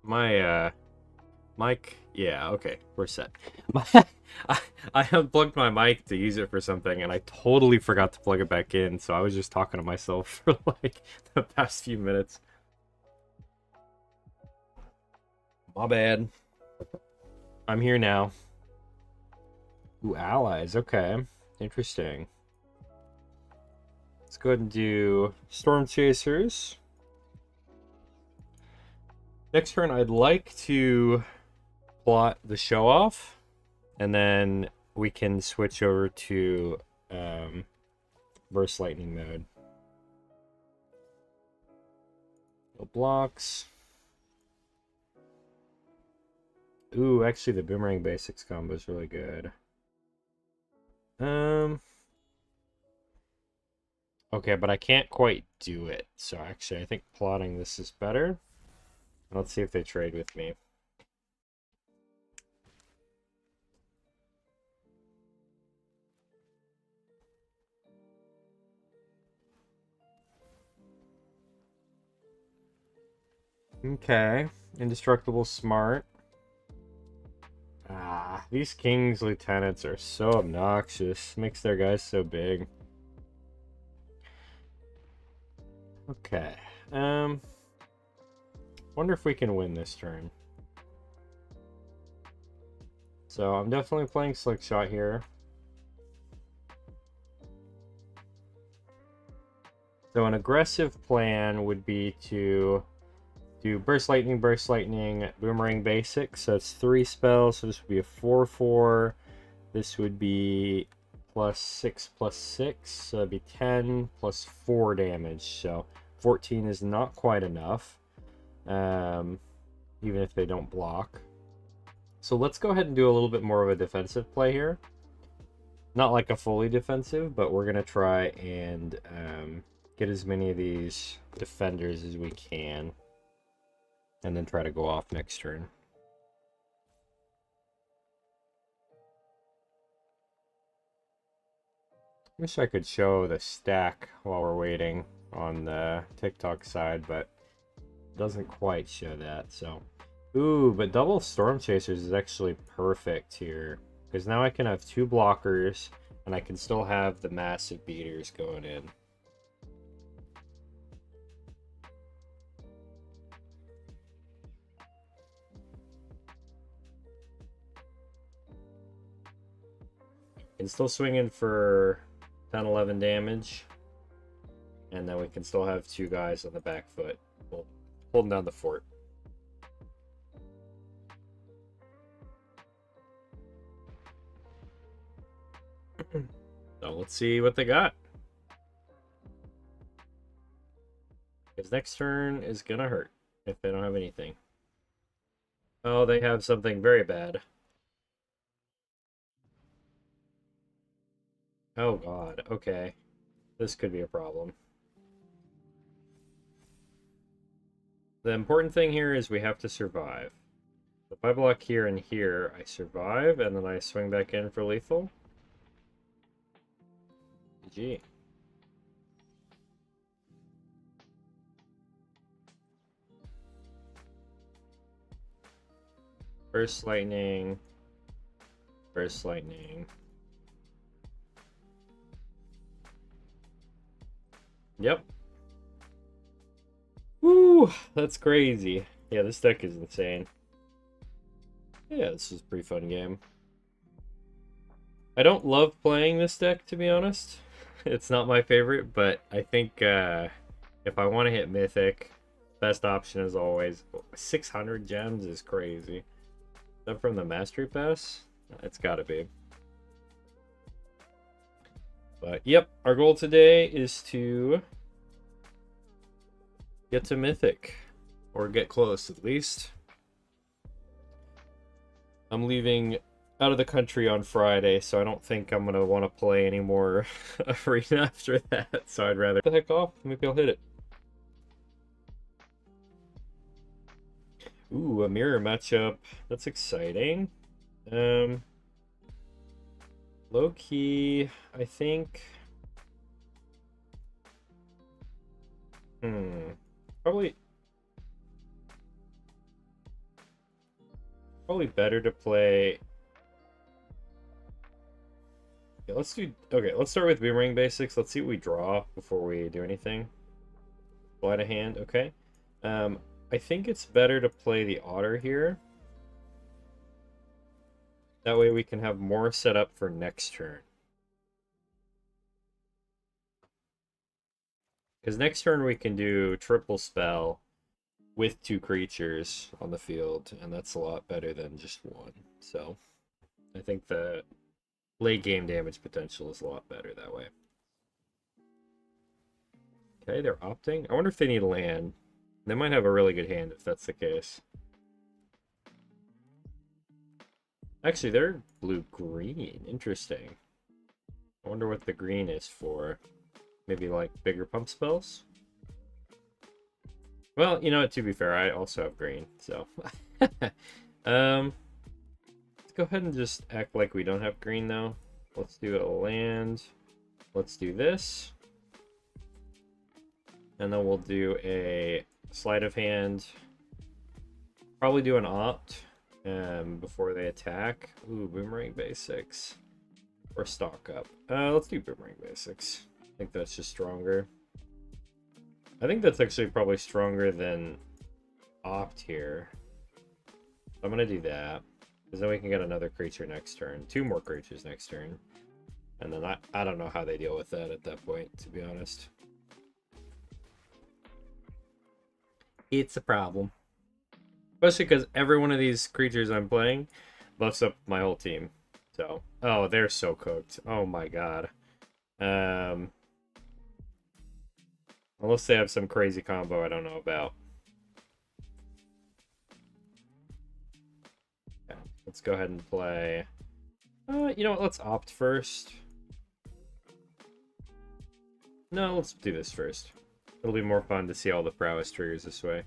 My mic, yeah, okay, we're set. My, I unplugged my mic to use it for something, and I totally forgot to plug it back in, so I was just talking to myself for like the past few minutes. My bad. I'm here now. Ooh, allies, okay. Interesting. Let's go ahead and do Storm Chasers. Next turn, I'd like to plot the show off, and then we can switch over to Burst Lightning mode. No blocks. Ooh, actually the Boomerang Basics combo is really good. Okay, but I can't quite do it. So actually, I think plotting this is better. Let's see if they trade with me. Okay, Indestructible Smart. Ah, these King's Lieutenants are so obnoxious. Makes their guys so big. Okay. Wonder if we can win this turn. So I'm definitely playing Slick Shot here. So an aggressive plan would be to do Burst Lightning, Boomerang Basic. So it's 3 spells. So this would be a 4/4. This would be +6/+6. So it'd be 10 plus 4 damage. So 14 is not quite enough, even if they don't block. So let's go ahead and do a little bit more of a defensive play here. Not like a fully defensive, but we're going to try and get as many of these defenders as we can, and then try to go off next turn. Wish I could show the stack while we're waiting on the TikTok side, but it doesn't quite show that. So, ooh, but double Storm Chasers is actually perfect here, because now I can have 2 blockers, and I can still have the massive beaters going in. Can still swing in for 10-11 damage, and then we can still have 2 guys on the back foot holding down the fort. So let's see what they got, because next turn is gonna hurt if they don't have anything. Oh, they have something very bad. Oh god, okay. This could be a problem. The important thing here is we have to survive. If I block here and here, I survive, and then I swing back in for lethal. GG. Burst Lightning. Burst Lightning. Yep. Woo! That's crazy. Yeah, this deck is insane. Yeah, this is a pretty fun game. I don't love playing this deck, to be honest. It's not my favorite, but I think if I want to hit Mythic, best option is always 600 gems is crazy. Is that from the Mastery Pass? It's gotta be. But yep, our goal today is to get to Mythic, or get close at least. I'm leaving out of the country on Friday, so I don't think I'm gonna want to play any more arena after that. So I'd rather the heck off. Maybe I'll hit it. Ooh, a mirror matchup. That's exciting. Low key, I think. Probably. probably better to play... Yeah, let's do... Okay, let's start with Boomerang Basics. Let's see what we draw before we do anything. Sleight of hand, okay. I think it's better to play the Otter here. That way we can have more set up for next turn. Because next turn we can do triple spell with 2 creatures on the field, and that's a lot better than just 1. So I think the late game damage potential is a lot better that way. Okay, they're opting. I wonder if they need land. They might have a really good hand if that's the case. Actually, they're blue-green. Interesting. I wonder what the green is for. Maybe like bigger pump spells? Well, you know what, to be fair, I also have green, so. Let's go ahead and just act like we don't have green though. Let's do a land. Let's do this. And then we'll do a sleight of hand. Probably do an opt before they attack. Ooh, Boomerang Basics. Or stock up. Let's do Boomerang Basics. I think that's just stronger. I think that's actually probably stronger than opt here. I'm gonna do that. Because then we can get another creature next turn. 2 more creatures next turn. And then I don't know how they deal with that at that point, to be honest. It's a problem. Especially because every one of these creatures I'm playing buffs up my whole team. So, oh, they're so cooked. Oh my god. Unless they have some crazy combo I don't know about. Okay, let's go ahead and play. You know what? Let's opt first. No, let's do this first. It'll be more fun to see all the prowess triggers this way.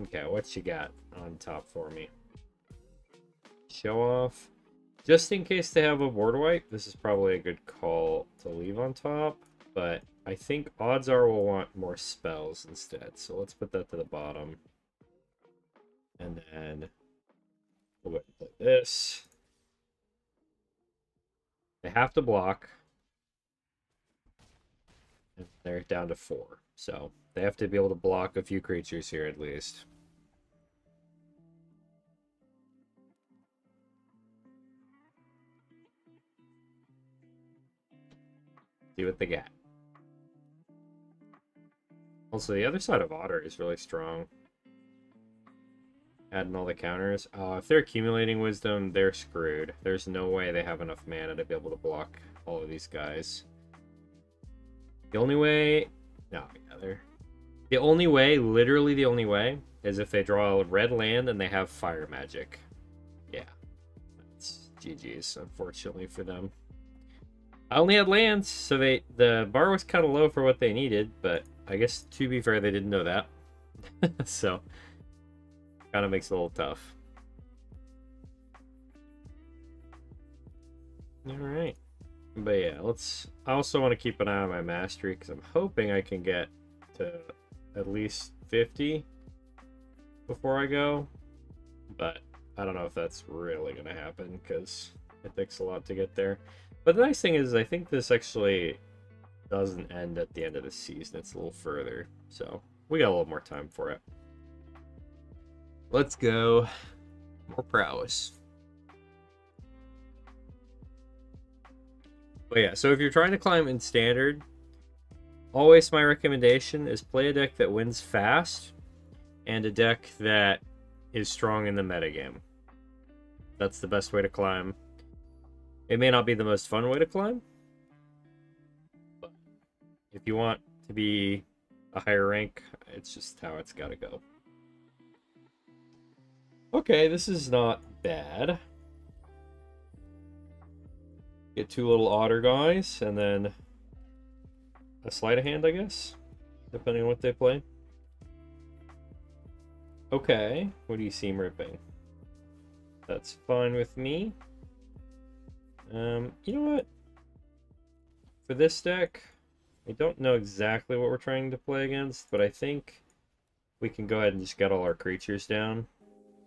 Okay, what you got on top for me? Show off. Just in case they have a board wipe, this is probably a good call to leave on top. But I think odds are we'll want more spells instead. So let's put that to the bottom. And then we'll go ahead and play this. They have to block. And they're down to 4. So they have to be able to block a few creatures here at least. See what they got. Also, the other side of Otter is really strong. Adding all the counters. If they're accumulating wisdom, they're screwed. There's no way they have enough mana to be able to block all of these guys. The only way... No, yeah, they're... The only way, literally the only way, is if they draw a red land and they have fire magic. Yeah. That's GG's, unfortunately, for them. I only had lands, so the bar was kind of low for what they needed, but I guess, to be fair, they didn't know that. So, kind of makes it a little tough. Alright. But yeah, I also want to keep an eye on my mastery, because I'm hoping I can get to at least 50 before I go. But I don't know if that's really going to happen, because it takes a lot to get there. But the nice thing is, I think this actually doesn't end at the end of the season. It's a little further. So, we got a little more time for it. Let's go. More prowess. But yeah, so if you're trying to climb in Standard, always my recommendation is play a deck that wins fast and a deck that is strong in the metagame. That's the best way to climb. It may not be the most fun way to climb, but if you want to be a higher rank, it's just how it's got to go. Okay, this is not bad. Get 2 little otter guys, and then a sleight of hand, I guess, depending on what they play. Okay, what do you seem ripping? That's fine with me. You know what? For this deck, I don't know exactly what we're trying to play against, but I think we can go ahead and just get all our creatures down.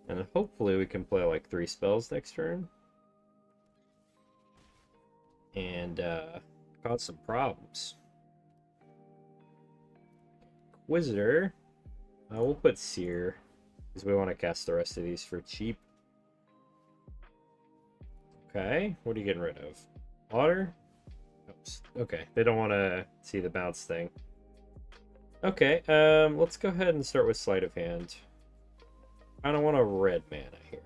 And then hopefully we can play like 3 spells next turn. And cause some problems. Inquisitor. We'll put Seer, because we want to cast the rest of these for cheap. Okay, what are you getting rid of? Water? Oops. Okay, they don't want to see the bounce thing. Okay, let's go ahead and start with Sleight of Hand. I don't want a red mana here.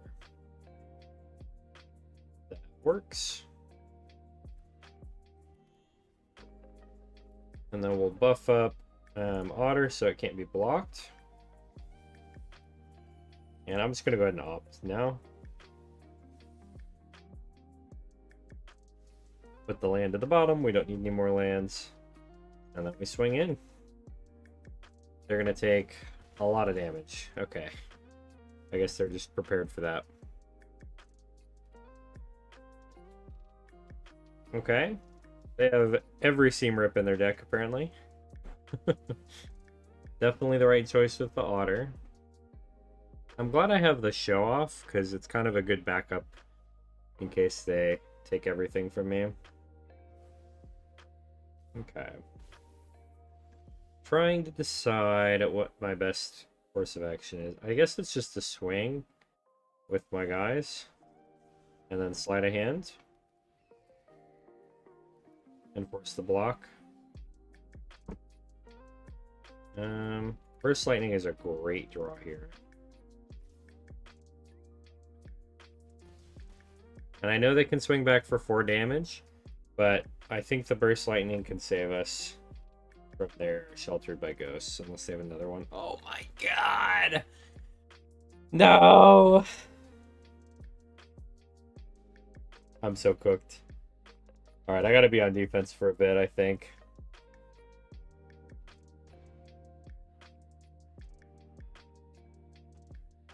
That works. And then we'll buff up Otter so it can't be blocked. And I'm just going to go ahead and opt now. Put the land at the bottom. We don't need any more lands. And then we swing in. They're going to take a lot of damage. Okay. I guess they're just prepared for that. Okay. They have every Seam Rip in their deck, apparently. Definitely the right choice with the Otter. I'm glad I have the Show Off, because it's kind of a good backup in case they take everything from me. Okay. Trying to decide what my best course of action is. I guess it's just to swing with my guys. And then Sleight of Hand. And force the block. Burst Lightning is a great draw here. And I know they can swing back for 4 damage, but I think the Burst Lightning can save us from their Sheltered by Ghosts, unless they have another one. Oh my god! No! I'm so cooked. Alright, I gotta be on defense for a bit, I think.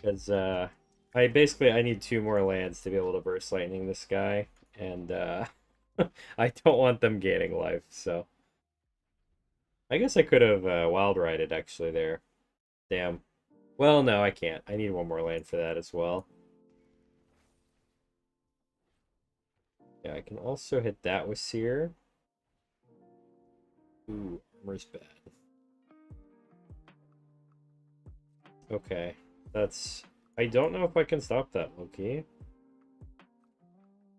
Because, I need 2 more lands to be able to Burst Lightning this guy, and I don't want them gaining life, so I guess I could have Wild Righted actually there. Damn. Well, no, I can't. I need 1 more land for that as well. Yeah, I can also hit that with Seer. Ooh, armor's bad. Okay, that's... I don't know if I can stop that, Loki.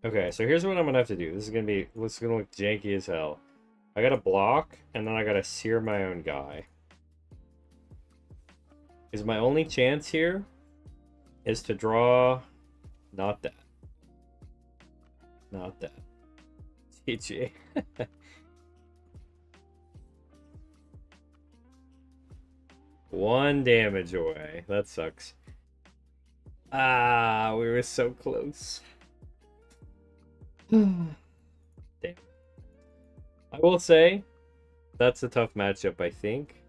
Okay, so here's what I'm gonna have to do. This is gonna look janky as hell. I gotta block, and then I gotta Seer my own guy. Is my only chance here is to draw... Not that. Not that. GG. 1 damage away. That sucks. Ah, we were so close. Damn. I will say, that's a tough matchup, I think.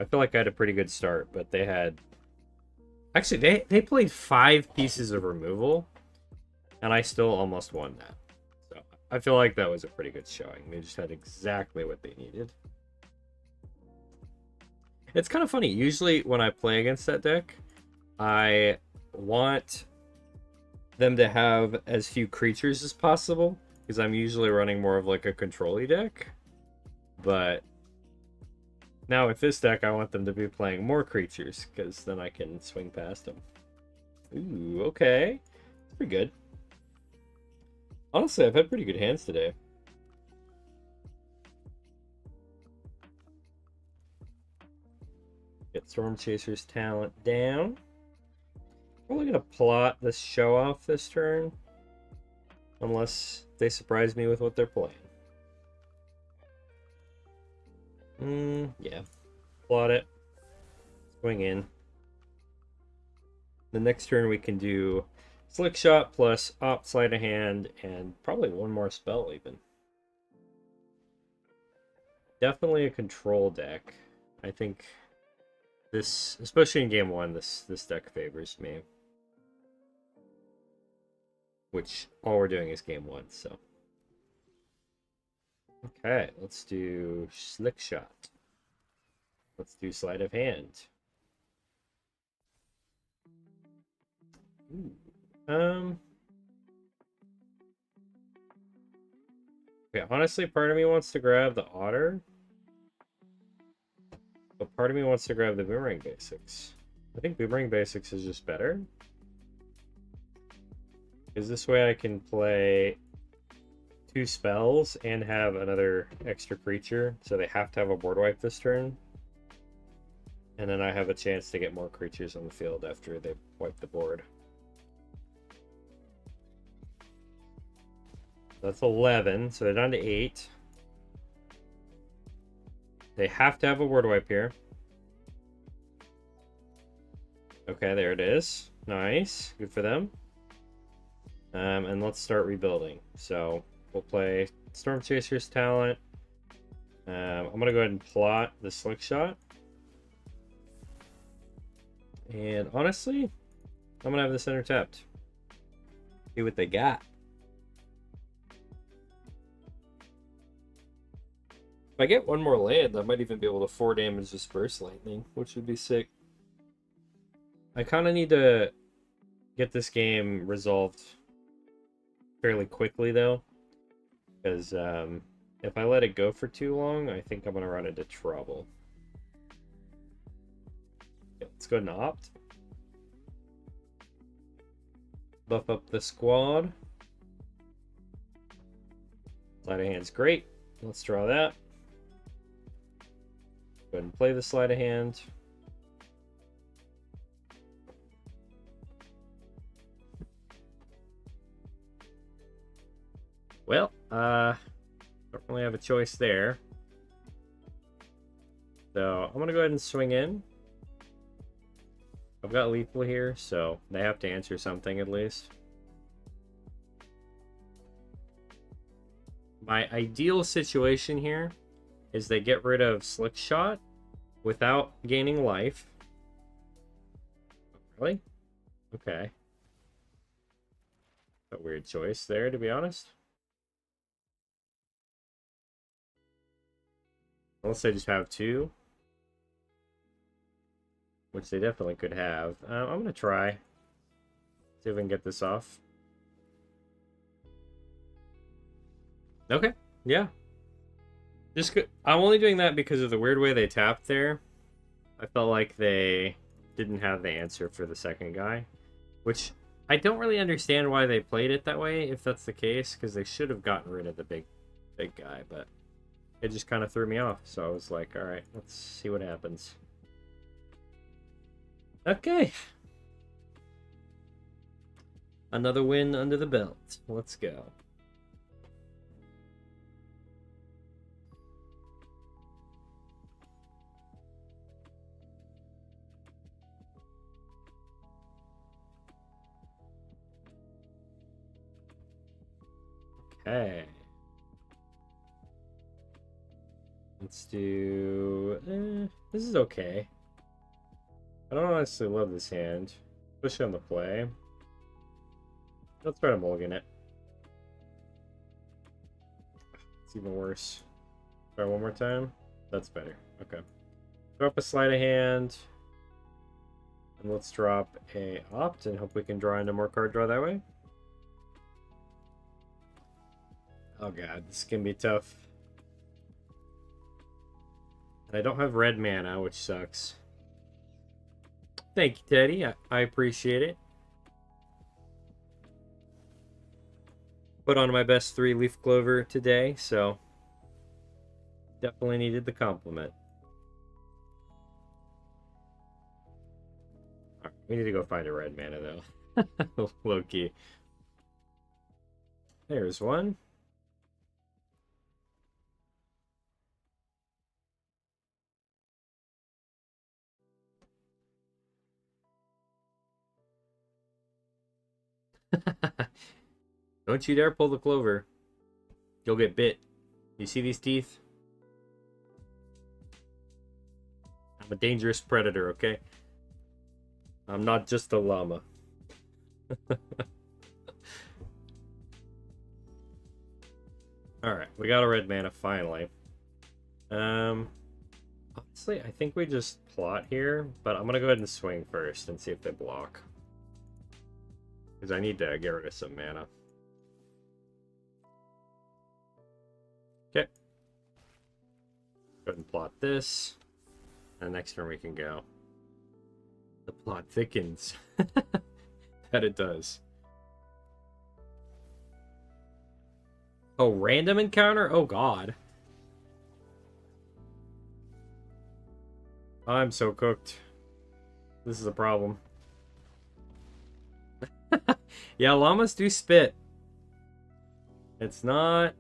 I feel like I had a pretty good start, but they had... Actually, they played 5 pieces of removal, and I still almost won that. So, I feel like that was a pretty good showing. They just had exactly what they needed. It's kind of funny. Usually, when I play against that deck, I want them to have as few creatures as possible, because I'm usually running more of like a control-y deck. But now with this deck, I want them to be playing more creatures, because then I can swing past them. Ooh, okay. It's pretty good. Honestly, I've had pretty good hands today. Get Storm Chaser's talent down. Probably gonna plot this Show Off this turn, unless they surprise me with what they're playing. Yeah. Plot it. Swing in. The next turn we can do Slick Shot plus Opt Sleight of Hand and probably 1 more spell even. Definitely a control deck. I think this, especially in game 1, this deck favors me. Which all we're doing is game 1, so. Okay, let's do Slick Shot. Let's do sleight of hand. Ooh. Okay, honestly, part of me wants to grab the otter, but part of me wants to grab the boomerang basics. I think boomerang basics is just better. Because this way I can play 2 spells and have another extra creature, so they have to have a board wipe this turn. And then I have a chance to get more creatures on the field after they wipe the board. That's 11, so they're down to 8. They have to have a board wipe here. Okay, there it is. Nice. Good for them. And let's start rebuilding. So we'll play Storm Chaser's talent. I'm going to go ahead and plot the Slick Shot. And honestly, I'm going to have the center tapped. See what they got. If I get one more land, I might even be able to 4 damage this Burst Lightning, which would be sick. I kind of need to get this game resolved fairly quickly, though. Because if I let it go for too long, I think I'm going to run into trouble. Okay, let's go ahead and opt. Buff up the squad. Sleight of hand's great. Let's draw that. Go ahead and play the sleight of hand. Well, don't really have a choice there. So I'm gonna go ahead and swing in. I've got lethal here, so they have to answer something at least. My ideal situation here is they get rid of Slick Shot without gaining life. Really? Okay. A weird choice there, to be honest. Unless they just have 2. Which they definitely could have. I'm going to try. See if we can get this off. Okay. Yeah. I'm only doing that because of the weird way they tapped there. I felt like they didn't have the answer for the second guy. Which I don't really understand why they played it that way, if that's the case. Because they should have gotten rid of the big guy. But it just kind of threw me off. So I was like, alright, let's see what happens. Okay. Another win under the belt. Let's go. Okay. Let's do... this is okay. I don't honestly love this hand, especially on the play. Let's try to mulligan it. It's even worse. Try one more time. That's better. Okay. Drop a sleight of hand. And let's drop a opt and hope we can draw into more card draw that way. Oh god, this can be tough. And I don't have red mana, which sucks. Thank you, Teddy. I appreciate it. Put on my best 3-leaf clover today, so definitely needed the compliment. Right, we need to go find a red mana, though. Low key. There's one. Don't you dare pull the clover. You'll get bit. You see these teeth? I'm a dangerous predator, okay? I'm not just a llama. Alright, we got a red mana finally. This honestly, I think we just plot here, but I'm gonna go ahead and swing first and see if they block. Because I need to get rid of some mana. Okay. Go ahead and plot this. And next turn we can go. The plot thickens. That it does. Oh, random encounter? Oh god. I'm so cooked. This is a problem. Yeah, llamas do spit. It's not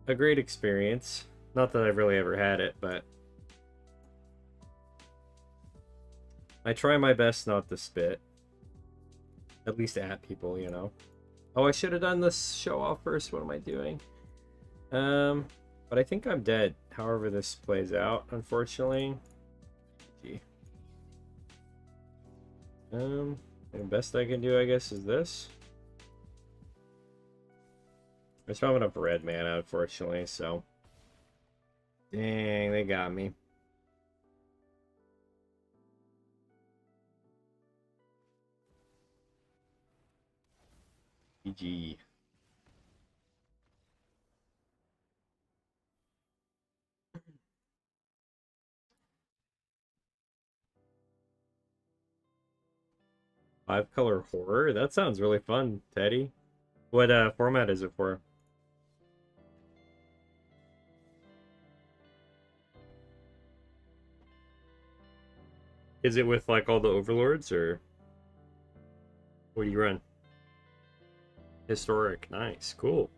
a great experience. Not that I've really ever had it, but I try my best not to spit. At least at people, you know. Oh, I should have done this show off first. What am I doing? But I think I'm dead. However this plays out, unfortunately. Gee. The best I can do, I guess, is this. I just don't have enough red mana, unfortunately, so. Dang, they got me. GG. Five-color horror? That sounds really fun, Teddy. What format is it for? Is it with like all the overlords, or what do you run? Historic, nice, cool.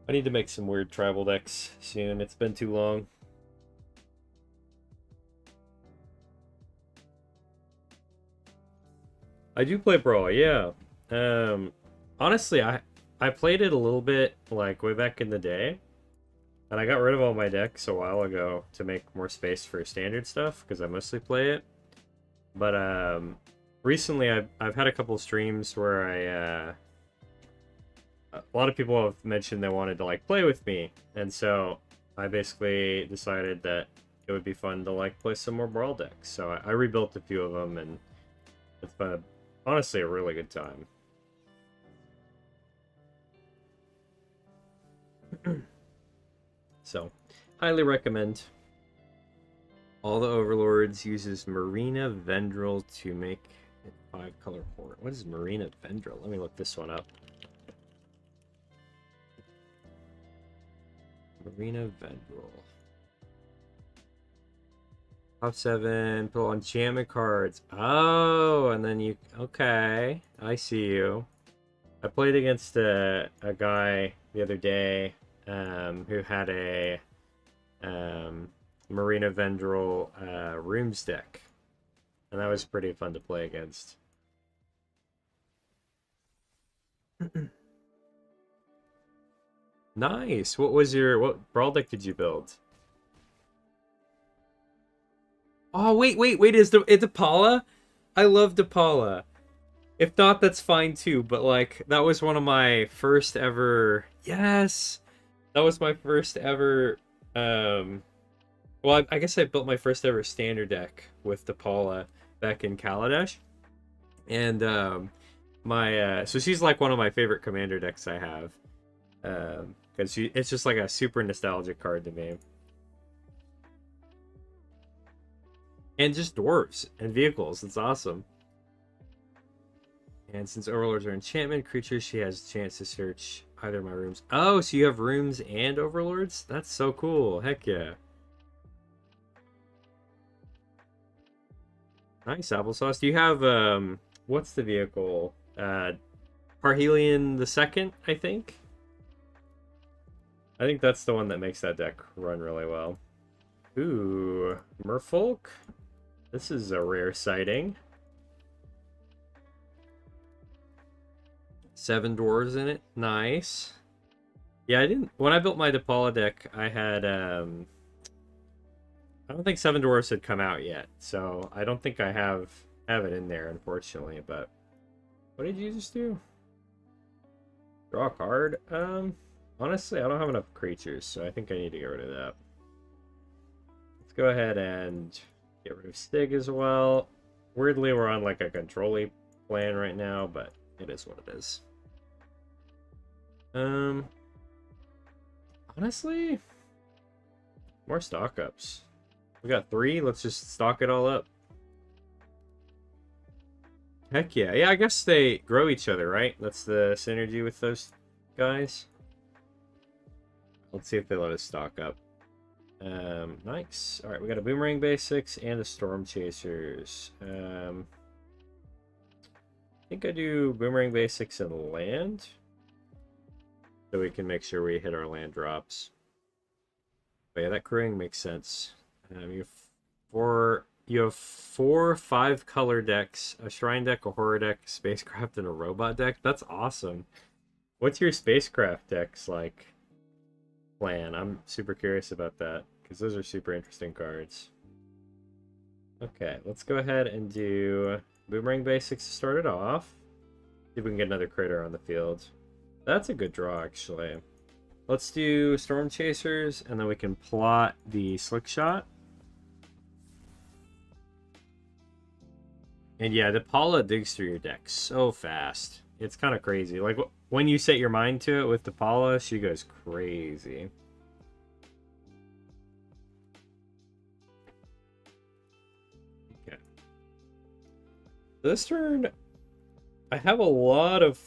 I need to make some weird tribal decks soon. It's been too long. I do play Brawl, yeah. Honestly, I played it a little bit like way back in the day, and I got rid of all my decks a while ago to make more space for standard stuff because I mostly play it. But recently I've had a couple streams where a lot of people have mentioned they wanted to like play with me, and so I basically decided that it would be fun to like play some more Brawl decks. So I rebuilt a few of them, and it's been honestly a really good time. So, highly recommend. All the Overlords uses Marina Vendril to make a 5-color horror. What is Marina Vendril? Let me look this one up. Marina Vendril. Top 7, pull enchantment cards. Oh, and then you... Okay, I see you. I played against a guy the other day who had a Marina Vendril Rooms deck. And that was pretty fun to play against. Nice. What Brawl deck did you build? Oh, wait. It's Depala? I love Depala. If not, that's fine too. But like, that was one of my first ever. Yes, that was my first ever. Well, I guess I built my first ever standard deck with Depala back in Kaladesh, and so she's like one of my favorite commander decks I have, because it's just like a super nostalgic card to me. And just dwarves and vehicles. It's awesome. And since overlords are enchantment creatures, she has a chance to search either of my rooms. Oh, so you have rooms and overlords? That's so cool. Heck yeah. Nice, applesauce. Do you have, what's the vehicle? Parhelion the Second, I think? I think that's the one that makes that deck run really well. Ooh, Merfolk? This is a rare sighting. 7 dwarves in it. Nice. Yeah, I didn't... When I built my Depala deck, I had, I don't think 7 dwarves had come out yet, so I don't think I have it in there, unfortunately, but What did you just do? Draw a card? Honestly, I don't have enough creatures, so I think I need to get rid of that. Let's go ahead and get rid of Stig as well. Weirdly, we're on like a control-y plan right now, but it is what it is. Honestly, more stock ups. We got 3. Let's just stock it all up. Heck yeah. Yeah, I guess they grow each other, right? That's the synergy with those guys. Let's see if they let us stock up. Nice. All right, we got a Boomerang Basics and a Storm Chasers. I think I do Boomerang Basics and land, so we can make sure we hit our land drops. But yeah, that crewing makes sense. You have 4 5-color decks: a Shrine deck, a Horror deck, a Spacecraft, and a Robot deck. That's awesome. What's your Spacecraft decks like? Plan. I'm super curious about that, because those are super interesting cards. Okay, let's go ahead and do Boomerang Basics to start it off. See if we can get another critter on the field. That's a good draw, actually. Let's do Storm Chasers, and then we can plot the Slick Shot. And yeah, the Paula digs through your deck so fast. It's kind of crazy. Like, when you set your mind to it with the Paula, she goes crazy. Okay. This turn, I have a lot of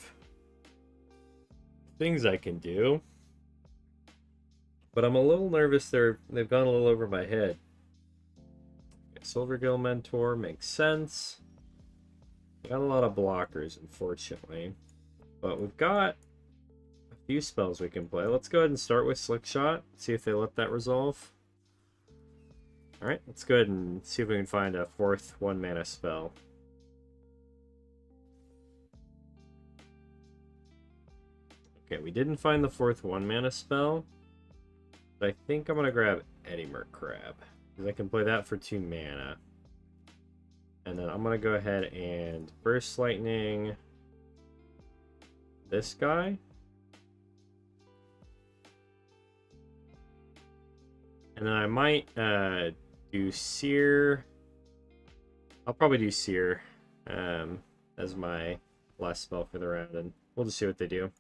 things I can do, but I'm a little nervous they've gone a little over my head. Okay, Silvergill Mentor makes sense. Got a lot of blockers, unfortunately, but we've got a few spells we can play. Let's go ahead and start with Slick Shot, see if they let that resolve. Alright, let's go ahead and see if we can find a 4th 1-mana spell. Okay, we didn't find the 4th 1-mana spell, but I think I'm going to grab Eddymer Crab, because I can play that for 2 mana. And then I'm going to go ahead and Burst Lightning this guy. And then I might do Seer. I'll probably do Seer as my last spell for the round, and we'll just see what they do.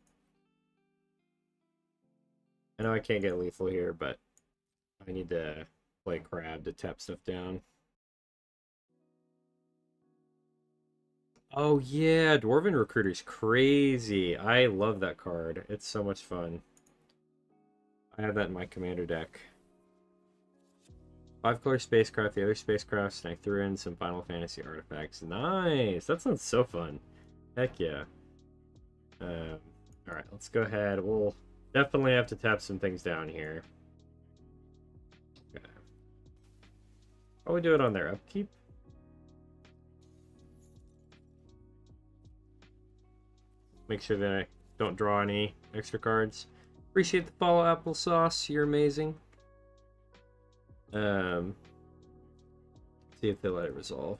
I know I can't get lethal here, but I need to play Crab to tap stuff down. Oh yeah, Dwarven Recruiter's crazy. I love that card. It's so much fun. I have that in my commander deck. 5-color Spacecraft, the other Spacecrafts, and I threw in some Final Fantasy artifacts. Nice! That sounds so fun. Heck yeah. Alright, let's go ahead. We'll definitely have to tap some things down here. Okay. Probably do it on their upkeep. Make sure that I don't draw any extra cards. Appreciate the follow, Applesauce. You're amazing. See if they let it resolve.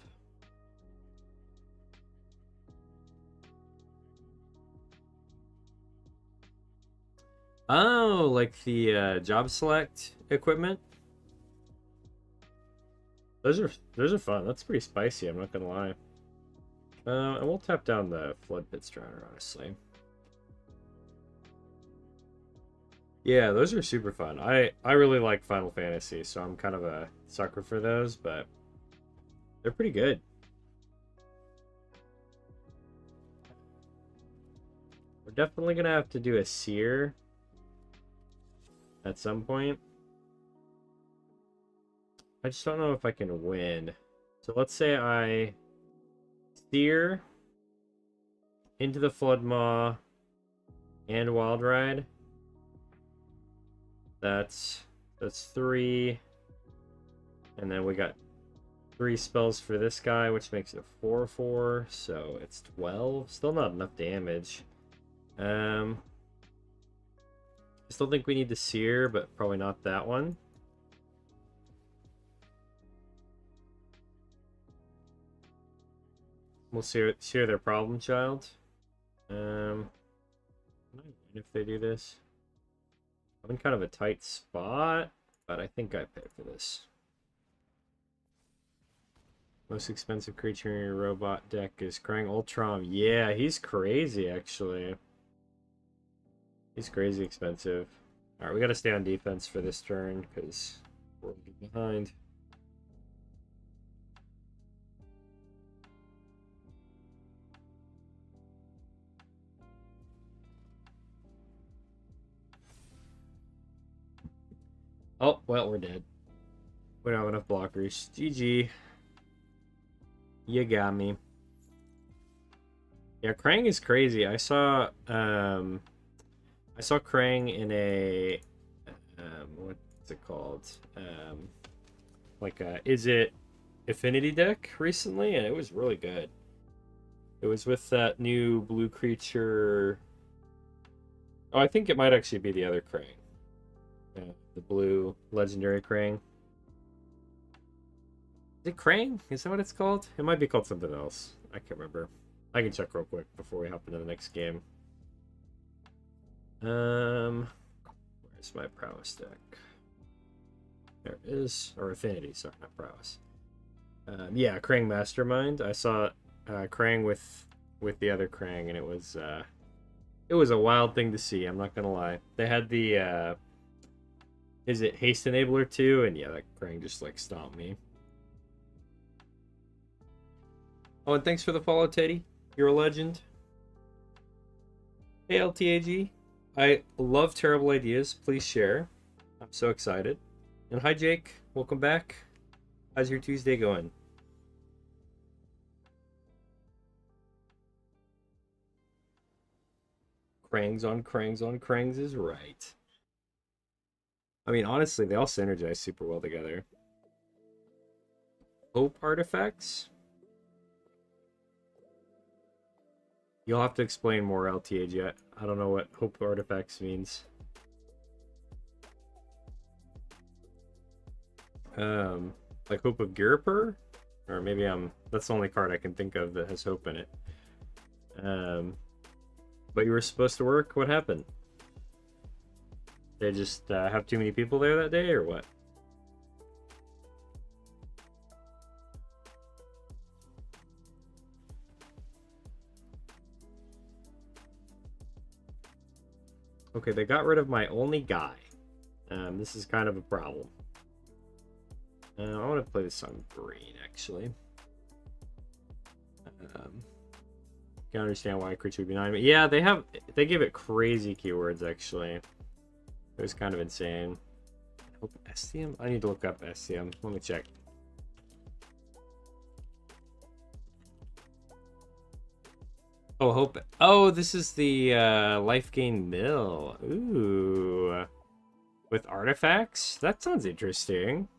Oh, like the job select equipment. Those are fun. That's pretty spicy, I'm not gonna lie. And we'll tap down the Flood Pit Strider, honestly. Yeah, those are super fun. I really like Final Fantasy, so I'm kind of a sucker for those, but they're pretty good. We're definitely gonna have to do a Seer at some point. I just don't know if I can win. So let's say I Seer into the Flood Maw and Wild Ride. That's 3. And then we got 3 spells for this guy, which makes it 4/4, so it's 12. Still not enough damage. I still think we need the Seer, but probably not that one. We'll share their problem child. I don't know if they do this. I'm in kind of a tight spot, but I think I pay for this. Most expensive creature in your robot deck is Krang Ultron. Yeah, he's crazy, actually. He's crazy expensive. Alright, we gotta stay on defense for this turn, because we're behind. Oh, well, we're dead. We don't have enough blockers. GG. You got me. Yeah, Krang is crazy. I saw Krang in a what's it called? Like a Is It Affinity deck recently, and it was really good. It was with that new blue creature. Oh, I think it might actually be the other Krang. The blue legendary Krang. Is it Krang? Is that what it's called? It might be called something else. I can't remember. I can check real quick before we hop into the next game. Where's my prowess deck? There it is. Or affinity, sorry, not prowess. Yeah, Krang Mastermind. I saw Krang with the other Krang, and it was a wild thing to see. I'm not gonna lie. They had the is it Haste Enabler too? And yeah, that Krang just like stomped me. Oh, and thanks for the follow, Teddy. You're a legend. Hey, LTAG. I love terrible ideas. Please share. I'm so excited. And hi, Jake. Welcome back. How's your Tuesday going? Krangs on Krangs on Krangs is right. I mean, honestly, they all synergize super well together. Hope artifacts? You'll have to explain more, LTAG. I don't know what hope artifacts means. Like Hope of Girper? Or maybe that's the only card I can think of that has hope in it. But you were supposed to work? What happened? They just have too many people there that day, or what? Okay, they got rid of my only guy. This is kind of a problem. I want to play this on green, actually. Can understand why a creature would be 9. But yeah, they give it crazy keywords, actually. It was kind of insane. Hope STM? I need to look up STM. Let me check. Oh, hope. Oh, this is the life gain mill. Ooh. With artifacts? That sounds interesting.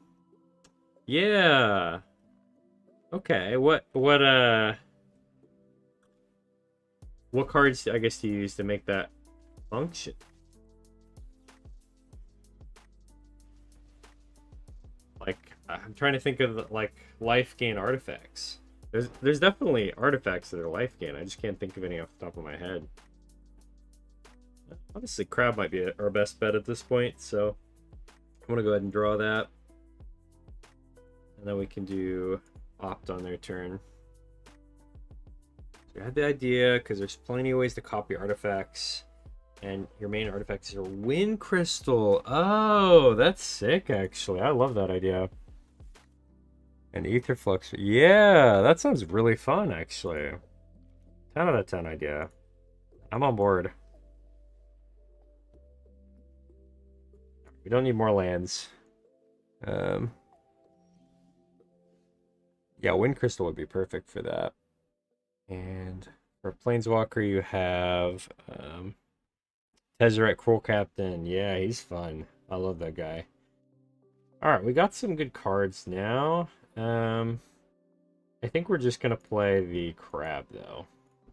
Yeah. Okay, what cards, I guess, do you use to make that function? Like, I'm trying to think of, like, life gain artifacts. There's definitely artifacts that are life gain. I just can't think of any off the top of my head. Honestly, Crab might be our best bet at this point, so I'm going to go ahead and draw that. And then we can do opt on their turn. So I had the idea, because there's plenty of ways to copy artifacts. And your main artifacts are Wind Crystal. Oh, that's sick, actually. I love that idea. And Ether Flux. Yeah, that sounds really fun, actually. 10 out of 10 idea. I'm on board. We don't need more lands. Yeah, Wind Crystal would be perfect for that. And for Planeswalker, you have Tezzeret Cruel Captain. Yeah, he's fun. I love that guy. Alright, we got some good cards now. I think we're just going to play the Crab, though.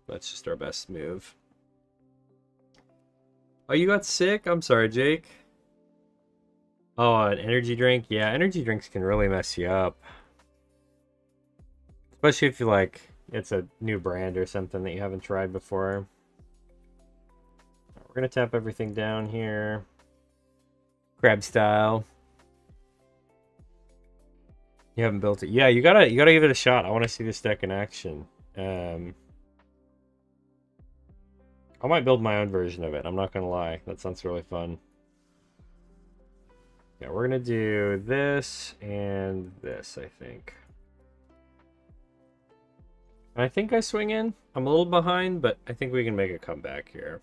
That's just our best move. Oh, you got sick? I'm sorry, Jake. Oh, an energy drink? Yeah, energy drinks can really mess you up. Especially if you, like, it's a new brand or something that you haven't tried before. We're gonna tap everything down here. Crab style. You haven't built it. Yeah, you gotta give it a shot. I want to see this deck in action. I might build my own version of it. I'm not gonna lie. That sounds really fun. Yeah, we're gonna do this and this, I think. I think I swing in. I'm a little behind, but I think we can make a comeback here.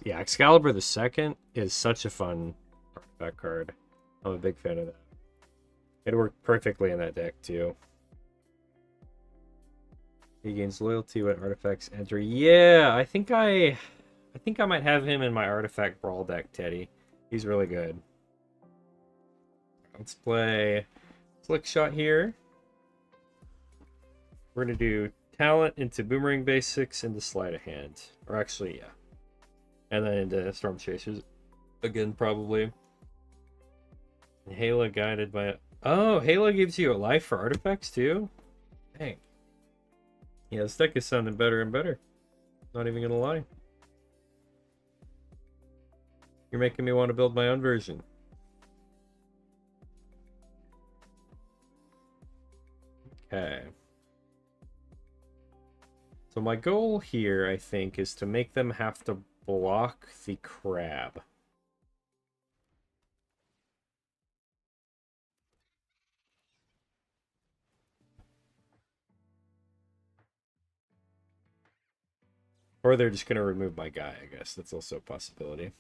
Yeah, Excalibur the Second is such a fun artifact card. I'm a big fan of that. It worked perfectly in that deck too. He gains loyalty when artifacts enter. Yeah, I think I might have him in my artifact brawl deck, Teddy. He's really good. Let's play Flick Shot here. We're gonna do talent into Boomerang Basics into Sleight of Hand. Or actually, yeah. And then into Storm Chasers again, probably. And Hela guided by... Oh, Hela gives you a life for artifacts too? Dang. Yeah, this deck is sounding better and better. Not even gonna lie. You're making me want to build my own version. Okay. So my goal here, I think, is to make them have to block the crab. Or they're just going to remove my guy, I guess. That's also a possibility.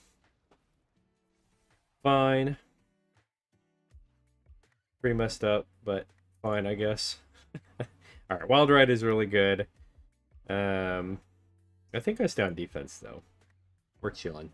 Fine. Pretty messed up, but fine, I guess. Alright, Wild Ride is really good. I think I stay on defense, though. We're chilling.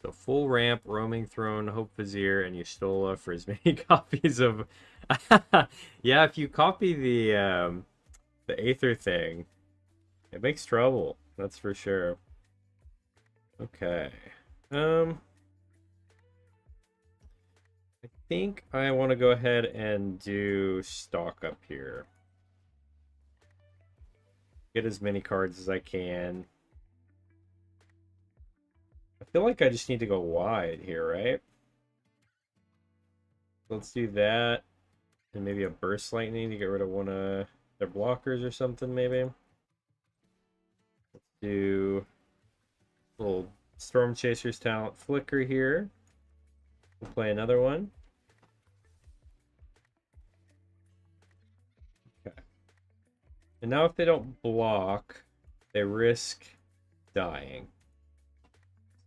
So full ramp, roaming throne, hope vizier, and Y'shtola for as many copies of. Yeah, if you copy the Aether thing, it makes trouble. That's for sure. Okay. I think I want to go ahead and do stock up here. Get as many cards as I can. I feel like I just need to go wide here, right? Let's do that. And maybe a Burst Lightning to get rid of one of their blockers or something, maybe. Let's do a little Storm Chaser's Talent Flicker here. We'll play another one. Okay. And now if they don't block, they risk dying.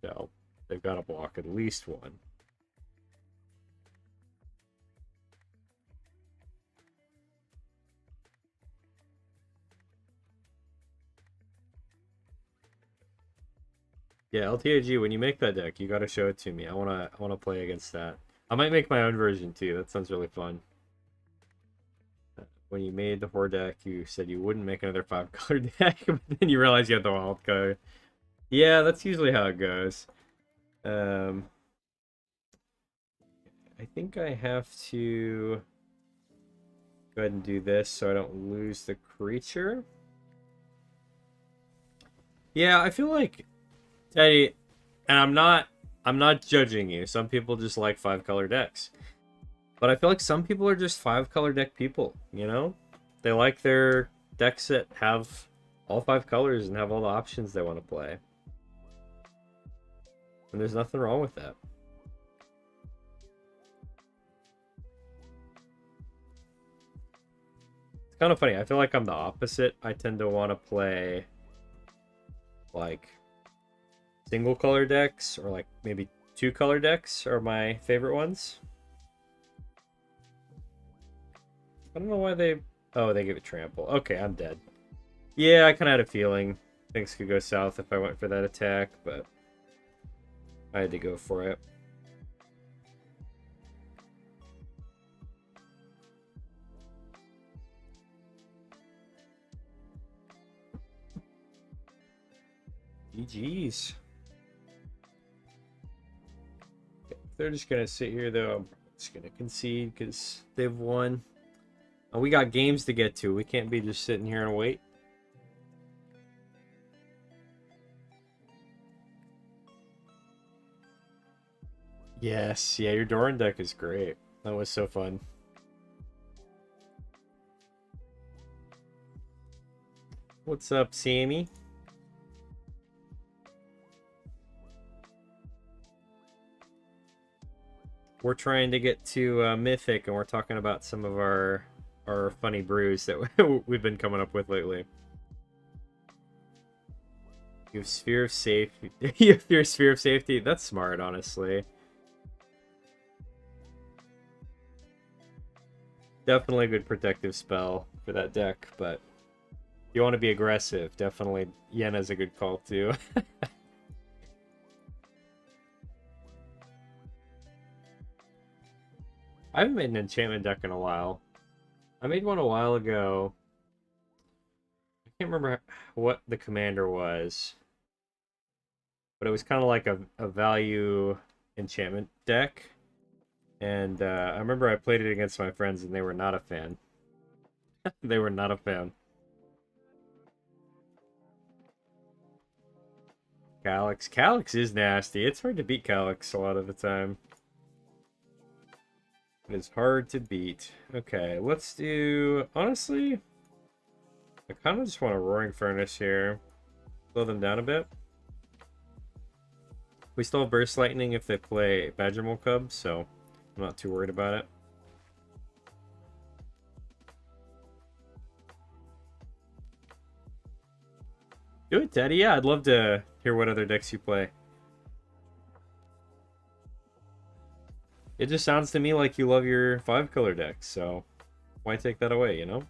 So they've got to block at least one. Yeah, LTAG, when you make that deck, you gotta show it to me. I wanna play against that. I might make my own version too. That sounds really fun. When you made the Horde deck, you said you wouldn't make another 5-color deck, but then you realized you had the wild card. Yeah, that's usually how it goes. I think I have to go ahead and do this so I don't lose the creature. Yeah, I feel like Teddy, and I'm not judging you. Some people just like 5-color decks. But I feel like some people are just 5-color deck people, you know? They like their decks that have all 5 colors and have all the options they want to play. And there's nothing wrong with that. It's kind of funny. I feel like I'm the opposite. I tend to want to play like single color decks, or like maybe 2-color decks are my favorite ones. I don't know why they... Oh, they give it trample. Okay, I'm dead. Yeah, I kind of had a feeling things could go south if I went for that attack, but I had to go for it. GG's. They're just gonna sit here though. I'm just gonna concede because they've won. And we got games to get to. We can't be just sitting here and wait. Yes, yeah, your Doran deck is great. That was so fun. What's up, Sammy? We're trying to get to Mythic, and we're talking about some of our funny brews that we've been coming up with lately. You have Sphere of Safety. You have your Sphere of Safety. That's smart, honestly. Definitely a good protective spell for that deck, but if you want to be aggressive, definitely Yena's a good call too. I haven't made an enchantment deck in a while. I made one a while ago. I can't remember what the commander was, but it was kind of like a value enchantment deck. And I remember I played it against my friends, and they were not a fan. They were not a fan. Calyx. Calyx is nasty. It's hard to beat Calyx a lot of the time. It's hard to beat. Okay, let's do... Honestly, I kind of just want a Roaring Furnace here. Slow them down a bit. We still have Burst Lightning if they play Badger Mole Cub, so I'm not too worried about it. Do it, Teddy. Yeah, I'd love to hear what other decks you play. It just sounds to me like you love your 5-color decks, so why take that away, you know?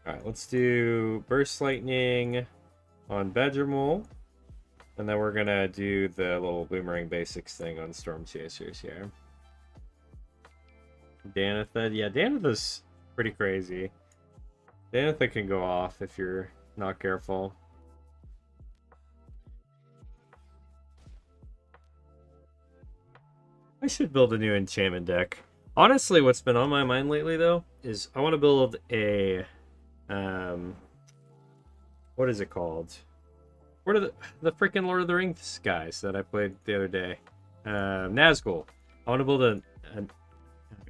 Alright, let's do Burst Lightning on Badger Mole. And then we're gonna do the little Boomerang Basics thing on Storm Chasers here. Danitha. Yeah, Danitha's pretty crazy. Danitha can go off if you're not careful. I should build a new enchantment deck. Honestly, what's been on my mind lately, though, is I want to build a... what is it called? What are the freaking Lord of the Rings guys that I played the other day? Nazgul. I want to build a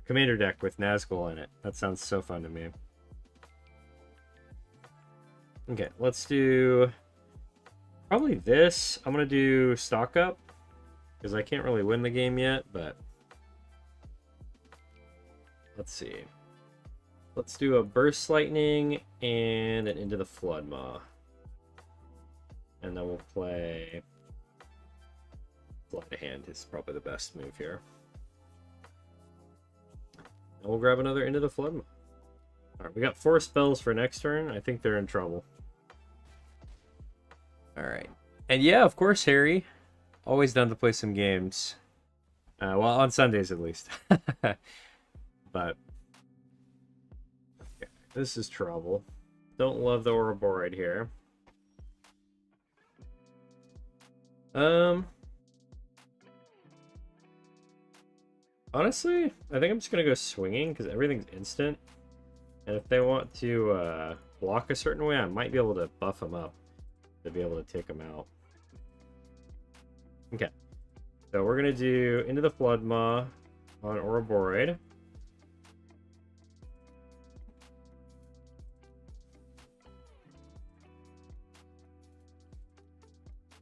commander deck with Nazgul in it. That sounds so fun to me. Okay, let's do probably this. I'm going to do Stock Up because I can't really win the game yet, but let's see. Let's do a Burst Lightning and an Into the Flood Maw. And then we'll play Flight of Hand is probably the best move here. And we'll grab another Into the Flood Maw. Alright, we got 4 spells for next turn. I think they're in trouble. Alright. And yeah, of course, Harry. Always down to play some games. Well, on Sundays at least. But okay, this is trouble. Don't love the Ouroboros here. Honestly, I think I'm just gonna go swinging because everything's instant. And if they want to block a certain way, I might be able to buff them up to be able to take them out. Okay, so we're gonna do Into the Flood Maw on Ouroboros.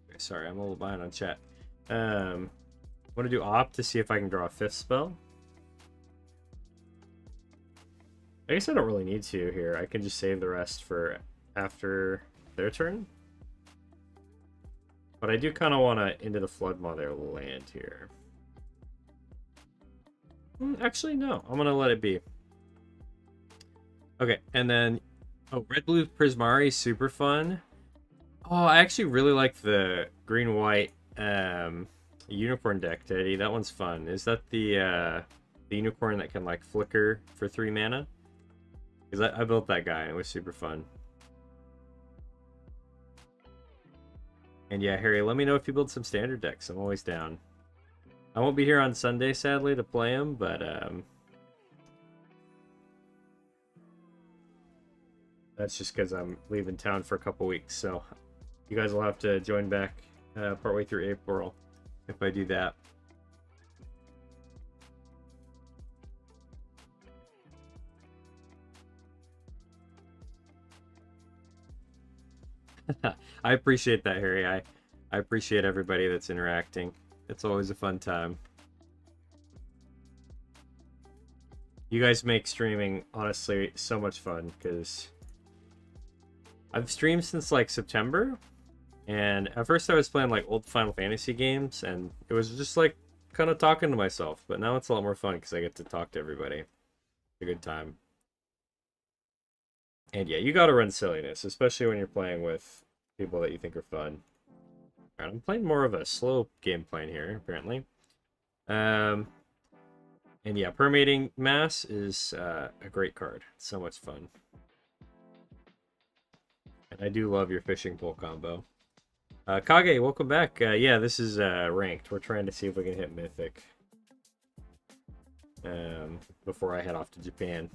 Okay, sorry, I'm a little behind on chat. I'm gonna do Opt to see if I can draw a 5th spell. I guess I don't really need to here. I can just save the rest for after their turn. But I do kind of want to Into the Flood Maw their land here. Actually, no. I'm going to let it be. Okay, and then... Oh, Red Blue Prismari is super fun. Oh, I actually really like the green-white unicorn deck, Teddy. That one's fun. Is that the unicorn that can, like, flicker for 3 mana? Because I built that guy, and it was super fun. And yeah, Harry, let me know if you build some standard decks. I'm always down. I won't be here on Sunday, sadly, to play them, but that's just because I'm leaving town for a couple weeks. So you guys will have to join back partway through April if I do that. I appreciate that, Harry. I appreciate everybody that's interacting. It's always a fun time. You guys make streaming, honestly, so much fun, because I've streamed since, like, September, and at first I was playing, like, old Final Fantasy games, and it was just, like, kind of talking to myself, but now it's a lot more fun, because I get to talk to everybody. It's a good time. And yeah, you gotta run silliness, especially when you're playing with people that you think are fun. Alright, I'm playing more of a slow game plan here, apparently. And yeah, Permeating Mass is a great card. It's so much fun. And I do love your fishing pole combo. Kage, welcome back. Yeah, this is ranked. We're trying to see if we can hit Mythic before I head off to Japan.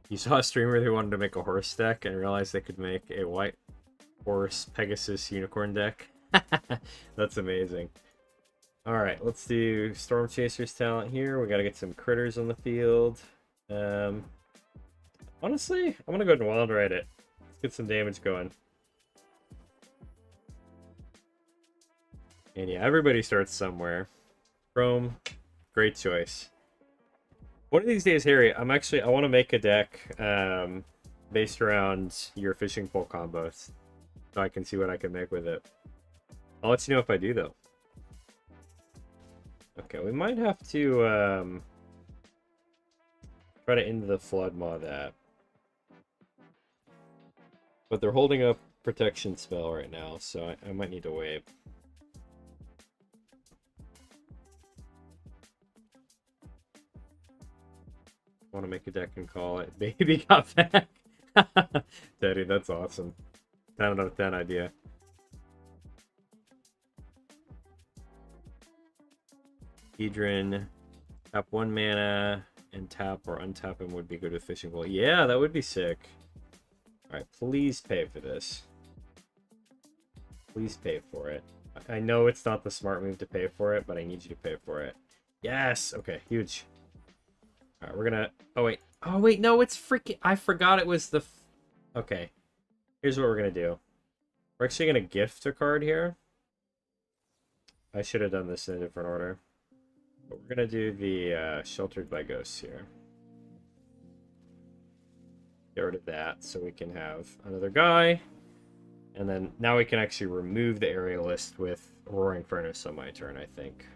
You saw a streamer who wanted to make a horse deck and realized they could make a white horse Pegasus unicorn deck. That's amazing. Alright, let's do Storm Chaser's talent here. We gotta get some critters on the field. Honestly, I'm gonna go ahead and wild ride it. Let's get some damage going. And yeah, everybody starts somewhere. Chrome, great choice. One of these days, Harry, I want to make a deck based around your fishing pole combos, so I can see what I can make with it. I'll let you know if I do, though. Okay, we might have to try to end the Flood Maw that. But they're holding up protection spell right now, so I might need to wait. Want to make a deck and call it Baby Got Back. Daddy, that's awesome. 10 out of 10 idea. Hedron, tap 1 mana and tap or untap him would be good with fishing pole. Yeah, that would be sick. Alright, please pay for this. Please pay for it. I know it's not the smart move to pay for it, but I need you to pay for it. Yes! Okay, huge. Alright, we're gonna... Oh, wait. Oh, wait, no, it's freaking... I forgot it was the... Okay. Here's what we're gonna do. We're actually gonna gift a card here. I should have done this in a different order. But we're gonna do the Sheltered by Ghosts here. Get rid of that so we can have another guy. And then now we can actually remove the area list with Roaring Furnace on my turn, I think.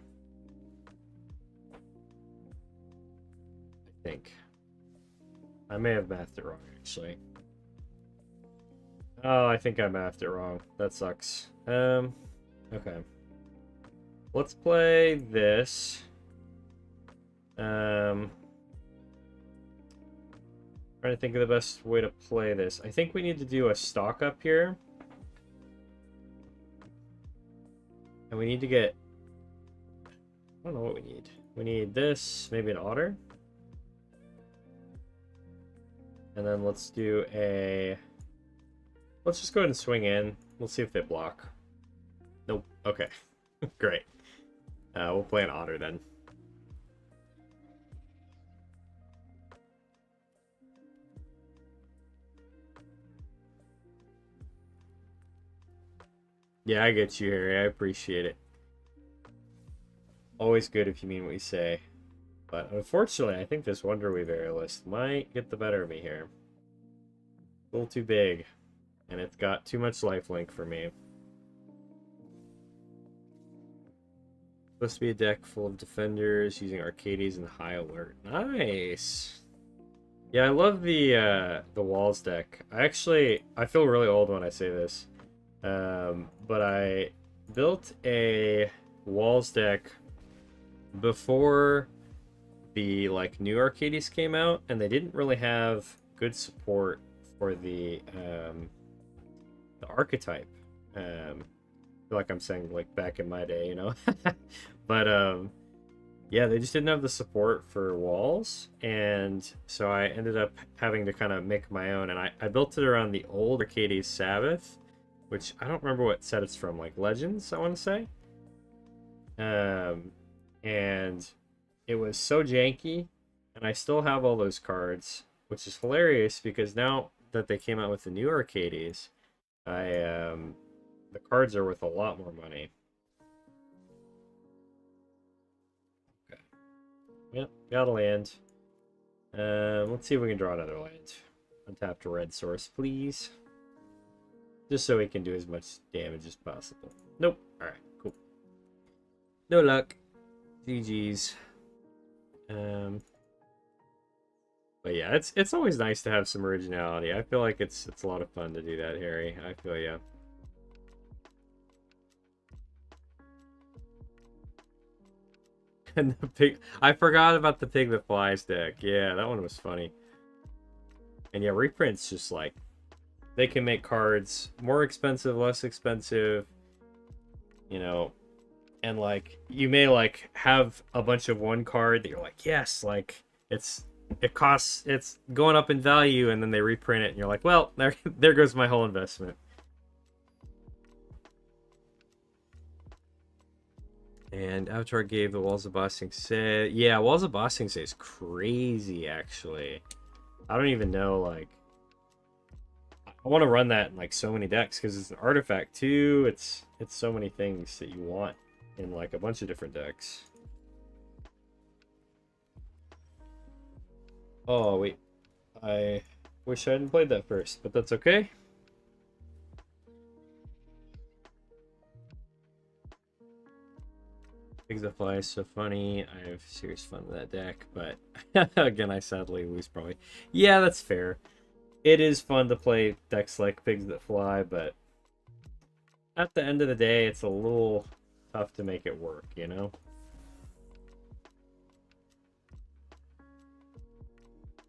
I may have mathed it wrong, actually. Oh, I think I mathed it wrong. That sucks. Okay. Let's play this. Trying to think of the best way to play this. I think we need to do a stock up here. And we need to get... I don't know what we need. We need this, maybe an otter. And then let's do a... Let's just go ahead and swing in. We'll see if they block. Nope. Okay. Great. We'll play an otter then. Yeah, I get you, Harry. I appreciate it. Always good if you mean what you say. But unfortunately, I think this Wonder Weave Aerialist might get the better of me here. A little too big. And it's got too much lifelink for me. Supposed to be a deck full of defenders using Arcades and High Alert. Nice! Yeah, I love the Walls deck. I feel really old when I say this. But I built a Walls deck before the like new Arcades came out, and they didn't really have good support for the archetype. Feel like I'm saying like back in my day, you know. But yeah, they just didn't have the support for walls, and so I ended up having to kind of make my own, and I built it around the old Arcades Sabbath, which I don't remember what set it's from, like Legends, I want to say. And it was so janky, and I still have all those cards, which is hilarious because now that they came out with the new Arcades, the cards are worth a lot more money. Okay. Yep, got a land. Let's see if we can draw another land. Untap to red source, please. Just so we can do as much damage as possible. Nope. Alright, cool. No luck. GG's. But yeah, it's always nice to have some originality. I feel like it's a lot of fun to do that, Harry. I feel yeah. And the pig, I forgot about the pig that flies deck. Yeah, that one was funny. And yeah, reprints just like they can make cards more expensive, less expensive, you know, and like you may like have a bunch of one card that you're like, yes, like it's going up in value, and then they reprint it and you're like, well, there goes my whole investment. And Avatar gave the Walls of Bossing Say. Yeah, Walls of Bossing Say is crazy, actually. I don't even know, like... I want to run that in, like, so many decks, because it's an artifact, too. It's so many things that you want in, like, a bunch of different decks. Oh, wait. I wish I hadn't played that first, but that's okay. Pigs that fly is so funny. I have serious fun with that deck, but again, I sadly lose probably. Yeah, that's fair. It is fun to play decks like Pigs that fly, but at the end of the day, it's a little tough to make it work, you know?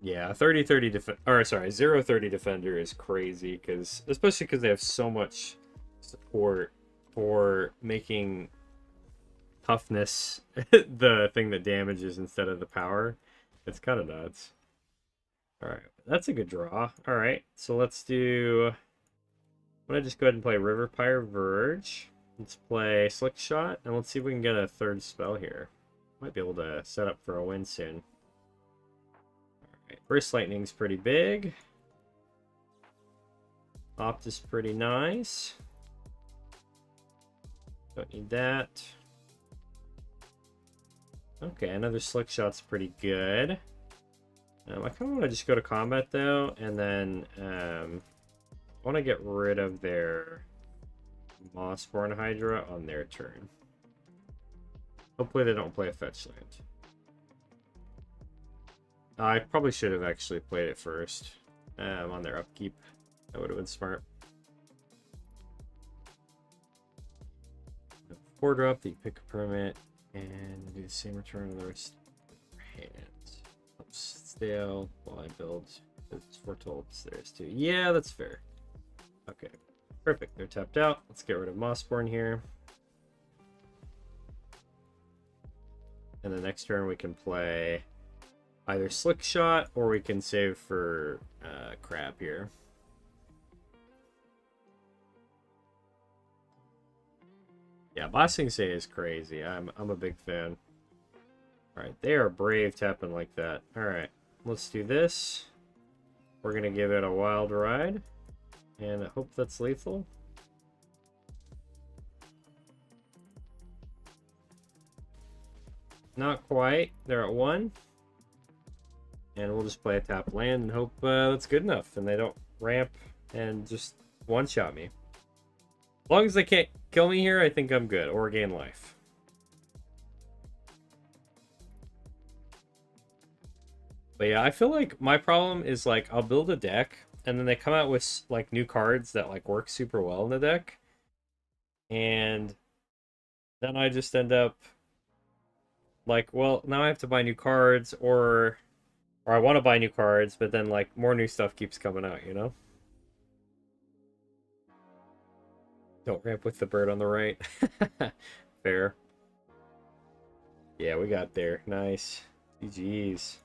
Yeah, 30-30 defend, or sorry, 0-30 defender is crazy, because especially because they have so much support for making toughness the thing that damages instead of the power. It's kind of nuts. All right, that's a good draw. All right, so let's do... I'm gonna just go ahead and play River Pyre Verge. Let's play Slick Shot, and let's see if we can get a third spell here. Might be able to set up for a win soon. All right, Burst Lightning's pretty big. Opt is pretty nice. Don't need that. Okay, another Slick Shot's pretty good. I kind of want to just go to combat, though, and then I want to get rid of their Mossborn Hydra on their turn. Hopefully they don't play a fetch land. I probably should have actually played it first on their upkeep. That would have been smart. 4-drop, the pick a permit. And do the same return on the rest of your hands. Oops, stale while I build. It's foretold there's two. Yeah, that's fair. Okay, perfect. They're tapped out. Let's get rid of Mossborn here. And the next turn we can play either Slick Shot or we can save for Crab here. Yeah, Bossing Say is crazy. I'm a big fan. Alright, they are brave tapping like that. Alright, let's do this. We're gonna give it a wild ride. And I hope that's lethal. Not quite. They're at 1. And we'll just play a tap land and hope that's good enough. And they don't ramp and just one-shot me. As long as they can't kill me here, I think I'm good. Or gain life. But yeah, I feel like my problem is like I'll build a deck and then they come out with like new cards that like work super well in the deck. And then I just end up like, well, now I have to buy new cards, or I want to buy new cards, but then like more new stuff keeps coming out, you know? Don't ramp with the bird on the right. Fair. Yeah, we got there. Nice. GG's.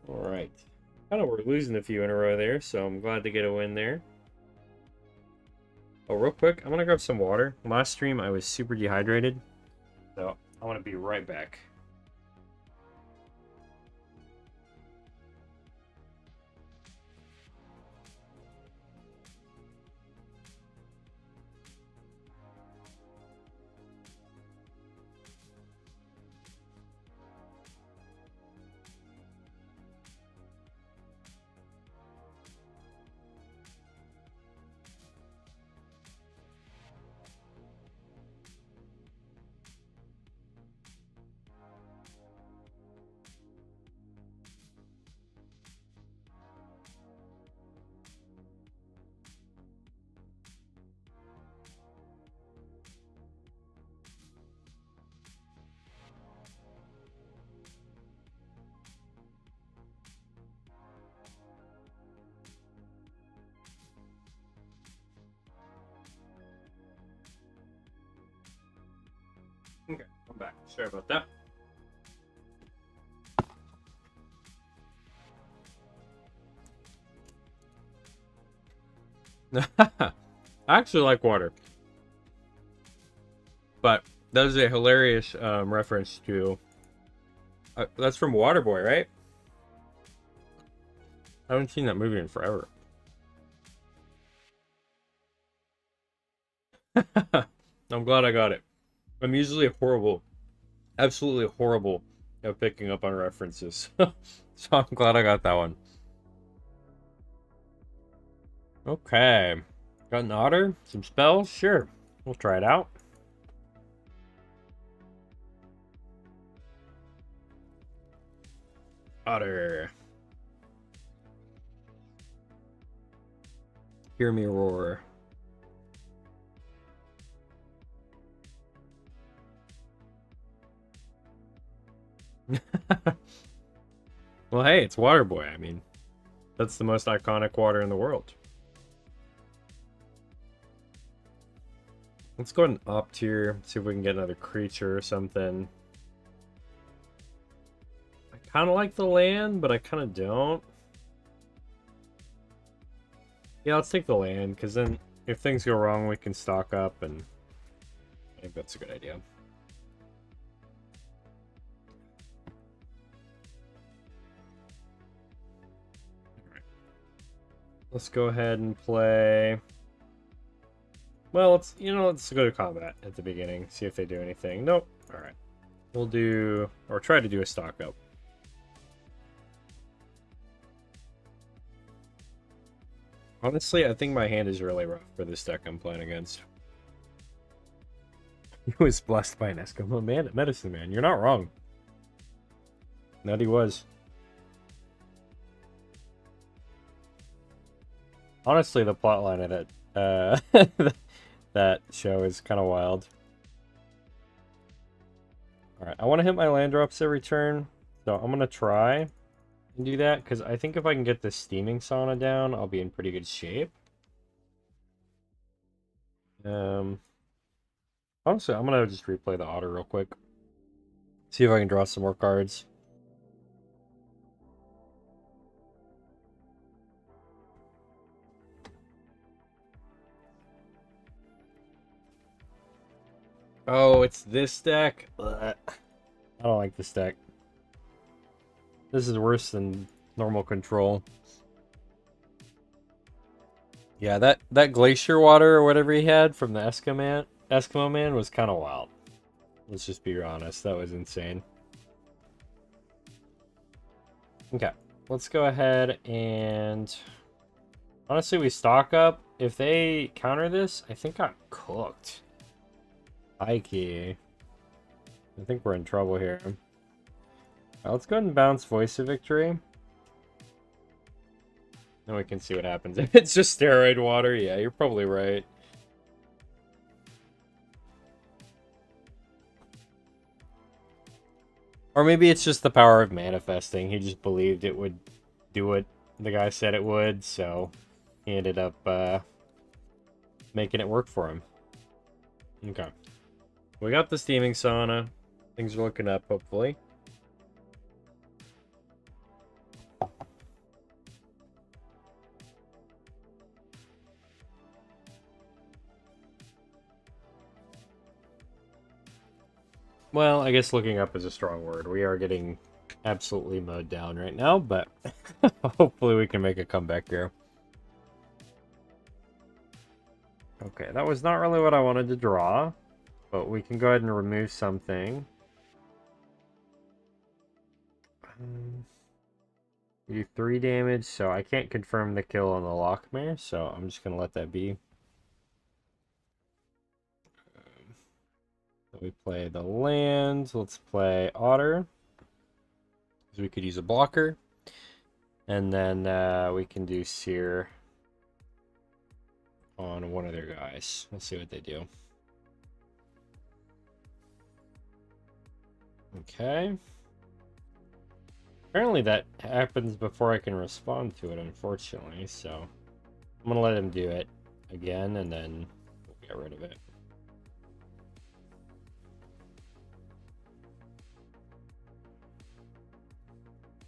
Alright. Kind of we're losing a few in a row there, so I'm glad to get a win there. Oh, real quick, I'm gonna grab some water. Last stream I was super dehydrated, so I want to be right back. Okay, I'm back. Sorry about that. I actually like water, but that is a hilarious reference to. That's from Waterboy, right? I haven't seen that movie in forever. I'm glad I got it. I'm usually horrible, absolutely horrible at picking up on references. So I'm glad I got that one. Okay. Got an otter? Some spells? Sure. We'll try it out. Otter. Hear me roar. Well, hey, it's Waterboy. I mean, that's the most iconic water in the world. Let's go ahead and opt here, see if we can get another creature or something. I kind of like the land, but I kind of don't. Yeah, let's take the land, because then if things go wrong, we can stock up, and I think that's a good idea. Let's go ahead and play. Well, let's go to combat at the beginning, see if they do anything. Nope. All right. We'll do, or try to do a stock up. Honestly, I think my hand is really rough for this deck I'm playing against. He was blessed by an Eskimo man at Medicine Man. You're not wrong. That he was. Honestly, the plotline of that that show is kind of wild. All right, I want to hit my land drops every turn, so I'm gonna try and do that because I think if I can get this steaming sauna down, I'll be in pretty good shape. Honestly, I'm gonna just replay the otter real quick, see if I can draw some more cards. Oh, it's this deck. Ugh. I don't like this deck. This is worse than normal control. Yeah, that glacier water or whatever he had from the Eskimo man was kind of wild. Let's just be honest, that was insane. Okay, let's go ahead and honestly, we stock up. If they counter this, I think I'm cooked. Ikey. I think we're in trouble here. Right, let's go ahead and bounce Voice of Victory. Then we can see what happens. If it's just steroid water, yeah, you're probably right. Or maybe it's just the power of manifesting. He just believed it would do what the guy said it would, so he ended up making it work for him. Okay. We got the steaming sauna. Things are looking up, hopefully. Well, I guess looking up is a strong word. We are getting absolutely mowed down right now, but hopefully we can make a comeback here. Okay, that was not really what I wanted to draw, but we can go ahead and remove something. You do 3 damage, so I can't confirm the kill on the Lockmare, so I'm just going to let that be. So we play the land. Let's play Otter, because we could use a blocker. And then we can do Seer on one of their guys. Let's see what they do. Okay. Apparently that happens before I can respond to it, unfortunately, so I'm going to let him do it again, and then we'll get rid of it.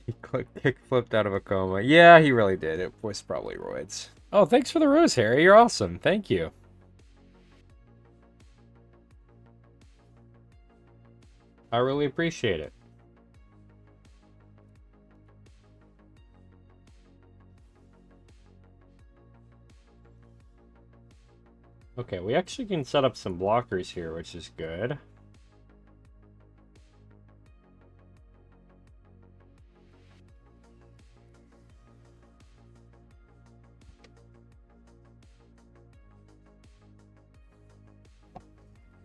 He kick-flipped out of a coma. Yeah, he really did. It was probably roids. Oh, thanks for the rose, Harry. You're awesome. Thank you. I really appreciate it. Okay, we actually can set up some blockers here, which is good.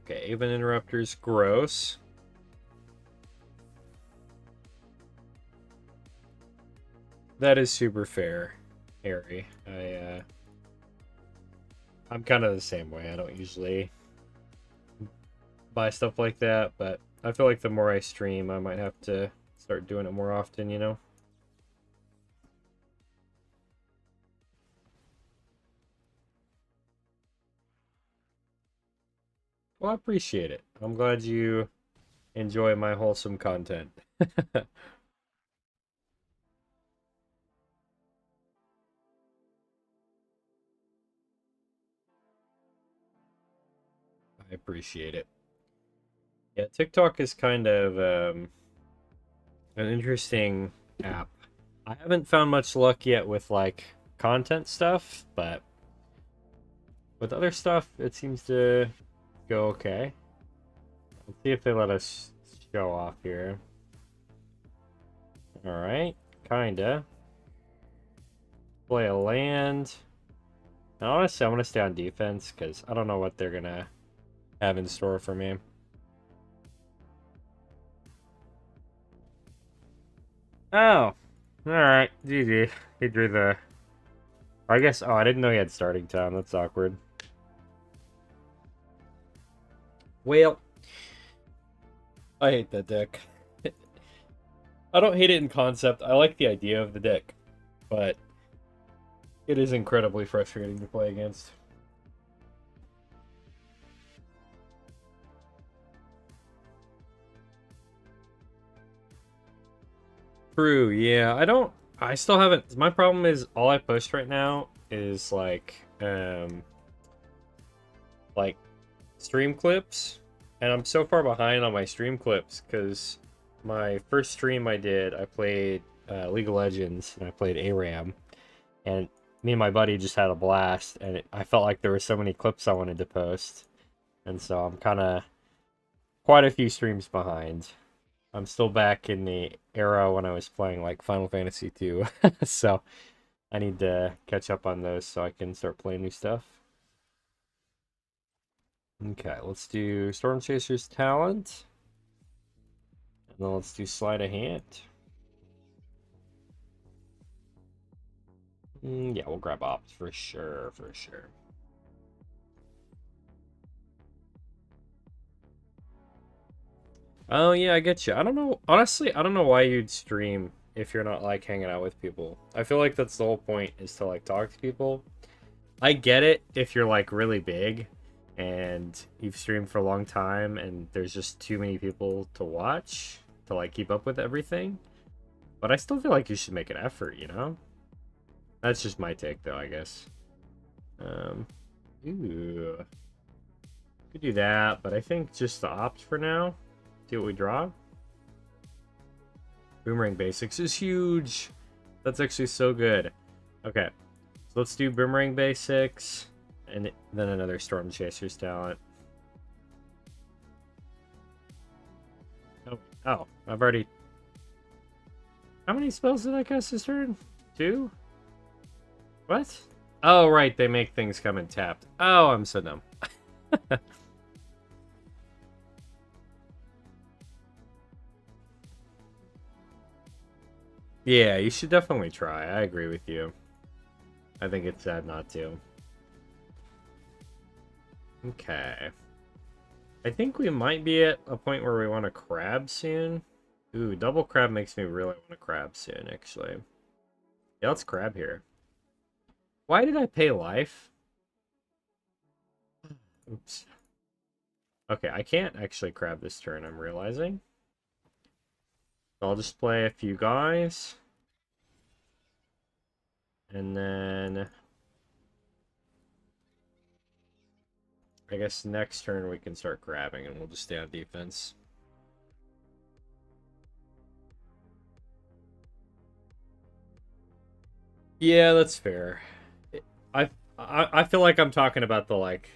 Okay, Aven Interrupter's gross. That is super fair, Harry. I'm kind of the same way. I don't usually buy stuff like that, but I feel like the more I stream, I might have to start doing it more often, you know? Well, I appreciate it. I'm glad you enjoy my wholesome content. I appreciate it. Yeah, TikTok is kind of an interesting app. I haven't found much luck yet with like content stuff, but with other stuff, it seems to go okay. Let's see if they let us show off here. Alright, kinda. Play a land. And honestly, I'm gonna stay on defense because I don't know what they're gonna have in store for me. Oh, alright, GG. He drew the... I guess, oh, I didn't know he had starting time. That's awkward. Well, I hate that deck. I don't hate it in concept. I like the idea of the deck, but it is incredibly frustrating to play against. True, yeah. I still haven't... My problem is all I post right now is like stream clips, and I'm so far behind on my stream clips because my first stream I did, I played League of Legends and I played ARAM, and me and my buddy just had a blast, and I felt like there were so many clips I wanted to post, and so I'm kind of quite a few streams behind. I'm still back in the era when I was playing like Final Fantasy 2, so I need to catch up on those so I can start playing new stuff. Okay, let's do Storm Chaser's Talent. And then let's do Sleight of Hand. Yeah, we'll grab Ops for sure, for sure. Oh yeah, I get you. I don't know. Honestly, I don't know why you'd stream if you're not like hanging out with people. I feel like that's the whole point is to like talk to people. I get it if you're like really big and you've streamed for a long time and there's just too many people to watch to like keep up with everything. But I still feel like you should make an effort, you know? That's just my take though, I guess. Um, ooh. Could do that, but I think just the opt for now. See what we draw. Boomerang Basics is huge. That's actually so good. Okay, so let's do Boomerang Basics, and then another Storm Chaser's talent. Oh, I've already... How many spells did I cast this turn? 2? What? Oh, right, they make things come in tapped. Oh, I'm so dumb. Yeah, you should definitely try. I agree with you. I think it's sad not to. Okay. I think we might be at a point where we want to crab soon. Ooh, double crab makes me really want to crab soon, actually. Yeah, let's crab here. Why did I pay life? Oops. Okay, I can't actually crab this turn, I'm realizing. So I'll just play a few guys. And then... I guess next turn we can start grabbing and we'll just stay on defense. Yeah, that's fair. I feel like I'm talking about the like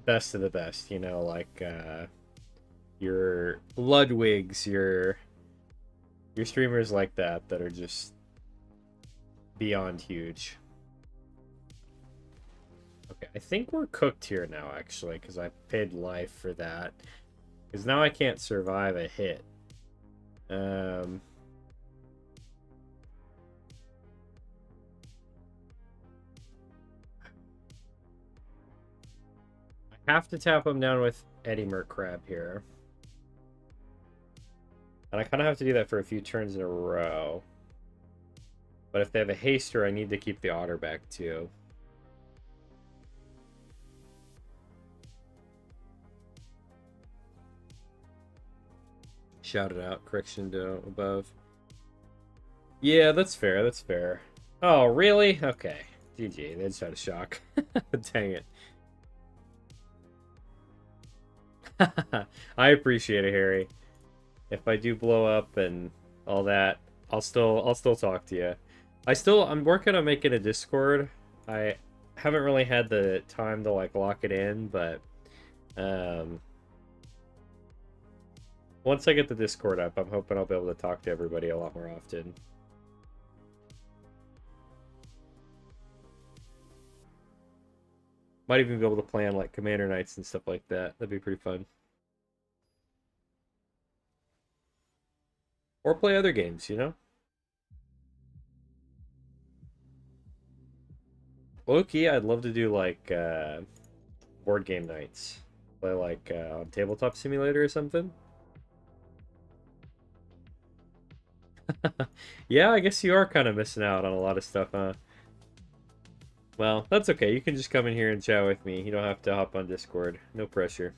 best of the best, you know, like your Ludwigs, your streamers like that are just beyond huge. Okay, I think we're cooked here now, actually, because I paid life for that. Because now I can't survive a hit. I have to tap him down with Eddie Crab here. And I kind of have to do that for a few turns in a row. But if they have a haster, I need to keep the otter back too. Shout it out. Correction to above. Yeah, that's fair. That's fair. Oh, really? Okay. GG. They just had a shock. Dang it. I appreciate it, Harry. If I do blow up and all that, I'll still talk to you. I'm working on making a Discord. I haven't really had the time to like lock it in, but once I get the Discord up, I'm hoping I'll be able to talk to everybody a lot more often. Might even be able to plan like Commander Nights and stuff like that. That'd be pretty fun. Or play other games, you know? Low-key, I'd love to do like board game nights. Play like on Tabletop Simulator or something. Yeah, I guess you are kind of missing out on a lot of stuff, huh? Well, that's okay. You can just come in here and chat with me. You don't have to hop on Discord. No pressure.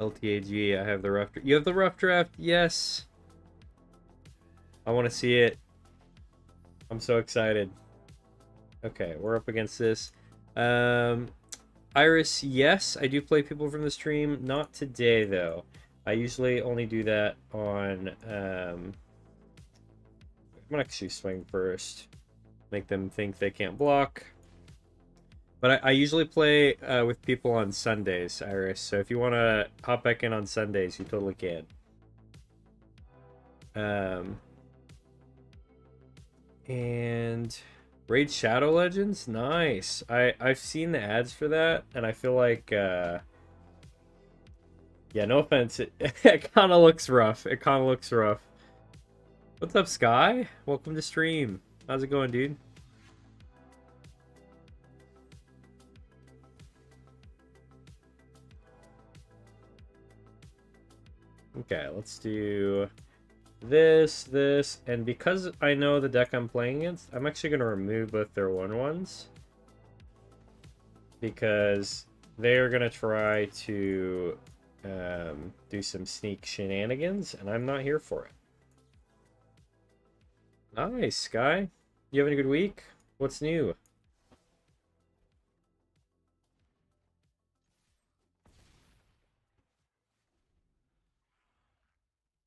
LTAG, I have the rough draft. You have the rough draft? Yes. I want to see it. I'm so excited. Okay, we're up against this. Iris, yes, I do play people from the stream. Not today, though. I usually only do that on... I'm gonna actually swing first. Make them think they can't block. But I usually play with people on Sundays, Iris. So if you want to hop back in on Sundays, you totally can. And Raid Shadow Legends, nice. I've seen the ads for that, and I feel like yeah, no offense, it kind of looks rough. It kind of looks rough. What's up, Sky? Welcome to stream. How's it going, dude? Okay, let's do this, and because I know the deck I'm playing against, I'm actually going to remove both their 1/1s. Because they're going to try to do some sneak shenanigans, and I'm not here for it. Nice, Sky. You having a good week? What's new?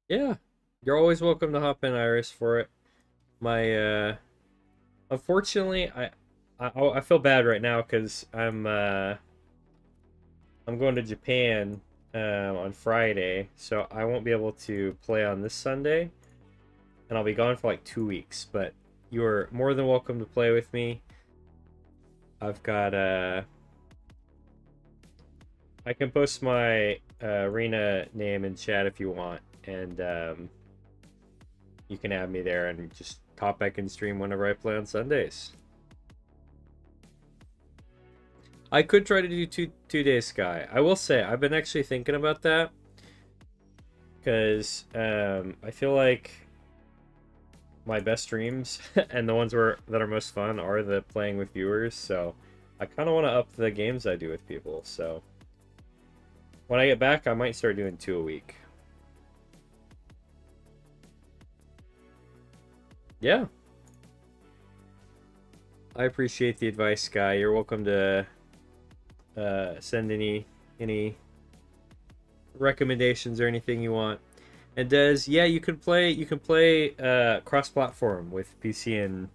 Yeah, you're always welcome to hop in, Iris, for it. My unfortunately, I feel bad right now because I'm going to Japan on Friday, so I won't be able to play on this Sunday, and I'll be gone for like 2 weeks. But you're more than welcome to play with me. I've got I can post my arena name in chat if you want, and you can add me there and just pop back and stream whenever I play on Sundays. I could try to do two days, Sky. I will say I've been actually thinking about that because I feel like my best streams and the ones that are most fun are the playing with viewers. So I kind of want to up the games I do with people. So when I get back, I might start doing 2 a week. Yeah. I appreciate the advice, Sky. You're welcome to send any recommendations or anything you want. And Des, yeah, you can play cross-platform with PC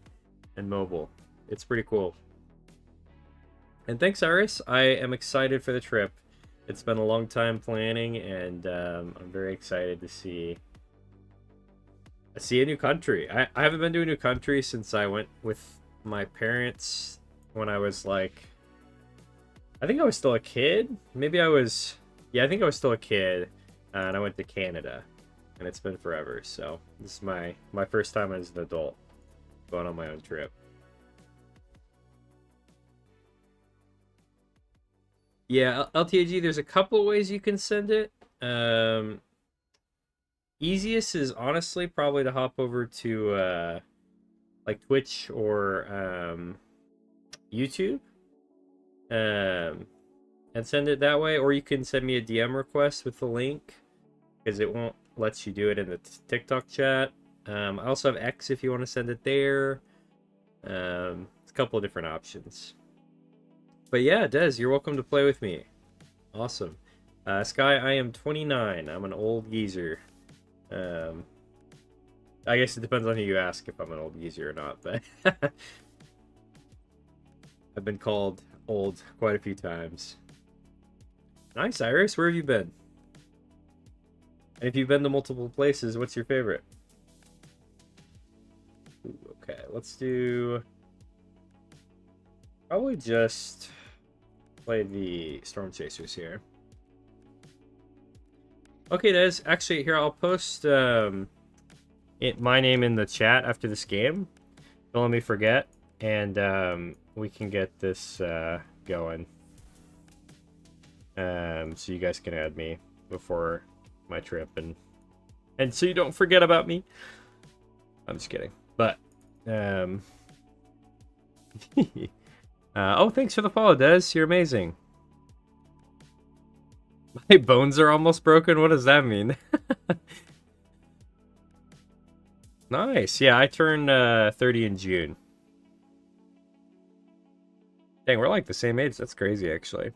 and mobile. It's pretty cool. And thanks, Iris. I am excited for the trip. It's been a long time planning, and I'm very excited to see a new country. I haven't been to a new country since I went with my parents when I was like, I think I was still a kid. Maybe I was, yeah, I think I was still a kid, and I went to Canada, and it's been forever. So this is my first time as an adult going on my own trip. Yeah, LTAG, there's a couple of ways you can send it. Easiest is honestly probably to hop over to like Twitch or YouTube and send it that way, or you can send me a DM request with the link because it won't let you do it in the TikTok chat. I also have X if you want to send it there. It's a couple of different options. But yeah, Des, you're welcome to play with me. Awesome. Sky, I am 29. I'm an old geezer. I guess it depends on who you ask if I'm an old geezer or not, but I've been called old quite a few times. Nice, Iris. Where have you been? And if you've been to multiple places, what's your favorite? Ooh, okay, let's do... Probably just play the Storm Chasers here. Okay, Des. Actually, here, I'll post my name in the chat after this game. Don't let me forget. And we can get this going. So you guys can add me before my trip. And so you don't forget about me. I'm just kidding. But, oh, thanks for the follow, Des. You're amazing. My bones are almost broken? What does that mean? Nice. Yeah, I turn 30 in June. Dang, we're like the same age. That's crazy, actually.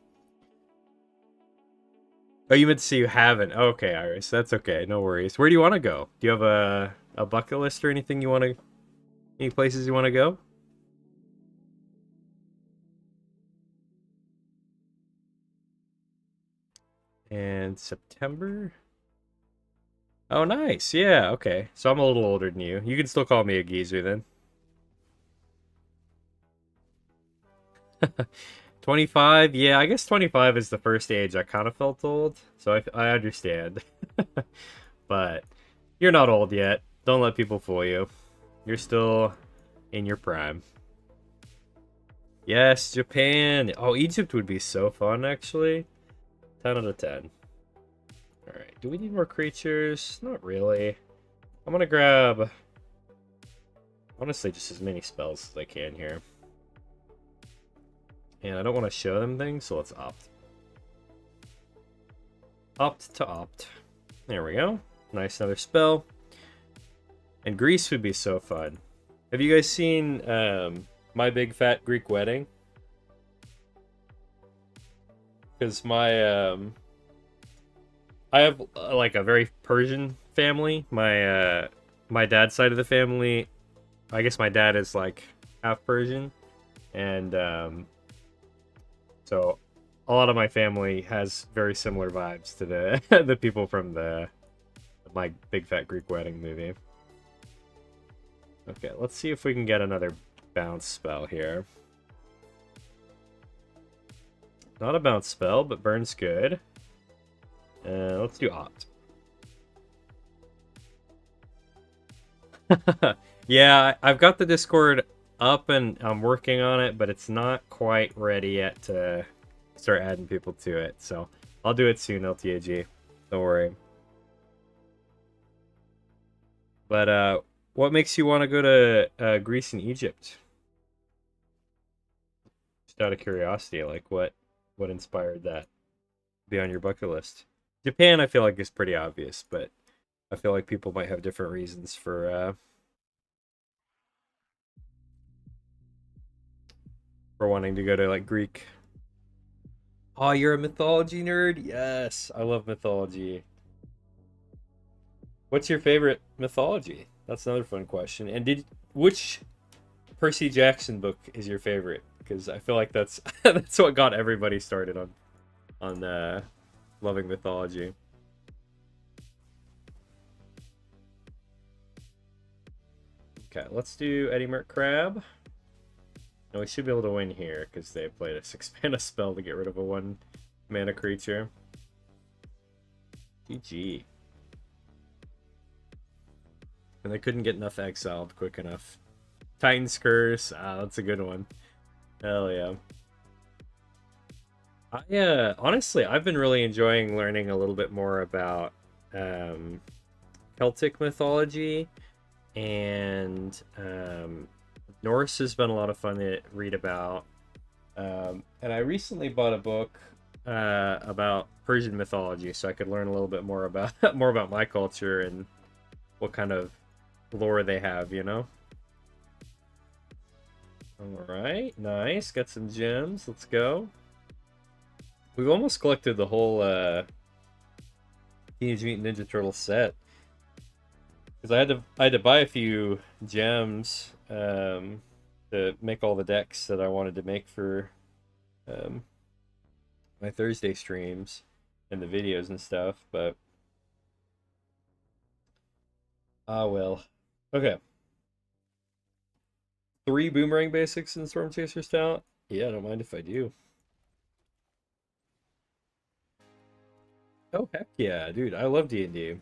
Oh, you meant to say you haven't. Okay, Iris. That's okay. No worries. Where do you want to go? Do you have a bucket list or anything you want to... Any places you want to go? And September? Oh, nice. Yeah, okay. So I'm a little older than you. You can still call me a geezer then. 25? Yeah, I guess 25 is the first age I kind of felt old. So I understand. But you're not old yet. Don't let people fool you. You're still in your prime. Yes, Japan. Oh, Egypt would be so fun, actually. 10 out of 10. All right. do we need more creatures? Not really. I'm gonna grab, honestly, just as many spells as I can here. And I don't want to show them things, so let's opt. Opt to opt. There we go. Nice, another spell. And Greece would be so fun. Have you guys seen My Big Fat Greek Wedding? Because my I have like a very Persian family. My dad's side of the family, I guess my dad is like half Persian, and so a lot of my family has very similar vibes to the the people from the My Big Fat Greek Wedding movie. Okay, let's see if we can get another bounce spell here. Not a bounce spell, but burn's good. Let's do opt. Yeah, I've got the Discord up and I'm working on it, but it's not quite ready yet to start adding people to it. So I'll do it soon, LTAG. Don't worry. But what makes you want to go to Greece and Egypt? Just out of curiosity, like what inspired that to be on your bucket list? Japan, I feel like, is pretty obvious, but I feel like people might have different reasons for wanting to go to like Greek. Oh, you're a mythology nerd? Yes, I love mythology. What's your favorite mythology? That's another fun question. And which Percy Jackson book is your favorite? Because I feel like that's that's what got everybody started on loving mythology. Okay, let's do Eddie Merc Crab. And we should be able to win here because they played a 6-mana spell to get rid of a 1-mana creature. GG. And they couldn't get enough exiled quick enough. Titan's Curse. Ah, that's a good one. Hell yeah. Honestly, I've been really enjoying learning a little bit more about Celtic mythology, and Norse has been a lot of fun to read about. And I recently bought a book about Persian mythology, so I could learn a little bit more about my culture and what kind of lore they have, you know? Alright, nice. Got some gems. Let's go. We've almost collected the whole Teenage Mutant Ninja Turtle set. Because I had to buy a few gems to make all the decks that I wanted to make for my Thursday streams and the videos and stuff, but well. Okay. 3 Boomerang Basics in Storm Chaser Stout? Yeah, I don't mind if I do. Oh, heck yeah, dude. I love D&D.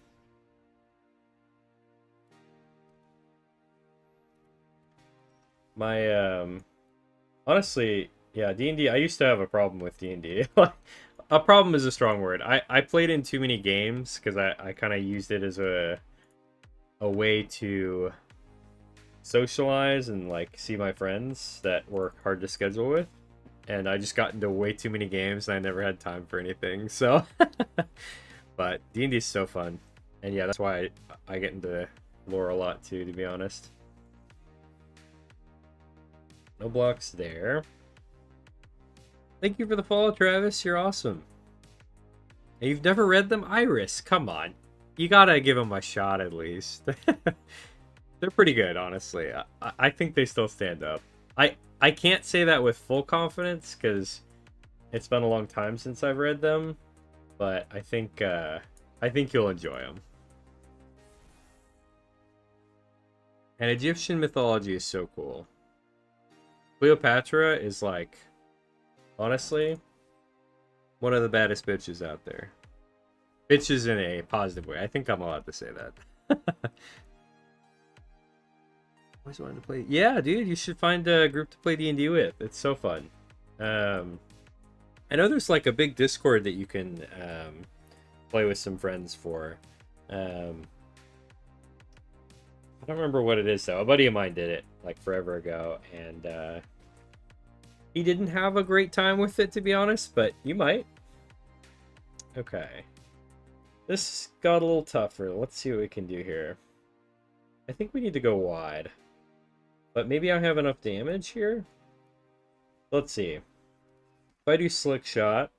My, honestly, yeah, D&D, I used to have a problem with D&D. A problem is a strong word. I played in too many games because I kind of used it as a way to socialize and like see my friends that were hard to schedule with, and I just got into way too many games and I never had time for anything. So but D&D is so fun, and yeah, that's why I get into lore a lot too, to be honest. No blocks there. Thank you for the follow, Travis. You're awesome. And you've never read them? Iris, come on, you gotta give them a shot at least. They're pretty good, honestly. I think they still stand up. I can't say that with full confidence because it's been a long time since I've read them, but I think you'll enjoy them. And Egyptian mythology is so cool. Cleopatra is like, honestly, one of the baddest bitches out there. Bitches in a positive way. I think I'm allowed to say that. Always wanted to play. Yeah, dude, you should find a group to play D&D with. It's so fun. I know there's like a big Discord that you can play with some friends for. I don't remember what it is though. A buddy of mine did it like forever ago, and he didn't have a great time with it, to be honest, but you might. Okay. This got a little tougher. Let's see what we can do here. I think we need to go wide. But maybe I have enough damage here? Let's see. If I do Slick Shot,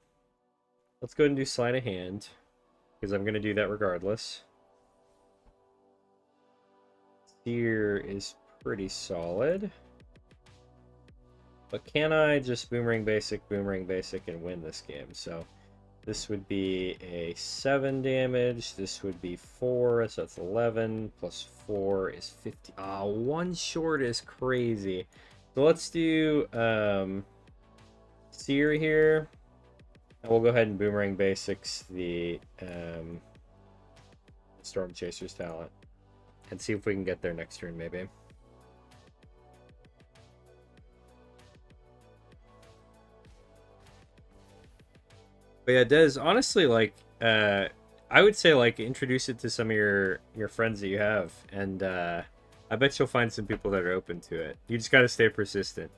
let's go ahead and do Sleight of Hand, because I'm going to do that regardless. Seer is pretty solid. But can I just Boomerang Basic, and win this game? So this would be a 7 damage. This would be 4, so that's 11. Plus 4 is 50. Ah, one short is crazy. So let's do Seer here. And we'll go ahead and Boomerang Basics the Storm Chaser's talent. And see if we can get there next turn, maybe. But yeah, Des, honestly, like, I would say, like, introduce it to some of your friends that you have, and I bet you'll find some people that are open to it. You just gotta stay persistent,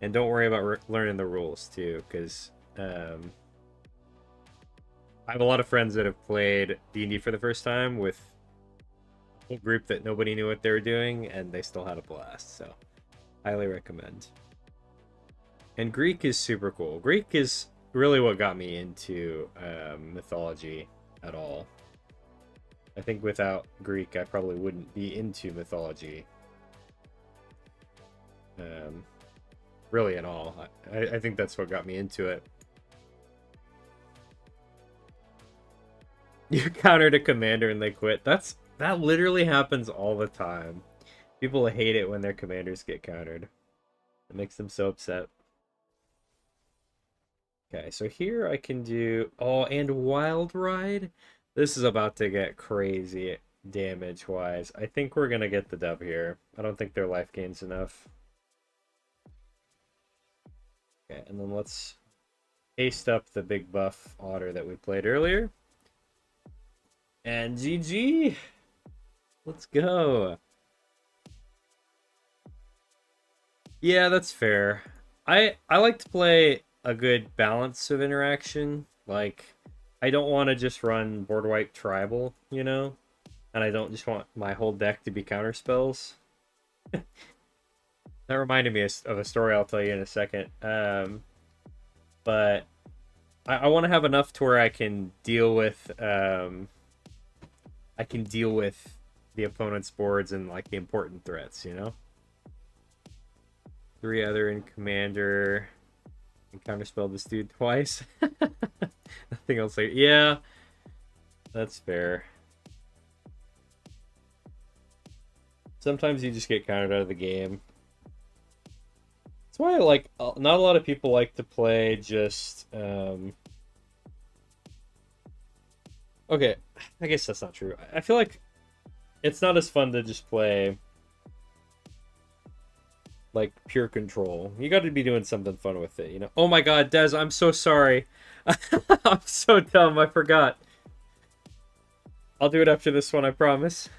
and don't worry about learning the rules too, because I have a lot of friends that have played D&D for the first time with a whole group that nobody knew what they were doing, and they still had a blast. So, highly recommend. And Greek is super cool. Greek is really what got me into mythology at all. I think without Greek, I probably wouldn't be into mythology. Really at all. I think that's what got me into it. You countered a commander and they quit. That literally happens all the time. People hate it when their commanders get countered. It makes them so upset. Okay, so here I can do... Oh, and Wild Ride? This is about to get crazy damage-wise. I think we're going to get the dub here. I don't think their life gain's enough. Okay, and then let's paste up the big buff otter that we played earlier. And GG! Let's go! Yeah, that's fair. I like to play a good balance of interaction. Like, I don't want to just run board wipe tribal, you know? And I don't just want my whole deck to be counter spells. That reminded me of a story I'll tell you in a second. But I want to have enough to where I can deal with the opponent's boards and like the important threats, you know? 3 other in commander. And counterspell this dude twice. Nothing else like, yeah, that's fair. Sometimes you just get countered out of the game. That's why I like, not a lot of people like to play just okay, I guess that's not true. I feel like it's not as fun to just play like pure control. You got to be doing something fun with it, you know? Oh my god, Des, I'm so sorry. I'm so dumb, I forgot. I'll do it after this one, I promise.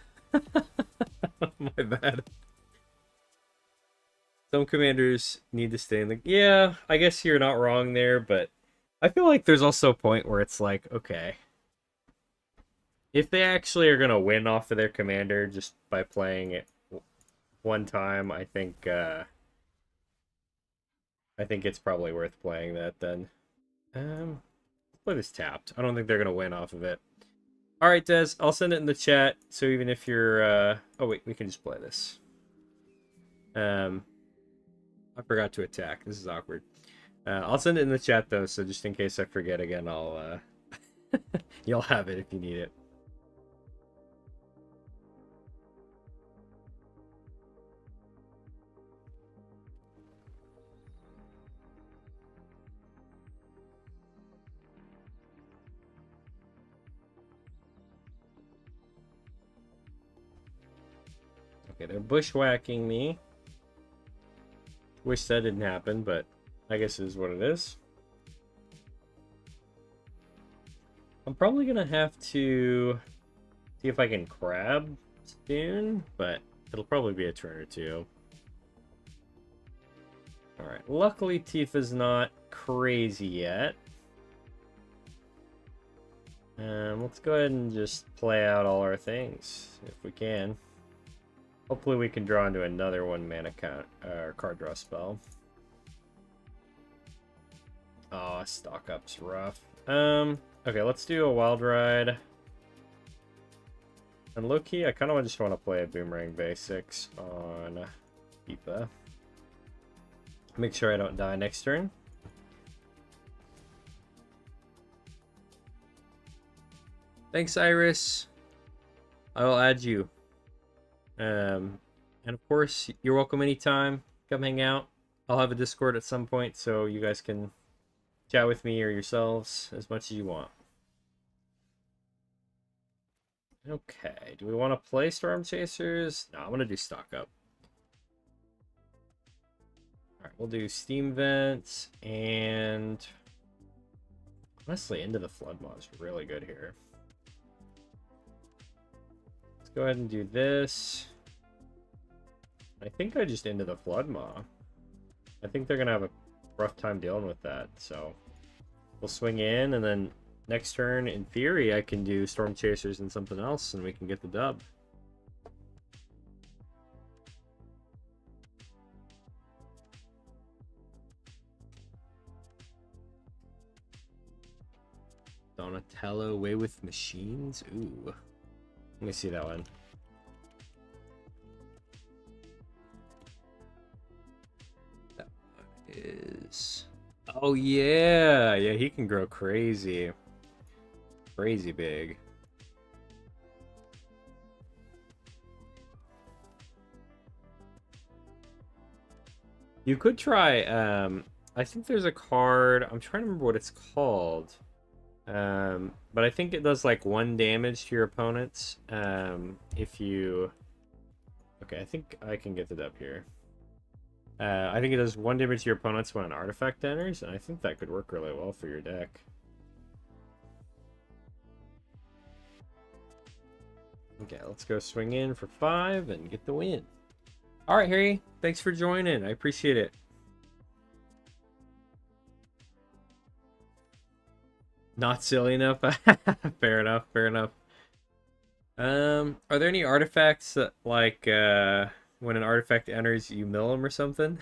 My bad. Some commanders need to stay in the... Yeah, I guess you're not wrong there, but I feel like there's also a point where it's like, okay, if they actually are going to win off of their commander just by playing it one time, I think it's probably worth playing that then. Play this tapped. I don't think they're gonna win off of it. All right, Des, I'll send it in the chat. So even if you're, oh wait, we can just play this. I forgot to attack. This is awkward. I'll send it in the chat though, so just in case I forget again, I'll you'll have it if you need it. Okay, they're bushwhacking me. Wish that didn't happen, but I guess it is what it is. I'm probably gonna have to see if I can crab soon, but it'll probably be a turn or two. Alright, luckily Tifa's not crazy yet. Let's go ahead and just play out all our things, if we can. Hopefully we can draw into another 1 mana card draw spell. Oh, stock up's rough. Okay, let's do a Wild Ride. And low-key, I kind of just want to play a Boomerang Basics on Tifa. Make sure I don't die next turn. Thanks, Iris. I will add you. And of course, you're welcome anytime. Come hang out. I'll have a Discord at some point, so you guys can chat with me or yourselves as much as you want. Okay, do we want to play Storm Chasers? No, I'm going to do stock up. Alright, we'll do Steam Vents, and honestly, Into the Flood Maw is really good here. Let's go ahead and do this. I think I just Into the Flood Maw. I think they're going to have a rough time dealing with that, so we'll swing in, and then next turn, in theory, I can do Storm Chasers and something else, and we can get the dub. Donatello Away with Machines? Ooh. Let me see that one. That one is... Oh, yeah! Yeah, he can grow crazy. Crazy big. You could try, I think there's a card, I'm trying to remember what it's called. But I think it does like 1 damage to your opponents. If you... Okay, I think I can get it up here. I think it does 1 damage to your opponents when an artifact enters, and I think that could work really well for your deck. Okay, let's go swing in for 5 and get the win. Alright, Harry, thanks for joining. I appreciate it. Not silly enough? Fair enough, fair enough. Are there any artifacts that, like, when an artifact enters, you mill them or something?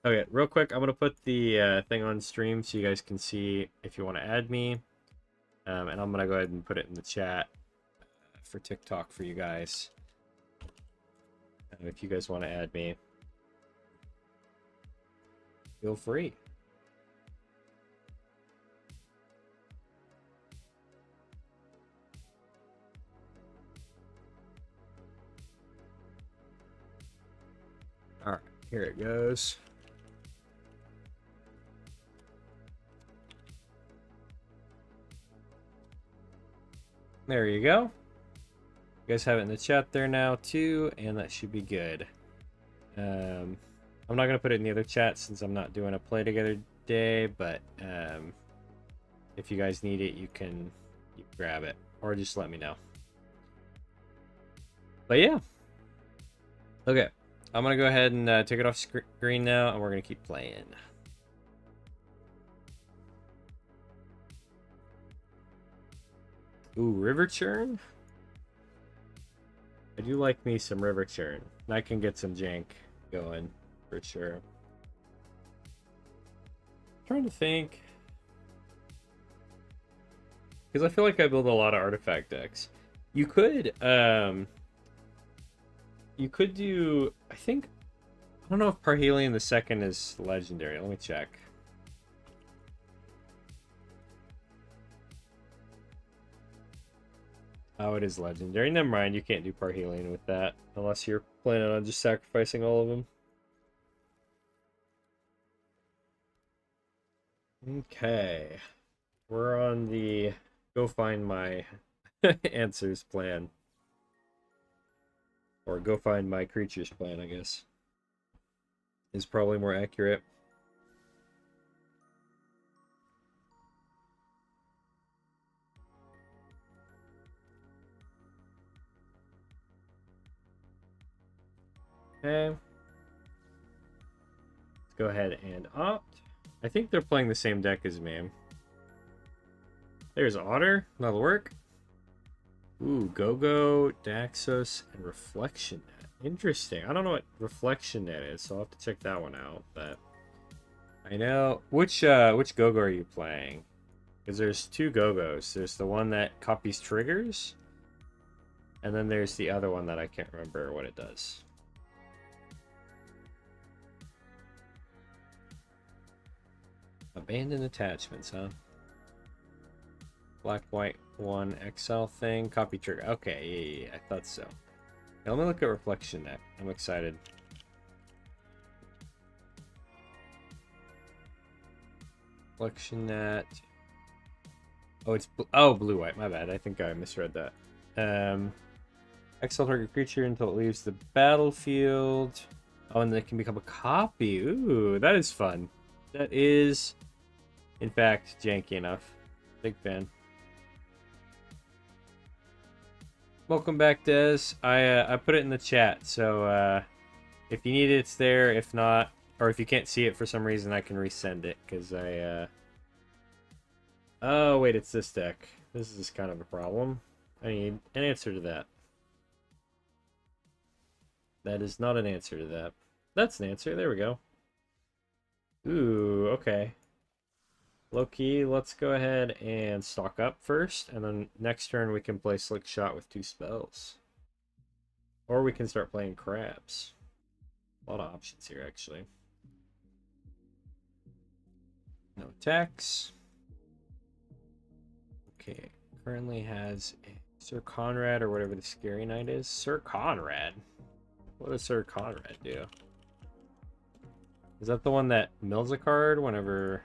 Okay, real quick, I'm going to put the thing on stream so you guys can see if you want to add me. And I'm going to go ahead and put it in the chat for TikTok for you guys. If you guys want to add me, feel free. All right, here it goes. There you go. You guys have it in the chat there now too, and that should be good. I'm not gonna put it in the other chat since I'm not doing a play together day, but if you guys need it, you can grab it or just let me know. But yeah, okay, I'm gonna go ahead and take it off screen now, and we're gonna keep playing. Ooh, River Churn. I do like me some River Churn. I can get some jank going for sure. I'm trying to think, because I feel like I build a lot of artifact decks. You could do, I think, I don't know if Parhelion the Second is legendary. Let me check. Oh, it is legendary. Never mind, you can't do Parhelion with that unless you're planning on just sacrificing all of them. Okay. We're on the go find my answers plan. Or go find my creatures plan, I guess. Is probably more accurate. Okay. Let's go ahead and opt. I think they're playing the same deck as me. There's Otter. That'll work. Ooh, Go-Go, Daxos, and Reflection Net. Interesting. I don't know what Reflection Net is, so I'll have to check that one out. But I know which Go-Go are you playing? Because there's two Go-Gos. There's the one that copies triggers, and then there's the other one that I can't remember what it does. Abandoned attachments, huh? Black, white, one, XL thing, copy trigger. Okay, yeah, I thought so. Now, let me look at Reflection Net. I'm excited. Reflection Net. Oh, it's blue-white. My bad. I think I misread that. Exile target creature until it leaves the battlefield. Oh, and then it can become a copy. Ooh, that is fun. That is, in fact, janky enough. Big fan. Welcome back, Des. I put it in the chat, so if you need it, it's there. If not, or if you can't see it for some reason, I can resend it, because Oh, wait, it's this deck. This is kind of a problem. I need an answer to that. That is not an answer to that. That's an answer. There we go. Ooh, okay. Low key, let's go ahead and stock up first, and then next turn we can play Slick Shot with 2 spells. Or we can start playing crabs. A lot of options here, actually. No attacks. Okay, currently has a Sir Conrad or whatever the Scary Knight is. Sir Conrad? What does Sir Conrad do? Is that the one that mills a card whenever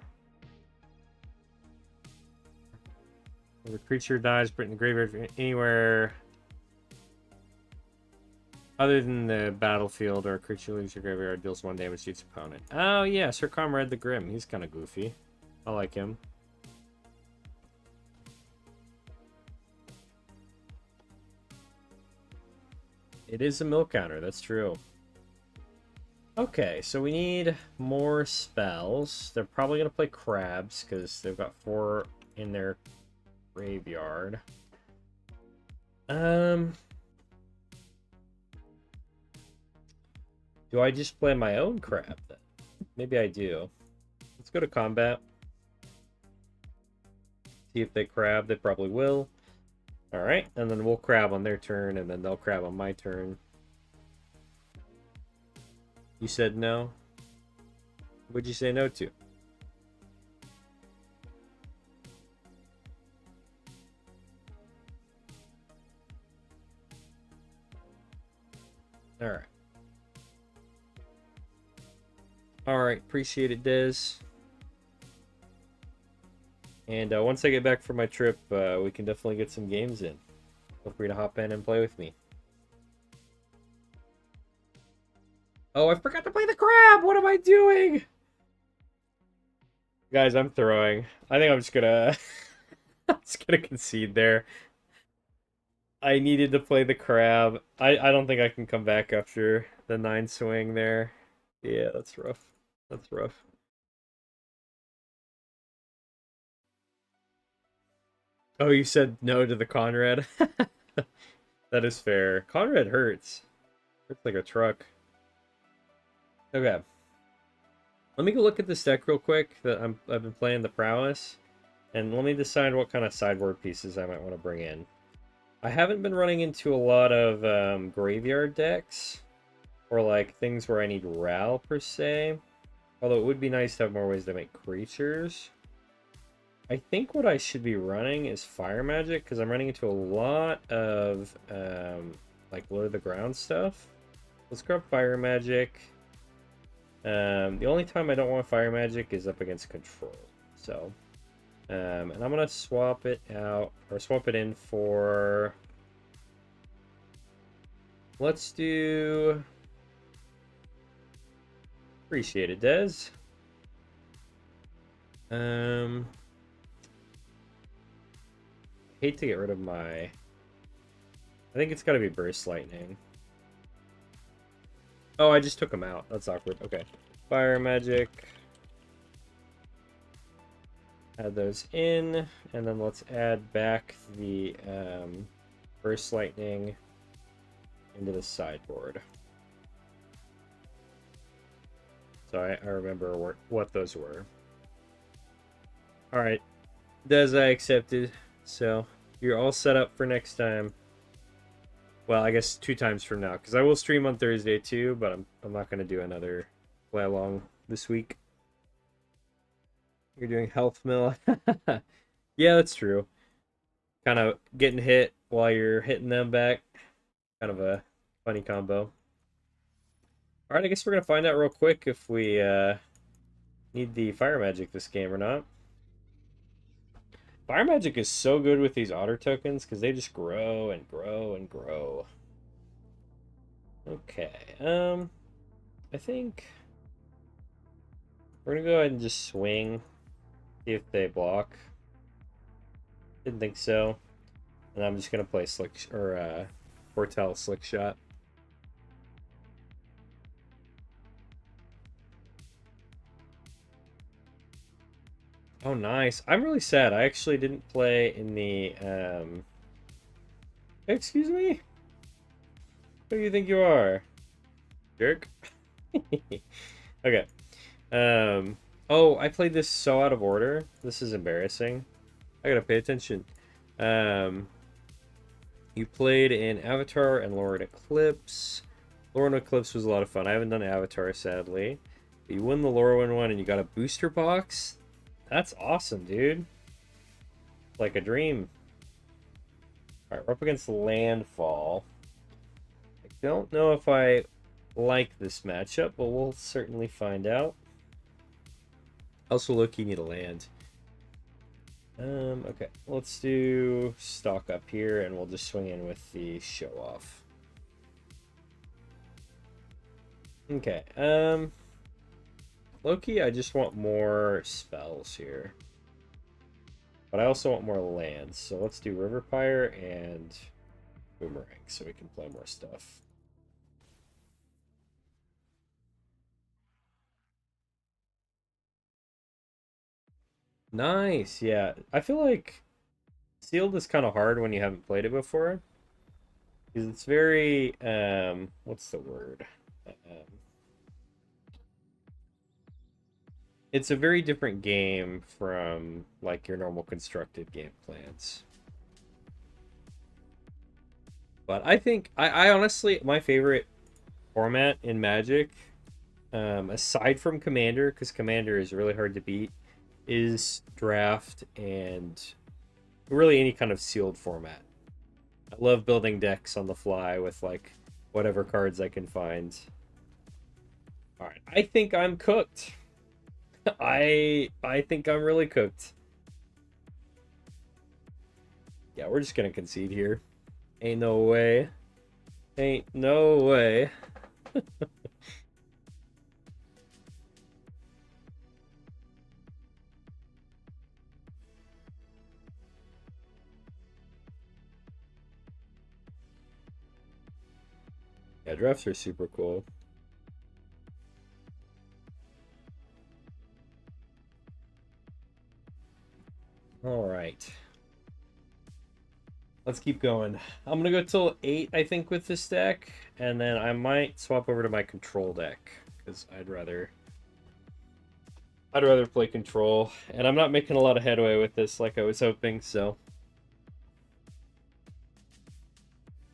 the creature dies, put it in the graveyard anywhere other than the battlefield, or a creature leaves your graveyard, deals 1 damage to its opponent? Oh yeah, Sir Conrad the Grim. He's kind of goofy. I like him. It is a mill counter, that's true. Okay, so we need more spells. They're probably going to play crabs, because they've got 4 in their graveyard. Do I just play my own crab, then? Maybe I do. Let's go to combat. See if they crab. They probably will. Alright, and then we'll crab on their turn, and then they'll crab on my turn. You said no? What'd you say no to? Alright. Alright, appreciate it, Des. And once I get back from my trip, we can definitely get some games in. Feel free to hop in and play with me. Oh, I forgot to play the crab! What am I doing? Guys, I'm throwing. I think I'm just gonna... I'm just gonna concede there. I needed to play the crab. I don't think I can come back after the 9 swing there. Yeah, that's rough. That's rough. Oh, you said no to the Conrad? That is fair. Conrad hurts. Hurts like a truck. Okay. Let me go look at this deck real quick. I've been playing the Prowess. And let me decide what kind of sideboard pieces I might want to bring in. I haven't been running into a lot of graveyard decks. Or like things where I need Ral per se. Although it would be nice to have more ways to make creatures. I think what I should be running is Fire Magic, because I'm running into a lot of like low to the ground stuff. Let's grab Fire Magic. The only time I don't want Fire Magic is up against Control. So, and I'm gonna swap it out, or swap it in for. Let's do. Appreciate it, Des. Hate to get rid of my... I think it's got to be Burst Lightning. Oh, I just took them out. That's awkward. Okay. Fire magic. Add those in, and then let's add back the burst lightning into the sideboard. So I remember what those were. Alright. Des, I accepted. So you're all set up for next time. Well, I guess 2 times from now, because I will stream on Thursday too, but I'm not going to do another play along this week. You're doing health mill. Yeah, that's true. Kind of getting hit while you're hitting them back. Kind of a funny combo. Alright, I guess we're going to find out real quick if we need the fire magic this game or not. Fire magic is so good with these otter tokens because they just grow and grow and grow. Okay, I think we're gonna go ahead and just swing, see if they block. Didn't think so, and I'm just gonna play Foretell Slick Shot. Oh, nice. I'm really sad. I actually didn't play in the, Excuse me? Who do you think you are? Jerk? Okay. Oh, I played this so out of order. This is embarrassing. I gotta pay attention. You played in Avatar and Lord Eclipse. Lord Eclipse was a lot of fun. I haven't done Avatar, sadly. But you won the Lorwyn one and you got a booster box? That's awesome, dude. Like a dream. Alright, we're up against Landfall. I don't know if I like this matchup, but we'll certainly find out. Also, look, you need a land. Okay, let's do stock up here, and we'll just swing in with the show off. Okay, Loki, I just want more spells here. But I also want more lands, so let's do River Pyre and Boomerang so we can play more stuff. Nice, yeah. I feel like Sealed is kind of hard when you haven't played it before. Because it's very, what's the word? It's a very different game from, like, your normal constructed game plans. But I think, I honestly, my favorite format in Magic, aside from Commander, because Commander is really hard to beat, is Draft and really any kind of sealed format. I love building decks on the fly with, like, whatever cards I can find. Alright, I think I'm cooked. I think I'm really cooked. Yeah, we're just gonna concede here. Ain't no way. Ain't no way. Yeah, drafts are super cool. All right. Let's keep going. I'm gonna go till 8, I think, with this deck, and then I might swap over to my control deck because I'd rather play control, and I'm not making a lot of headway with this like I was hoping. So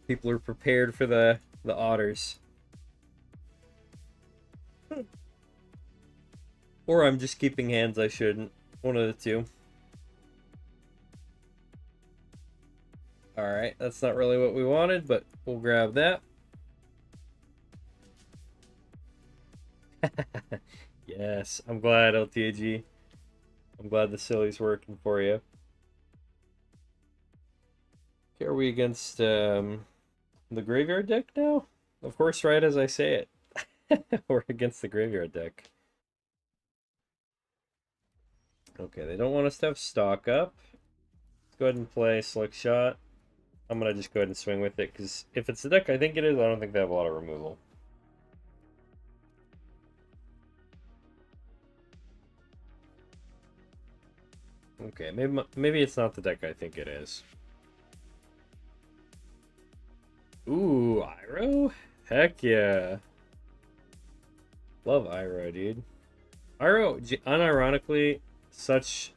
people are prepared for the otters, or I'm just keeping hands I shouldn't. One of the two. Alright, that's not really what we wanted, but we'll grab that. Yes, I'm glad, LTAG. I'm glad the silly's working for you. Okay, are we against the graveyard deck now? Of course, right as I say it. We're against the graveyard deck. Okay, they don't want us to have stock up. Let's go ahead and play Slick Shot. I'm going to just go ahead and swing with it, because if it's the deck I think it is, I don't think they have a lot of removal. Okay, maybe it's not the deck I think it is. Ooh, Iroh? Heck yeah. Love Iroh, dude. Iroh, unironically, such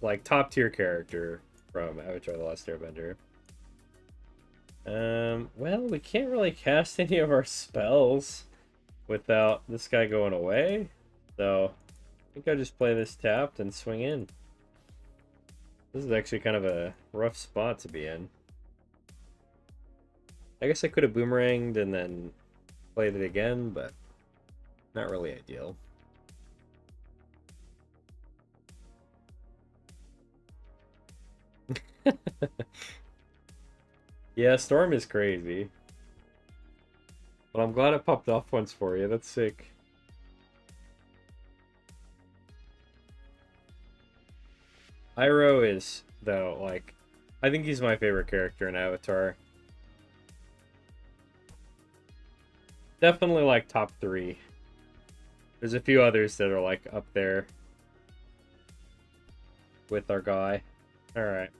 like top tier character from Avatar: The Last Airbender. Well, we can't really cast any of our spells without this guy going away. So, I think I'll just play this tapped and swing in. This is actually kind of a rough spot to be in. I guess I could have boomeranged and then played it again, but not really ideal. Yeah, Storm is crazy. But I'm glad it popped off once for you. That's sick. Iroh is, though, like, I think he's my favorite character in Avatar. Definitely, like, top 3. There's a few others that are, like, up there with our guy. Alright.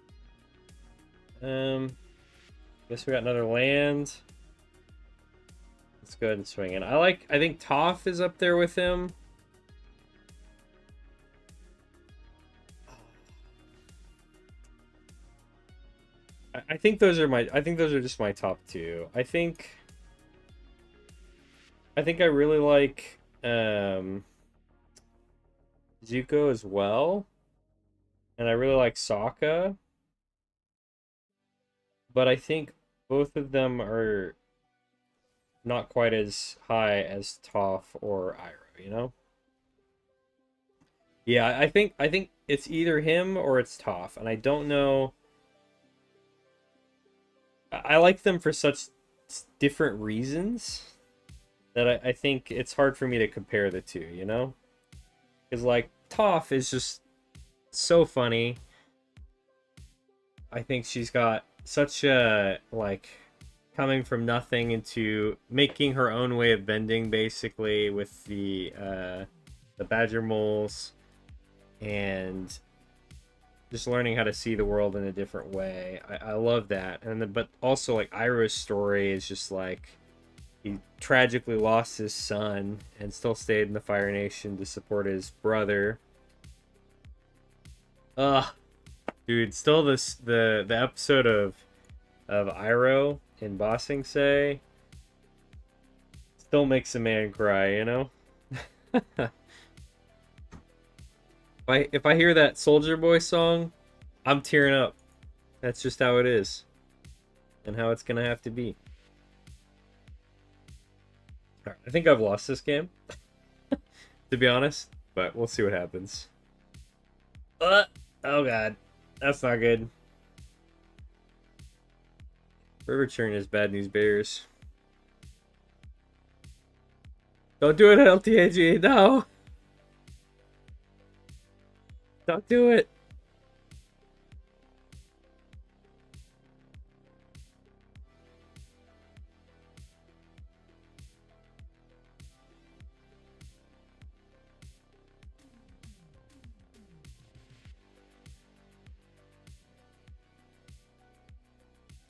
Guess we got another land. Let's go ahead and swing in. I think Toph is up there with him. I think those are just my top 2. I think I really like Zuko as well. And I really like Sokka. But I think both of them are not quite as high as Toph or Iroh, you know? Yeah, I think it's either him or it's Toph, and I don't know. I like them for such different reasons that I think it's hard for me to compare the two, you know? Because, like, Toph is just so funny. I think she's got such a, like, coming from nothing into making her own way of bending, basically, with the badger moles, and just learning how to see the world in a different way. I love that. And then, but also, like, Iroh's story is just like he tragically lost his son and still stayed in the Fire Nation to support his brother. Dude, still the episode of Iroh in Bossing Say still makes a man cry, you know? If I hear that Soldier Boy song, I'm tearing up. That's just how it is. And how it's gonna have to be. Alright, I think I've lost this game. To be honest. But we'll see what happens. Oh god. That's not good. River Churn is bad news bears. Don't do it, LTAG. No! Don't do it.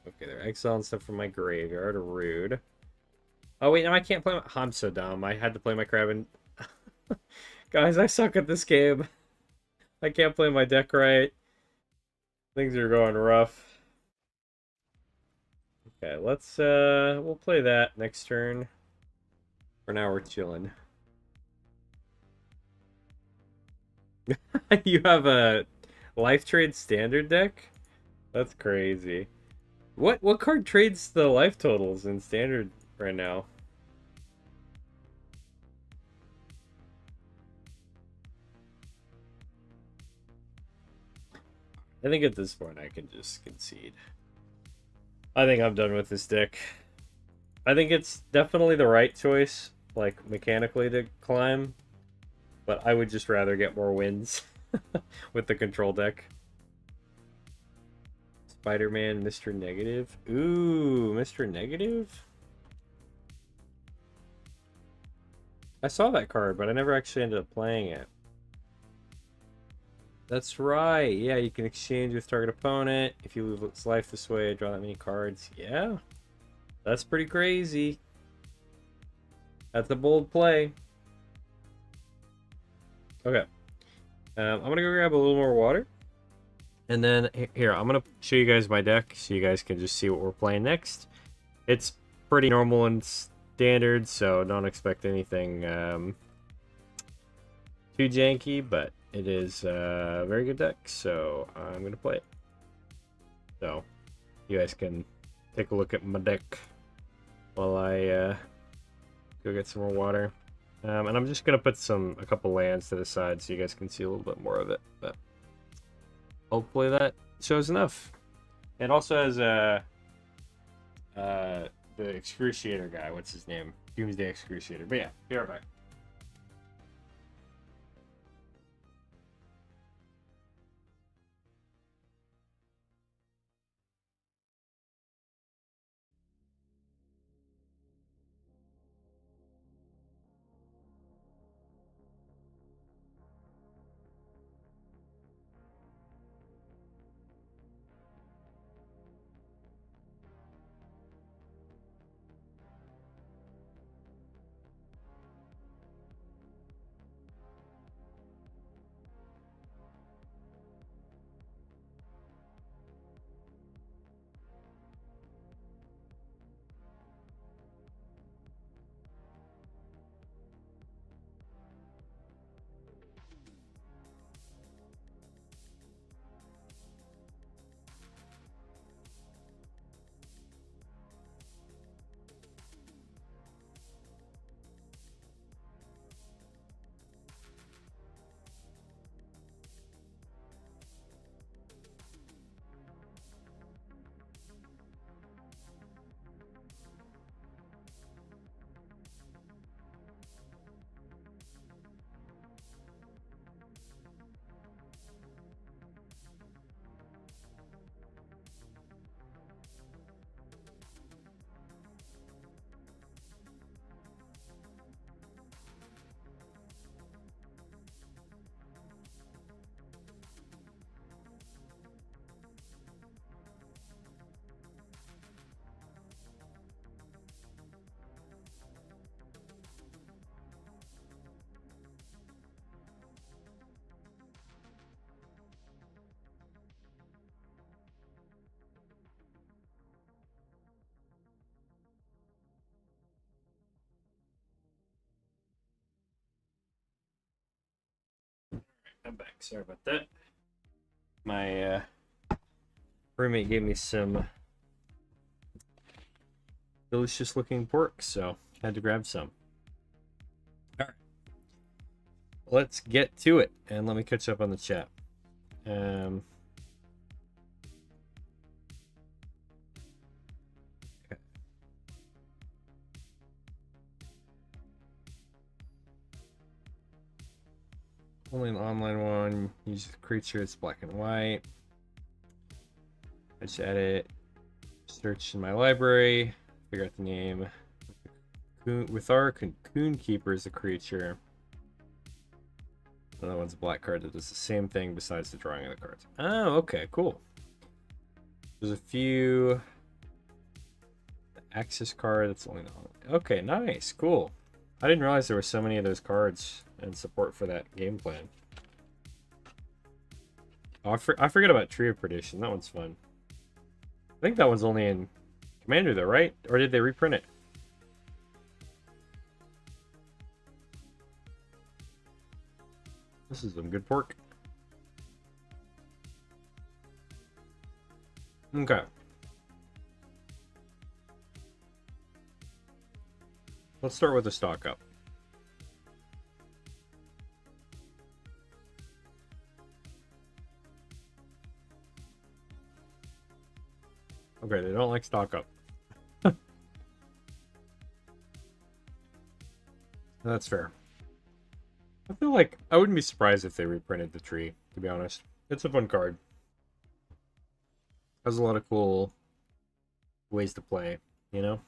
Okay, they're exiling stuff from my graveyard. Rude. Oh, wait, no, I can't play my... I'm so dumb. I had to play my crab and... Guys, I suck at this game. I can't play my deck right. Things are going rough. Okay, we'll play that next turn. For now, we're chilling. You have a life trade standard deck? That's crazy. What card trades the life totals in standard right now? I think at this point I can just concede. I think I'm done with this deck. I think it's definitely the right choice, like, mechanically to climb. But I would just rather get more wins with the control deck. Spider-Man, Mr. Negative. Ooh, Mr. Negative? I saw that card, but I never actually ended up playing it. That's right. Yeah, you can exchange with target opponent. If you lose its life this way, draw that many cards. Yeah, that's pretty crazy. That's a bold play. Okay. I'm gonna go grab a little more water. And then here, I'm gonna show you guys my deck so you guys can just see what we're playing next. It's pretty normal and standard, so don't expect anything too janky, but it is a very good deck, so I'm gonna play it. So you guys can take a look at my deck while I go get some more water. And I'm just gonna put a couple lands to the side so you guys can see a little bit more of it, but hopefully that shows enough. It also has the Excruciator guy. What's his name? Doomsday Excruciator. But yeah, be right back. I'm back. Sorry about that. My roommate gave me some delicious looking pork, so I had to grab some. Alright. Let's get to it, and let me catch up on the chat. Okay. Only an online one. Use the creature, it's black and white. I just edit, search in my library, figure out the name. With our Cocoon Keeper is a creature. Another one's a black card that does the same thing besides the drawing of the cards. Oh, okay, cool. There's a few. The Axis card, that's only the... Okay, nice, cool. I didn't realize there were so many of those cards and support for that game plan. Oh, I forget about Tree of Perdition. That one's fun. I think that one's only in Commander though, right? Or did they reprint it? This is some good pork. Okay. Let's start with the stock up. Okay, they don't like stock up. That's fair. I feel like I wouldn't be surprised if they reprinted the tree, to be honest. It's a fun card. Has a lot of cool ways to play, you know?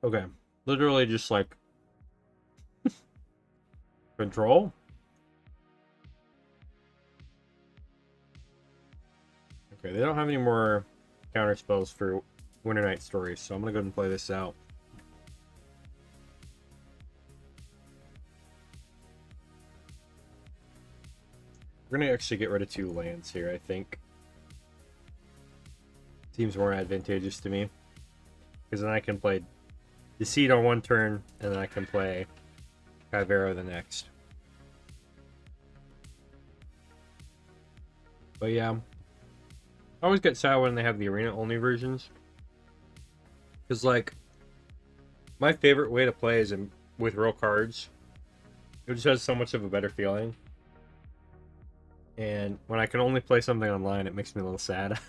Okay. Literally just like control. Okay, they don't have any more counter spells for Winter Night Stories, so I'm gonna go ahead and play this out. We're gonna actually get rid of 2 lands here, I think. Seems more advantageous to me. Because then I can play Deceit on one turn, and then I can play Chimera the next. But yeah, I always get sad when they have the arena-only versions. Because, like, my favorite way to play is with real cards. It just has so much of a better feeling. And when I can only play something online, it makes me a little sad.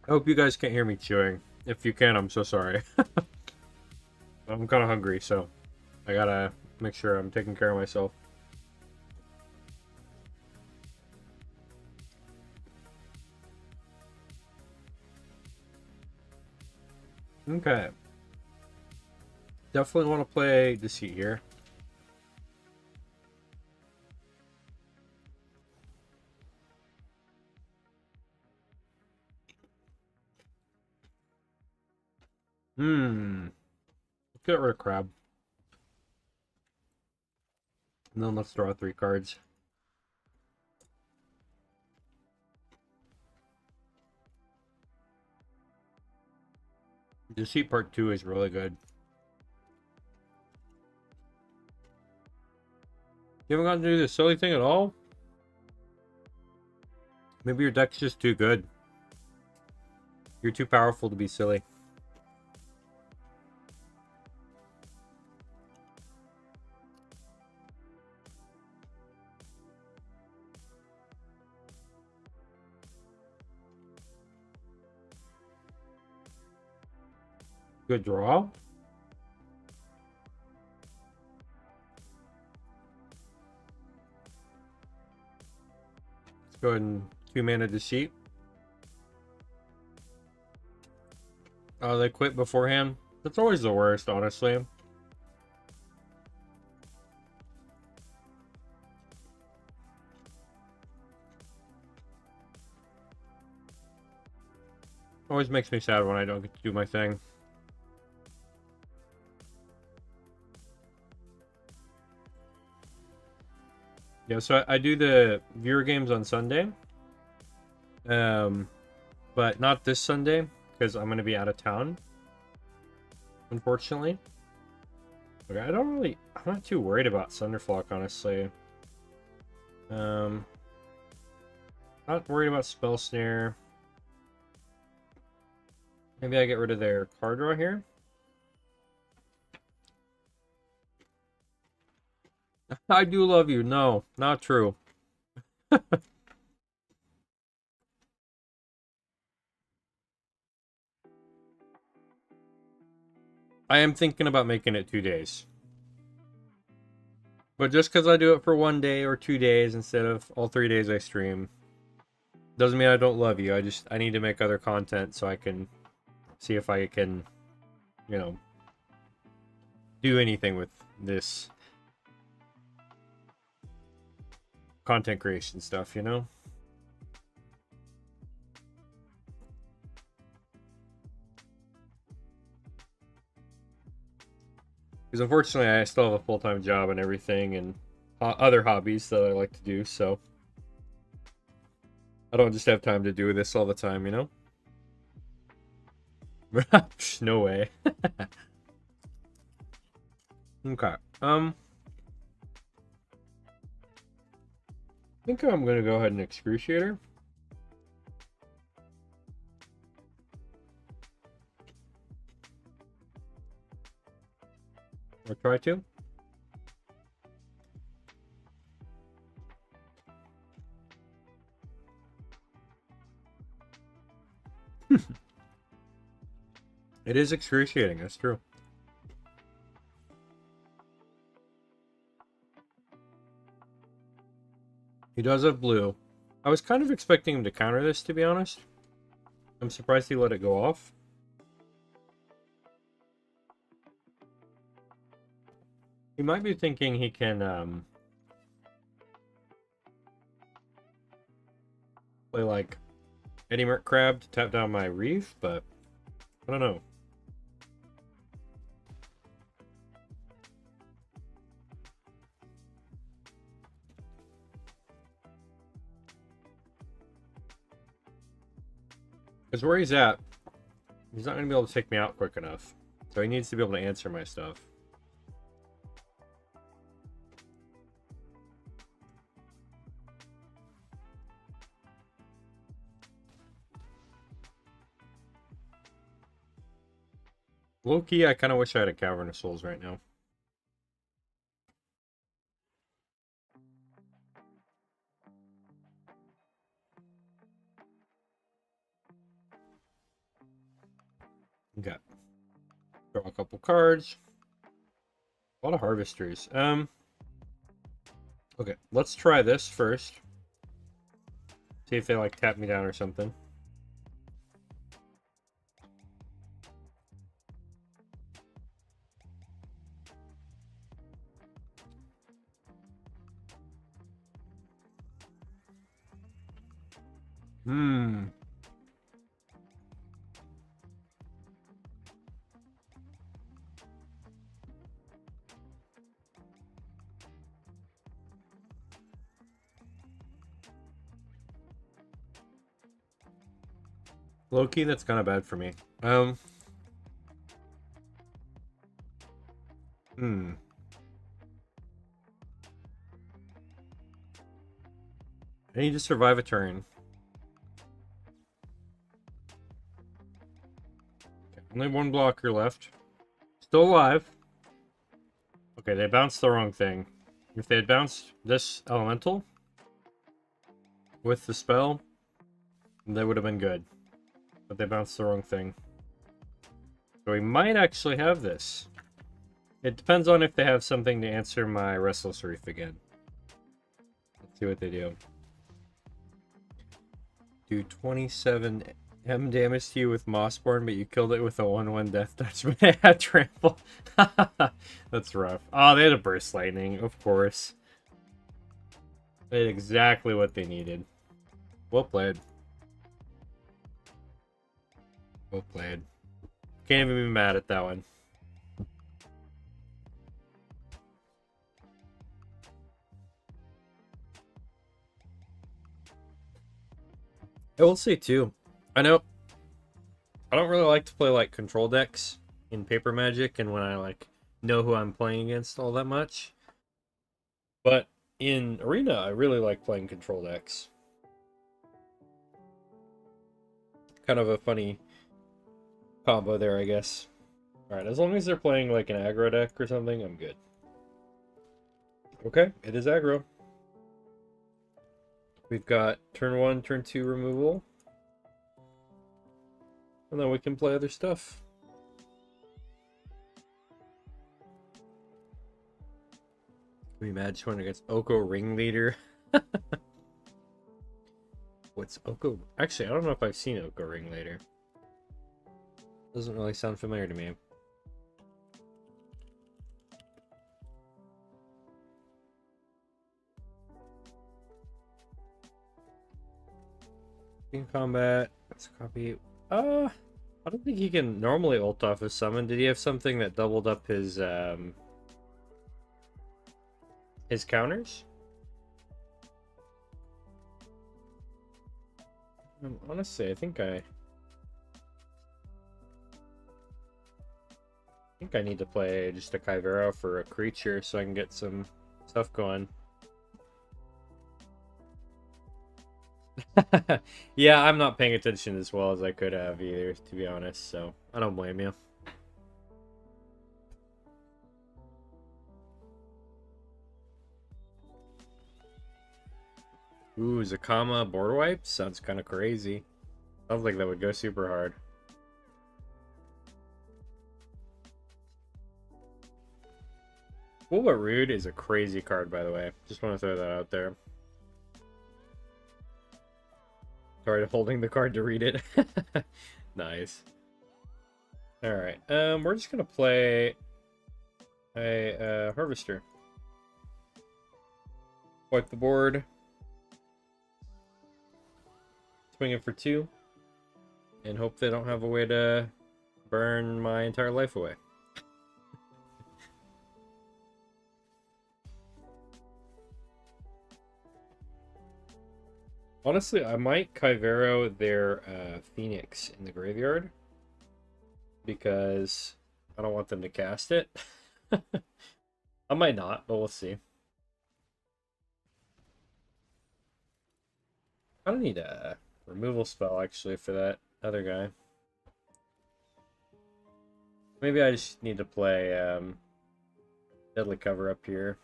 I hope you guys can't hear me chewing. If you can, I'm so sorry. I'm kind of hungry, so I gotta make sure I'm taking care of myself. Okay. Definitely want to play Deceit here. Let's get rid of Crab. And then let's draw 3 cards. Deceit Part 2 is really good. You haven't gotten to do this silly thing at all? Maybe your deck's just too good. You're too powerful to be silly. Good draw. Let's go ahead and 2 mana Deceit. Oh, they quit beforehand? That's always the worst, honestly. Always makes me sad when I don't get to do my thing. Yeah, so I do the viewer games on Sunday. But not this Sunday, because I'm going to be out of town. Unfortunately. Okay, I'm not too worried about Thunderflock, honestly. Not worried about Spell Snare. Maybe I get rid of their card draw here. I do love you. No, not true. I am thinking about making it 2 days. But just because I do it for 1 day or 2 days instead of all 3 days I stream, doesn't mean I don't love you. I need to make other content so I can see if I can, you know, do anything with this content creation stuff, you know? Because unfortunately, I still have a full-time job and everything, and other hobbies that I like to do, so I don't just have time to do this all the time, you know? No way. Okay. I think I'm gonna go ahead and Excruciator. Or try to. It is excruciating, that's true. He does have blue. I was kind of expecting him to counter this, to be honest. I'm surprised he let it go off. He might be thinking he can play like Eddie Merc Crab to tap down my Reef, but I don't know. Because where he's at, he's not going to be able to take me out quick enough. So he needs to be able to answer my stuff. Low-key, I kind of wish I had a Cavern of Souls right now. Okay. Draw a couple cards. A lot of harvesters. Okay, let's try this first. See if they like tap me down or something. Low-key, that's kind of bad for me. I need to survive a turn. Okay, only one blocker left. Still alive. Okay, they bounced the wrong thing. If they had bounced this elemental with the spell, they would have been good. But they bounced the wrong thing. So we might actually have this. It depends on if they have something to answer my Restless Reef again. Let's see what they do. Do 27 M damage to you with Mossborn, but you killed it with a 1/1 death touch, but it had trample. That's rough. Oh, they had a Burst Lightning, of course. They had exactly what they needed. Well played. Well played. Can't even be mad at that one. I will say too, I know I don't really like to play like control decks in Paper Magic and when I like know who I'm playing against all that much. But in Arena, I really like playing control decks. Kind of a funny combo there, I guess. Alright, as long as they're playing like an aggro deck or something, I'm good. Okay, it is aggro. We've got turn 1, turn 2 removal. And then we can play other stuff. Can we match one against Oko Ringleader? What's Oko? Actually, I don't know if I've seen Oko Ringleader. Doesn't really sound familiar to me. In combat, let's copy. I don't think he can normally ult off his summon. Did he have something that doubled up his counters? Honestly, I think I need to play just a Chimera for a creature so I can get some stuff going. Yeah, I'm not paying attention as well as I could have either, to be honest, so I don't blame you. Ooh, Zakama board wipe? Sounds kind of crazy. Sounds like that would go super hard. Cool but Rude is a crazy card, by the way. Just want to throw that out there. Sorry, holding the card to read it. Nice. Alright, we're just gonna play a Harvester. Wipe the board. Swing it for 2. And hope they don't have a way to burn my entire life away. Honestly, I might Kyvero their Phoenix in the graveyard. Because I don't want them to cast it. I might not, but we'll see. I don't need a removal spell, actually, for that other guy. Maybe I just need to play Deadly Cover up here.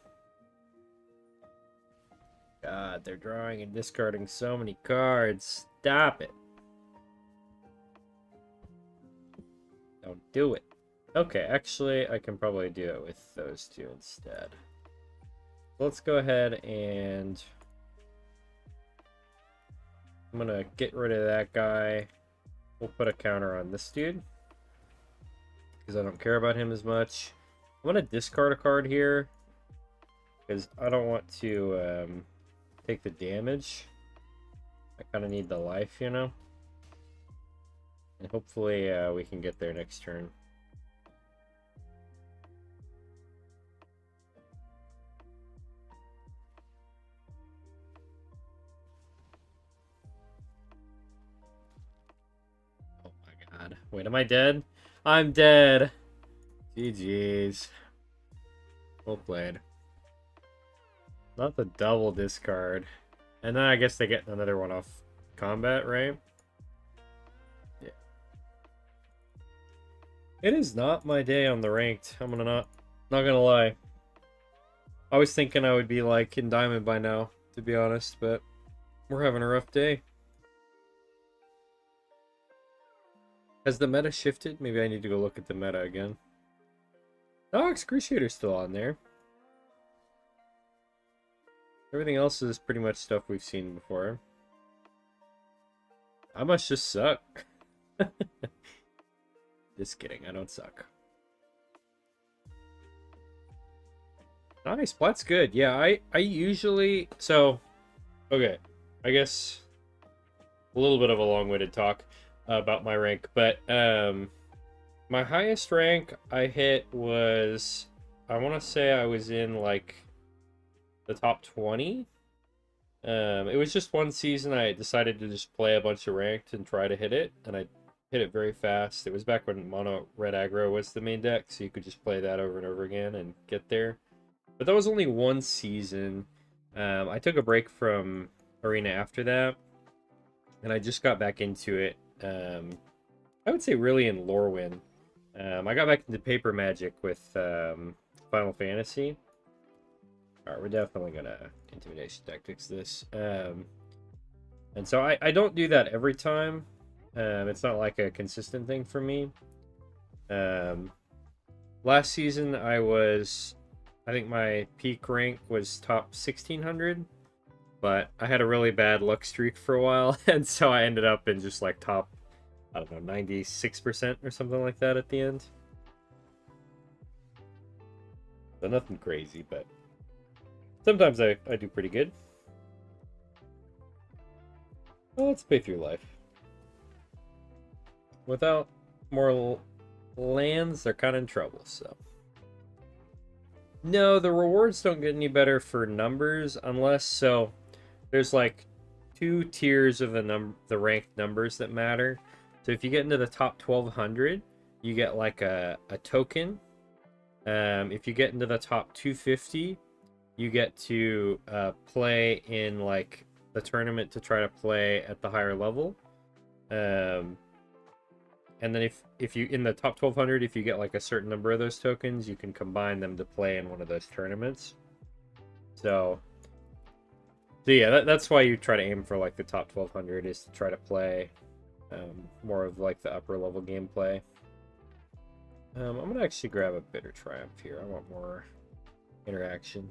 God, they're drawing and discarding so many cards. Stop it. Don't do it. Okay, actually, I can probably do it with those two instead. Let's go ahead and... I'm gonna get rid of that guy. We'll put a counter on this dude, because I don't care about him as much. I'm gonna discard a card here, because I don't want to take the damage. I kind of need the life, you know? And hopefully we can get there next turn. Oh my god. Wait, am I dead? I'm dead! GG's. Well played. Not the double discard. And then I guess they get another one off combat, right? Yeah. It is not my day on the ranked. I'm not gonna lie. I was thinking I would be like in diamond by now, to be honest, but we're having a rough day. Has the meta shifted? Maybe I need to go look at the meta again. Oh, Excruciator's still on there. Everything else is pretty much stuff we've seen before. I must just suck. Just kidding, I don't suck. Nice, Plat's good. Yeah, I usually... So, okay. I guess a little bit of a long-winded talk about my rank, but my highest rank I hit was... I want to say I was in, like, the top 20. It was just one season I decided to just play a bunch of ranked and try to hit it, and I hit it very fast. It was back when mono red aggro was the main deck, so you could just play that over and over again and get there. But that was only one season. I took a break from Arena after that, and I just got back into it. I would say really in Lorwyn. I got back into Paper Magic with Final Fantasy. Alright, we're definitely gonna Intimidation Tactics this. And so I don't do that every time. It's not like a consistent thing for me. Last season I think my peak rank was top 1600, but I had a really bad luck streak for a while, and so I ended up in just like top, I don't know, 96% or something like that at the end. So nothing crazy, but sometimes I do pretty good. Well, let's pay through life. Without more lands, they're kind of in trouble, so. No, the rewards don't get any better for numbers unless, so there's like 2 tiers of the ranked numbers that matter. So if you get into the top 1200, you get like a token. If you get into the top 250, you get to play in like the tournament to try to play at the higher level. And then if you in the top 1200, if you get like a certain number of those tokens, you can combine them to play in one of those tournaments. So yeah, that's why you try to aim for like the top 1200, is to try to play more of like the upper level gameplay. I'm gonna actually grab a Bitter Triumph here. I want more interaction.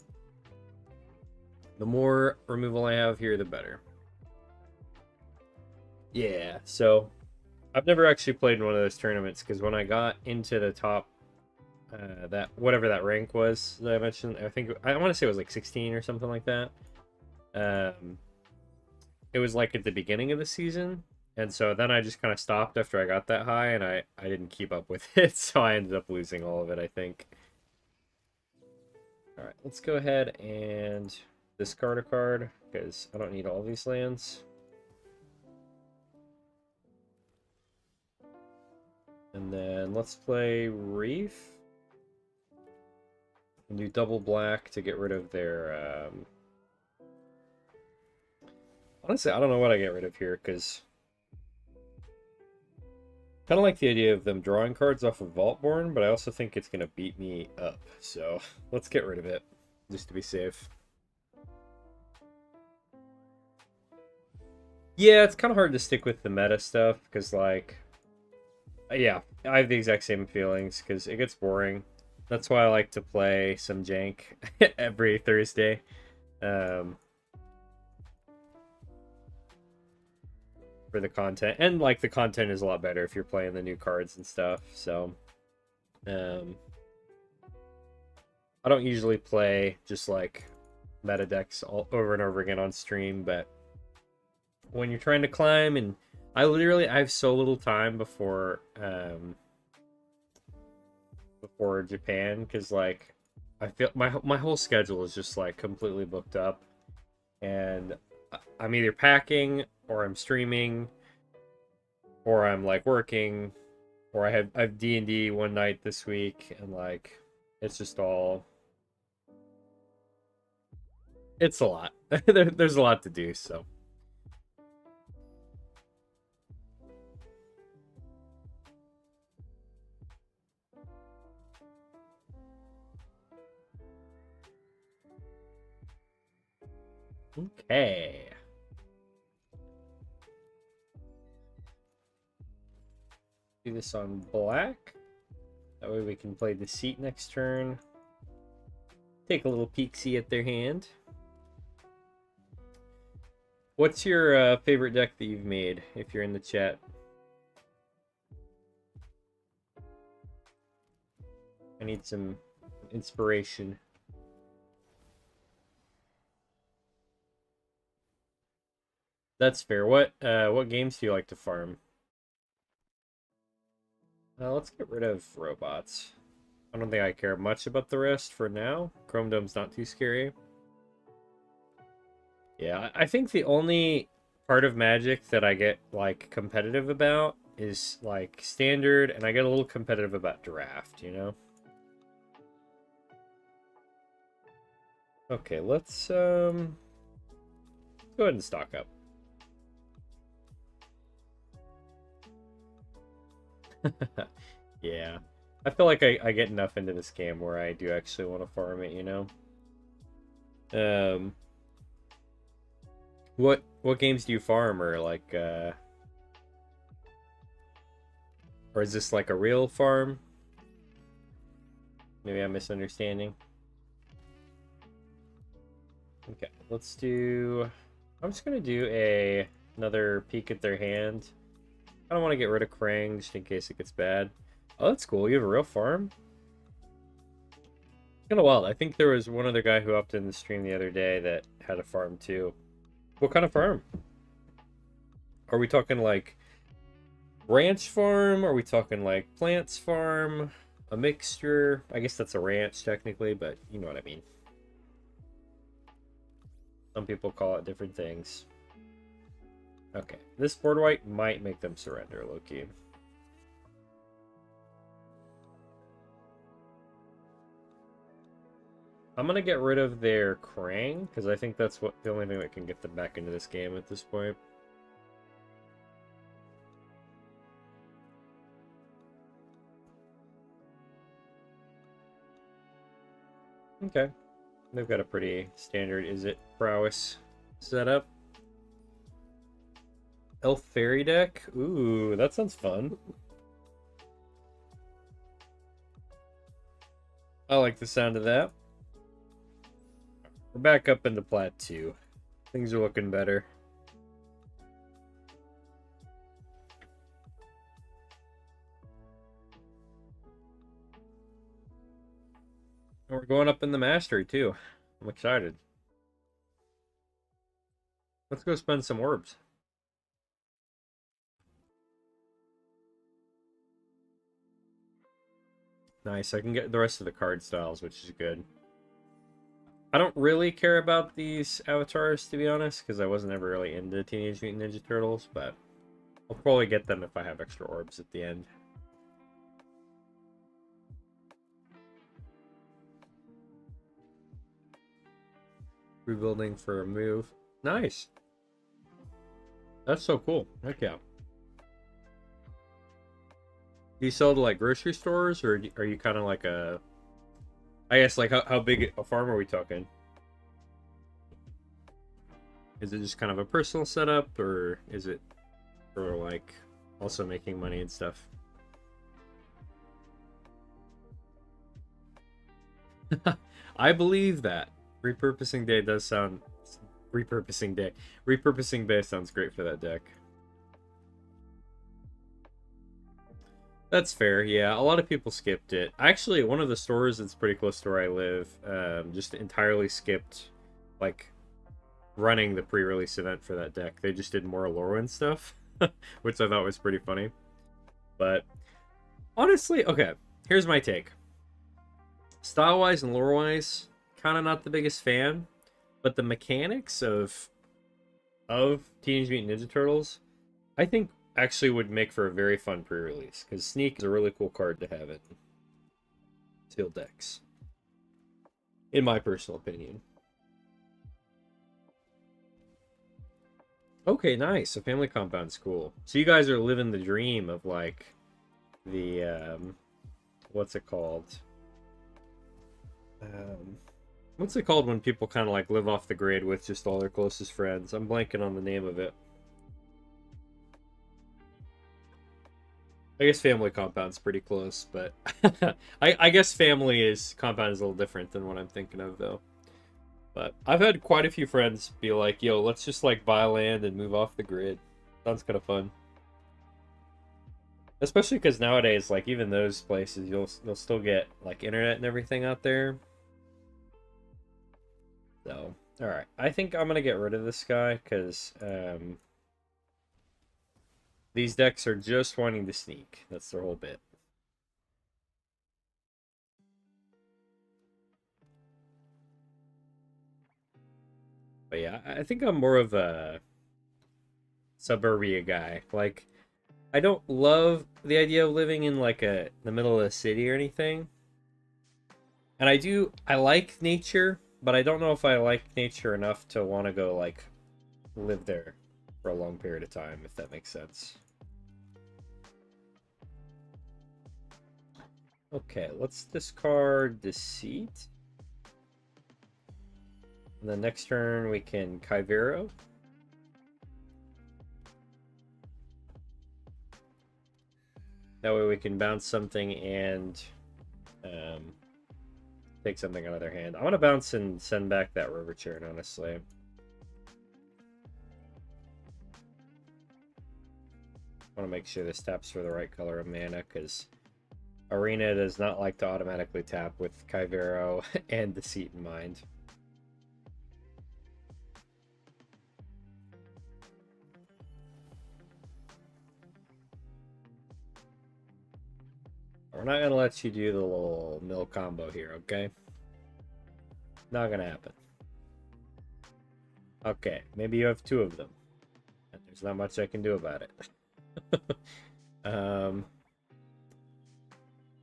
The more removal I have here, the better. Yeah, so I've never actually played in one of those tournaments because when I got into the top, that whatever that rank was that I mentioned, I think I want to say it was like 16 or something like that. Um, it was like at the beginning of the season, and so then I just kind of stopped after I got that high, and I didn't keep up with it, so I ended up losing all of it, I think. All right, let's go ahead and discard a card because I don't need all these lands. And then let's play Reef. And do double black to get rid of their... Honestly, I don't know what I get rid of here, because... kind of like the idea of them drawing cards off of Vaultborn, but I also think it's going to beat me up. So let's get rid of it, just to be safe. Yeah, it's kind of hard to stick with the meta stuff, because, like... yeah, I have the exact same feelings, because it gets boring. That's why I like to play some jank every Thursday. For the content. And, like, the content is a lot better if you're playing the new cards and stuff, so... I don't usually play just, like, meta decks all over and over again on stream, but when you're trying to climb, and I have so little time before Japan, because like I feel my whole schedule is just like completely booked up, and I'm either packing or I'm streaming or I'm like working, or I have D&D one night this week, and like it's just all, it's a lot. There's a lot to do, so. Okay. Do this on black. That way we can play Deceit next turn. Take a little peek-see at their hand. What's your favorite deck that you've made, if you're in the chat? I need some inspiration. That's fair. What games do you like to farm? Let's get rid of robots. I don't think I care much about the rest for now. Chrome Dome's not too scary. Yeah, I think the only part of Magic that I get like competitive about is like Standard, and I get a little competitive about Draft, you know? Okay, let's go ahead and stock up. Yeah. I feel like I get enough into this game where I do actually want to farm it, you know? What games do you farm, or like or is this like a real farm? Maybe I'm misunderstanding. Okay, let's do, I'm just gonna do another peek at their hand. I don't want to get rid of Krang just in case it gets bad. Oh, that's cool. You have a real farm? Kind of wild. I think there was one other guy who upped in the stream the other day that had a farm too. What kind of farm? Are we talking like ranch farm? Are we talking like plants farm? A mixture? I guess that's a ranch technically, but you know what I mean. Some people call it different things. Okay, this board white might make them surrender, low-key. I'm gonna get rid of their Krang, because I think that's the only thing that can get them back into this game at this point. Okay. They've got a pretty standard Is It prowess setup. Elf Fairy deck? Ooh, that sounds fun. I like the sound of that. We're back up into Plat 2. Things are looking better. And we're going up in the mastery too. I'm excited. Let's go spend some orbs. Nice, I can get the rest of the card styles, which is good. I don't really care about these avatars, to be honest, because I wasn't ever really into Teenage Mutant Ninja Turtles, but I'll probably get them if I have extra orbs at the end. Rebuilding for a move. Nice. That's so cool. Heck yeah. Do you sell to like grocery stores, or are you kind of like a... I guess like how big a farm are we talking? Is it just kind of a personal setup, or is it for like also making money and stuff? I believe that. Repurposing Day does sound... Repurposing Day. Repurposing Bay sounds great for that deck. That's fair, yeah. A lot of people skipped it. Actually, one of the stores that's pretty close to where I live just entirely skipped, like, running the pre-release event for that deck. They just did more Lorwyn stuff, which I thought was pretty funny. But, honestly, okay, here's my take. Style-wise and lore-wise, kind of not the biggest fan, but the mechanics of Teenage Mutant Ninja Turtles, I think actually would make for a very fun pre-release, because Sneak is a really cool card to have in sealed decks, in my personal opinion. Okay, nice. A family compound's cool. So you guys are living the dream of like the what's it called? What's it called when people kind of like live off the grid with just all their closest friends? I'm blanking on the name of it. I guess family compound's pretty close, but I guess family compound is a little different than what I'm thinking of though. But I've had quite a few friends be like, yo, let's just like buy land and move off the grid. Sounds kind of fun. Especially because nowadays, like even those places, you'll still get like internet and everything out there. So, alright. I think I'm gonna get rid of this guy because these decks are just wanting to sneak. That's their whole bit. But yeah, I think I'm more of a suburbia guy. Like, I don't love the idea of living in like the middle of the city or anything. And I like nature, but I don't know if I like nature enough to want to go like live there for a long period of time, if that makes sense. Okay, let's discard Deceit. And the next turn we can Kyvero. That way we can bounce something and take something out of their hand. I want to bounce and send back that River Churn, honestly. I want to make sure this taps for the right color of mana, because Arena does not like to automatically tap with Kyvero and Deceit in mind. We're not going to let you do the little mill combo here, okay? Not going to happen. Okay, maybe you have two of them. And there's not much I can do about it.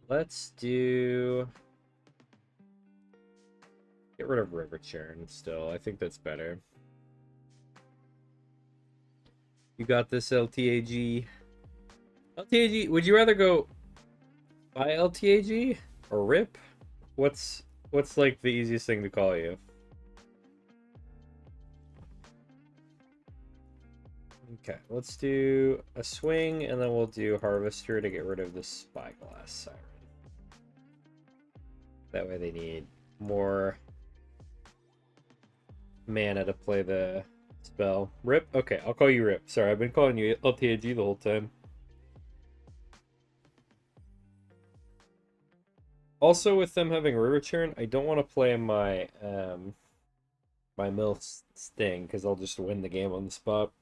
Let's do... Get rid of River Churn still. I think that's better. You got this, LTAG. LTAG, would you rather go by LTAG or RIP? What's like the easiest thing to call you? Okay, let's do a swing, and then we'll do Harvester to get rid of the Spyglass Siren. That way they need more mana to play the spell. Rip? Okay, I'll call you Rip. Sorry, I've been calling you LTAG the whole time. Also, with them having river churn, I don't want to play my my mill sting because I'll just win the game on the spot.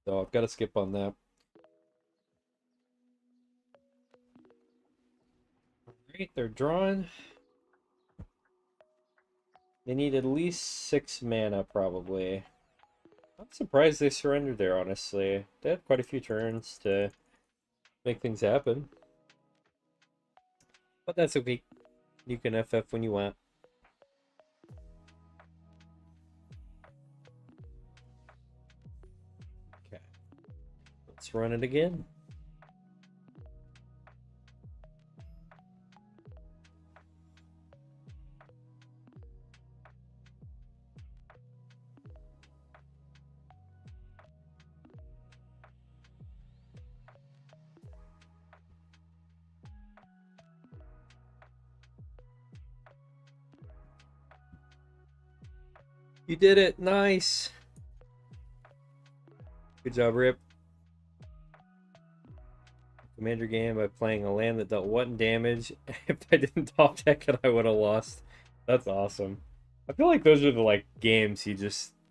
So I've got to skip on that. Alright, they're drawn. They need at least 6 mana, probably. I'm surprised they surrendered there, honestly. They had quite a few turns to make things happen. But that's okay. You can FF when you want. Okay. Let's run it again. You did it! Nice! Good job, Rip. Commander game by playing a land that dealt 1 damage. If I didn't top deck it, I would have lost. That's awesome. I feel like those are the like games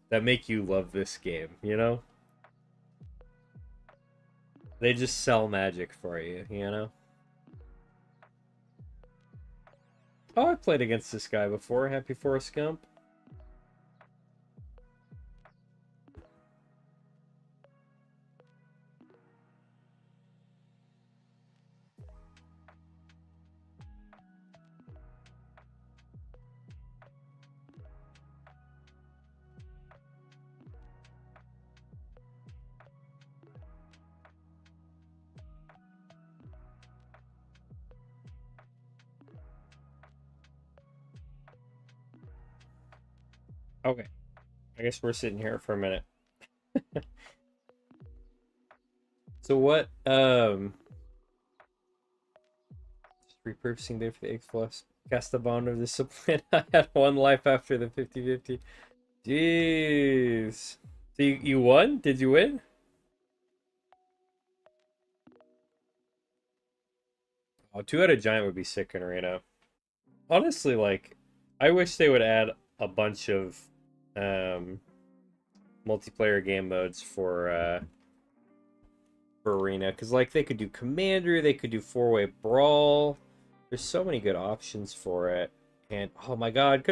that make you love this game, you know? They just sell magic for you, you know? Oh, I played against this guy before. Happy Forest Gump. Okay. I guess we're sitting here for a minute. So what, just repurposing there for the X Plus. Cast the bond of discipline. I had 1 life after the 50-50. Jeez. So you won? Did you win? Oh, 2-headed giant would be sick in arena. Honestly, like, I wish they would add a bunch of multiplayer game modes for arena, because like they could do commander, they could do 4-way brawl. There's so many good options for it. And oh my god,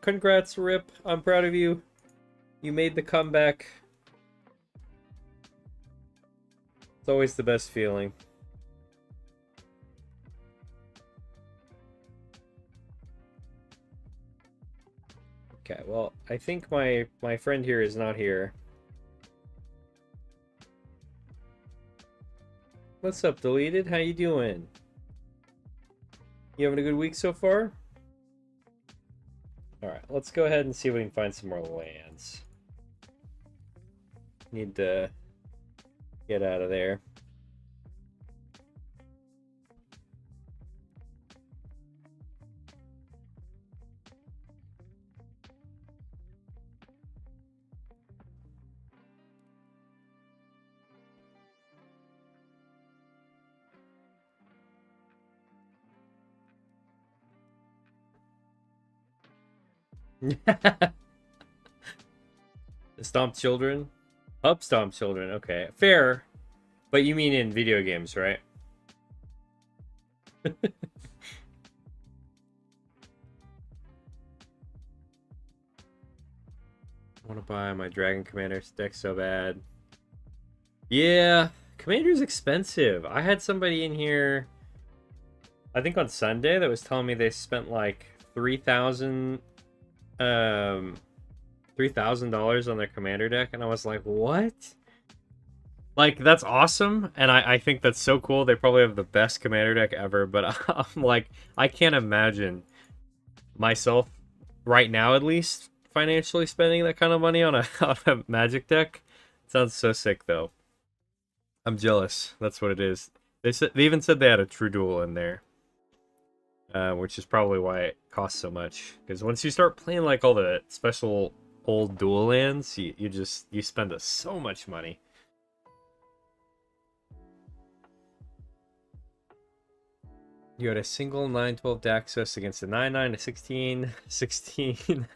congrats Rip, I'm proud of you. You made the comeback. It's always the best feeling. Okay, well, I think my friend here is not here. What's up, Deleted? How you doing? You having a good week so far? Alright, let's go ahead and see if we can find some more lands. Need to get out of there. Stomp Children? Up Stomp Children, okay. Fair. But you mean in video games, right? I want to buy my Dragon Commander deck so bad. Yeah, Commander's expensive. I had somebody in here, I think on Sunday, that was telling me they spent like $3,000 on their Commander deck, and I was like, what? Like, that's awesome, and I think that's so cool. They probably have the best Commander deck ever, but I'm like, I can't imagine myself, right now at least, financially spending that kind of money on a, on a Magic deck. It sounds so sick, though. I'm jealous. That's what it is. They even said they had a True Duel in there, which is probably why it costs so much. Because once you start playing like all the special old dual lands, you spend so much money. You had a single 9-12 Daxos against a 9-9, a 16-16,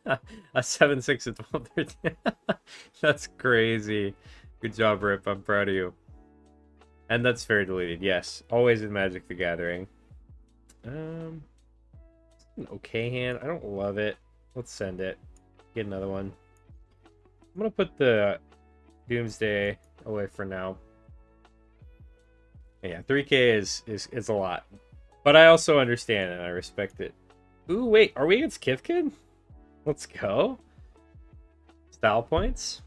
a 7-6, a 12-13. That's crazy. Good job, Rip. I'm proud of you. And that's fair deleted. Yes, always in Magic the Gathering. An okay hand. I don't love it. Let's send it. Get another one. I'm gonna put the Doomsday away for now. Yeah, 3K is a lot. But I also understand and I respect it. Ooh, wait, are we against Kithkin? Let's go. Style points.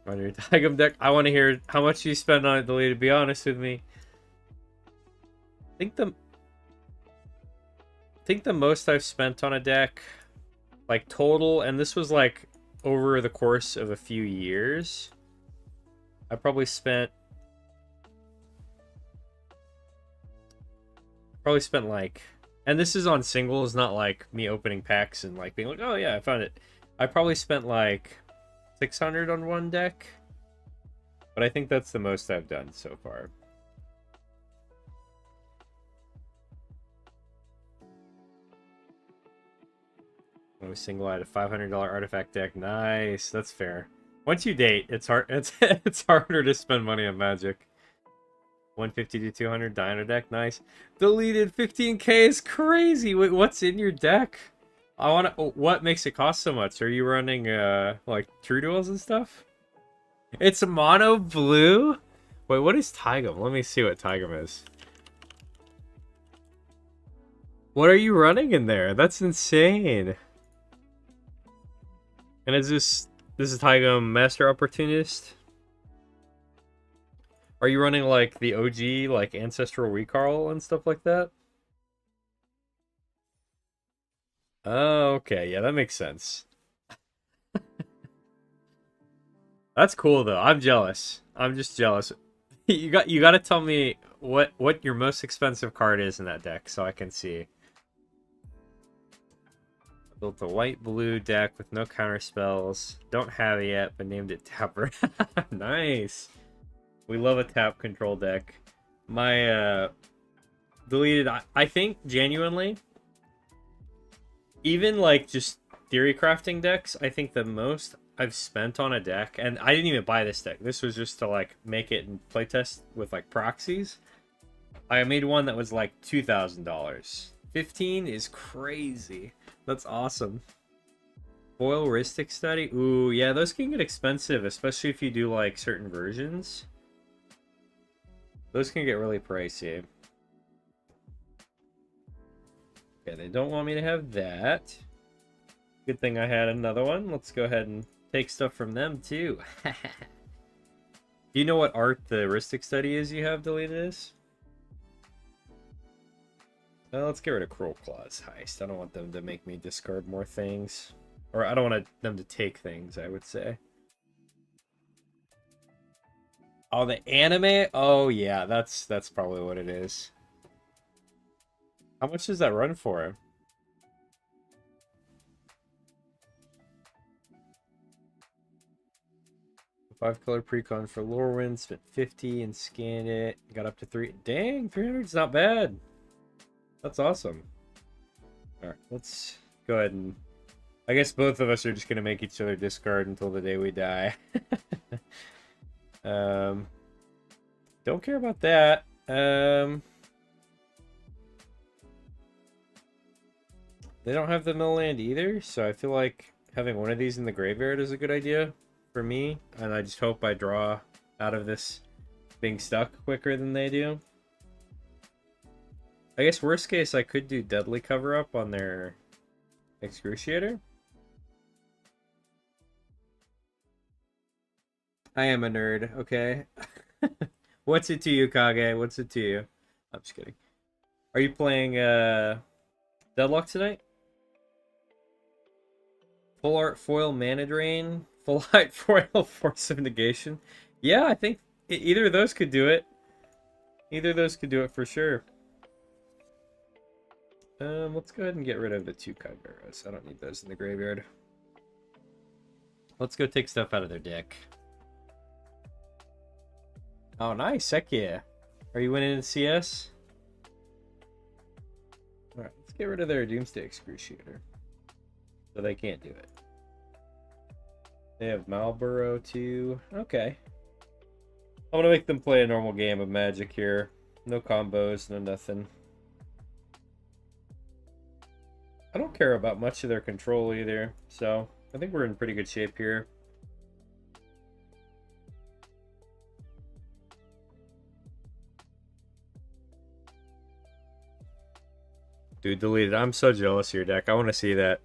On your Tigum deck. I want to hear how much you spend on it, deleted. Be honest with me. I think the most I've spent on a deck, like total, and this was like over the course of a few years. I probably spent like, and this is on singles, not like me opening packs and like being like, oh yeah, I found it. I probably spent like 600 on one deck, but I think that's the most I've done so far. I was single out a $500 artifact deck. Nice, that's fair. Once you date, it's hard. It's harder to spend money on Magic. 150 to 200 dino deck. Nice. Deleted 15k is crazy. Wait, what's in your deck? I want to. What makes it cost so much? Are you running like True Duels and stuff? It's mono blue. Wait, what is Tigum? Let me see what Tigum is. What are you running in there? That's insane. And is this is Tigum Master Opportunist? Are you running like the OG, like Ancestral Recall and stuff like that? Oh, okay. Yeah, that makes sense. That's cool though. I'm jealous. I'm just jealous. You got to tell me what your most expensive card is in that deck so I can see. Built a white-blue deck with no counter spells. Don't have it yet, but named it Tapper. Nice. We love a tap control deck. My deleted. I think genuinely, even like just theory crafting decks, I think the most I've spent on a deck, and I didn't even buy this deck. This was just to like make it and playtest with like proxies. I made one that was like $2,000. 15 is crazy. That's awesome. Foil Ristic Study. Ooh, yeah, those can get expensive, especially if you do like certain versions. Those can get really pricey. Okay, they don't want me to have that. Good thing I had another one. Let's go ahead and take stuff from them too. Do you know what art the Ristic Study is you have deleted is? Let's get rid of Cruel Claws Heist. I don't want them to make me discard more things. Or I don't want them to take things, I would say. Oh, the anime? Oh, yeah, that's probably what it is. How much does that run for? Five-color precon for Lorwyn, spent 50 and scanned it. Got up to 3. Dang, 300's not bad. That's awesome. Alright, let's go ahead and... I guess both of us are just going to make each other discard until the day we die. Don't care about that. They don't have the mill land either, so I feel like having one of these in the graveyard is a good idea for me. And I just hope I draw out of this being stuck quicker than they do. I guess worst case, I could do Deadly Cover-Up on their Excruciator. I am a nerd, okay? What's it to you, Kage? What's it to you? I'm just kidding. Are you playing Deadlock tonight? Full art foil Mana Drain? Full height foil Force of Negation? Yeah, I think either of those could do it. Either of those could do it for sure. Let's go ahead and get rid of the 2 Chimeras. I don't need those in the graveyard. Let's go take stuff out of their deck. Oh, nice. Heck yeah. Are you winning in CS? Alright, let's get rid of their Doomsday Excruciator. So they can't do it. They have Malboro too. Okay. I'm gonna make them play a normal game of Magic here. No combos, no nothing. I don't care about much of their control either, so I think we're in pretty good shape here. Dude, deleted. I'm so jealous of your deck. I want to see that.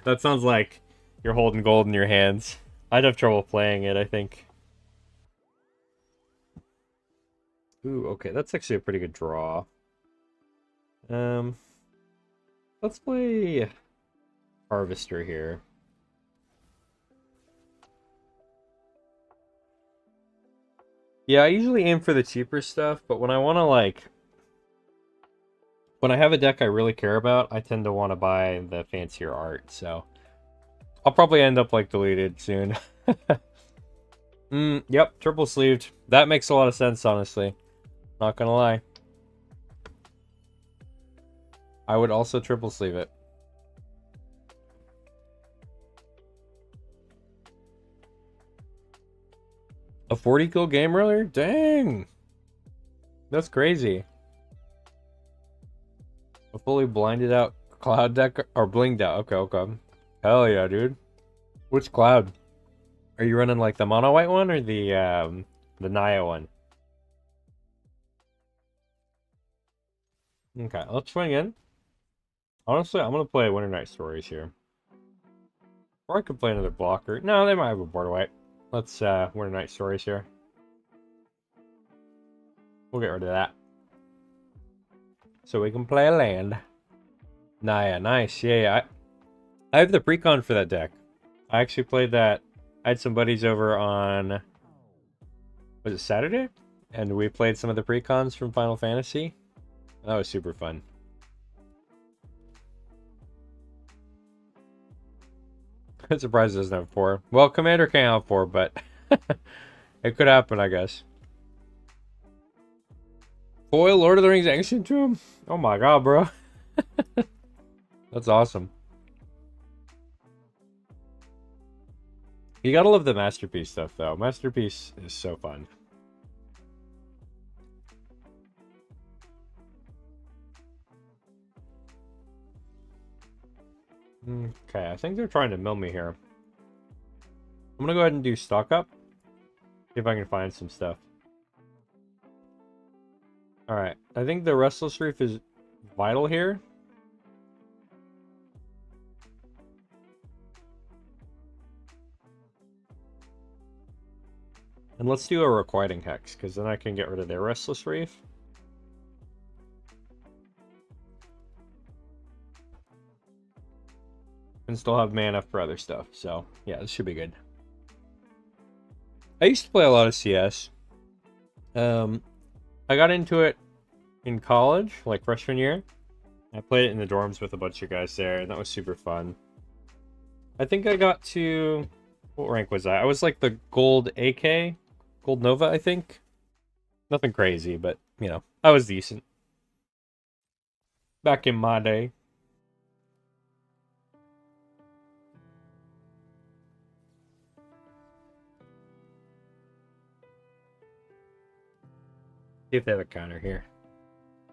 That sounds like you're holding gold in your hands. I'd have trouble playing it, I think. Ooh, okay, that's actually a pretty good draw. Let's play Harvester here. Yeah, I usually aim for the cheaper stuff, but when I want to, like... When I have a deck I really care about, I tend to want to buy the fancier art, so... I'll probably end up, like, deleted soon. Yep, triple sleeved. That makes a lot of sense, honestly. Not gonna lie. I would also triple sleeve it. A 40 kill game earlier? Dang! That's crazy. A fully blinded out cloud deck, or blinged out. Okay, okay. Hell yeah, dude. Which cloud? Are you running like the mono white one or the Naya one? Okay, let's swing in. Honestly, I'm gonna play Winter Night Stories here. Or I could play another blocker. No, they might have a border white. Let's Winter Night Stories here. We'll get rid of that. So we can play a land. Naya, nice. Yeah. I have the precon for that deck. I actually played that. I had some buddies over on... Was it Saturday? And we played some of the precons from Final Fantasy. That was super fun. I'm surprised it doesn't have 4. Well, Commander can't have 4, but... it could happen, I guess. Foil Lord of the Rings Ancient Tomb? Oh my god, bro. That's awesome. You gotta love the Masterpiece stuff, though. Masterpiece is so fun. Okay, I think they're trying to mill me here. I'm gonna go ahead and do stock up. See if I can find some stuff. Alright, I think the Restless Reef is vital here. And let's do a Requiting Hex, because then I can get rid of their Restless Reef. And still have mana for other stuff, so yeah, this should be good. I used to play a lot of CS. I got into it in college, like freshman year. I played it in the dorms with a bunch of guys there, and that was super fun. I think I got to... What rank was I? I was like the Gold AK? Gold Nova, I think? Nothing crazy, but, you know, I was decent. Back in my day. See if they have a counter here.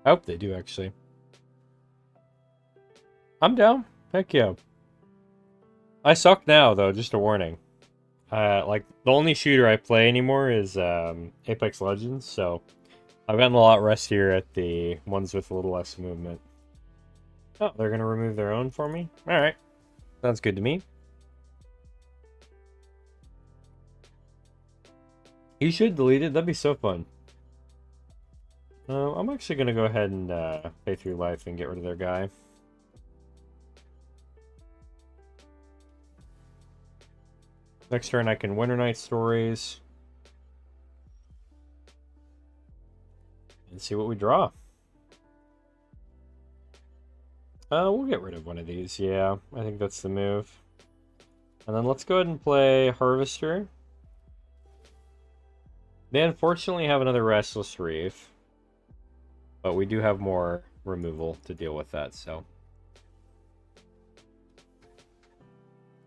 I hope they do, actually. I'm down. Heck yeah. I suck now, though, just a warning. Like, the only shooter I play anymore is Apex Legends, so I've gotten a lot rustier at the ones with a little less movement. Oh, they're going to remove their own for me? Alright. Sounds good to me. You should delete it. That'd be so fun. I'm actually going to go ahead and pay through life and get rid of their guy. Next turn I can Winter Night Stories. And see what we draw. We'll get rid of one of these. Yeah, I think that's the move. And then let's go ahead and play Harvester. They unfortunately have another Restless Reef, but we do have more removal to deal with that, so.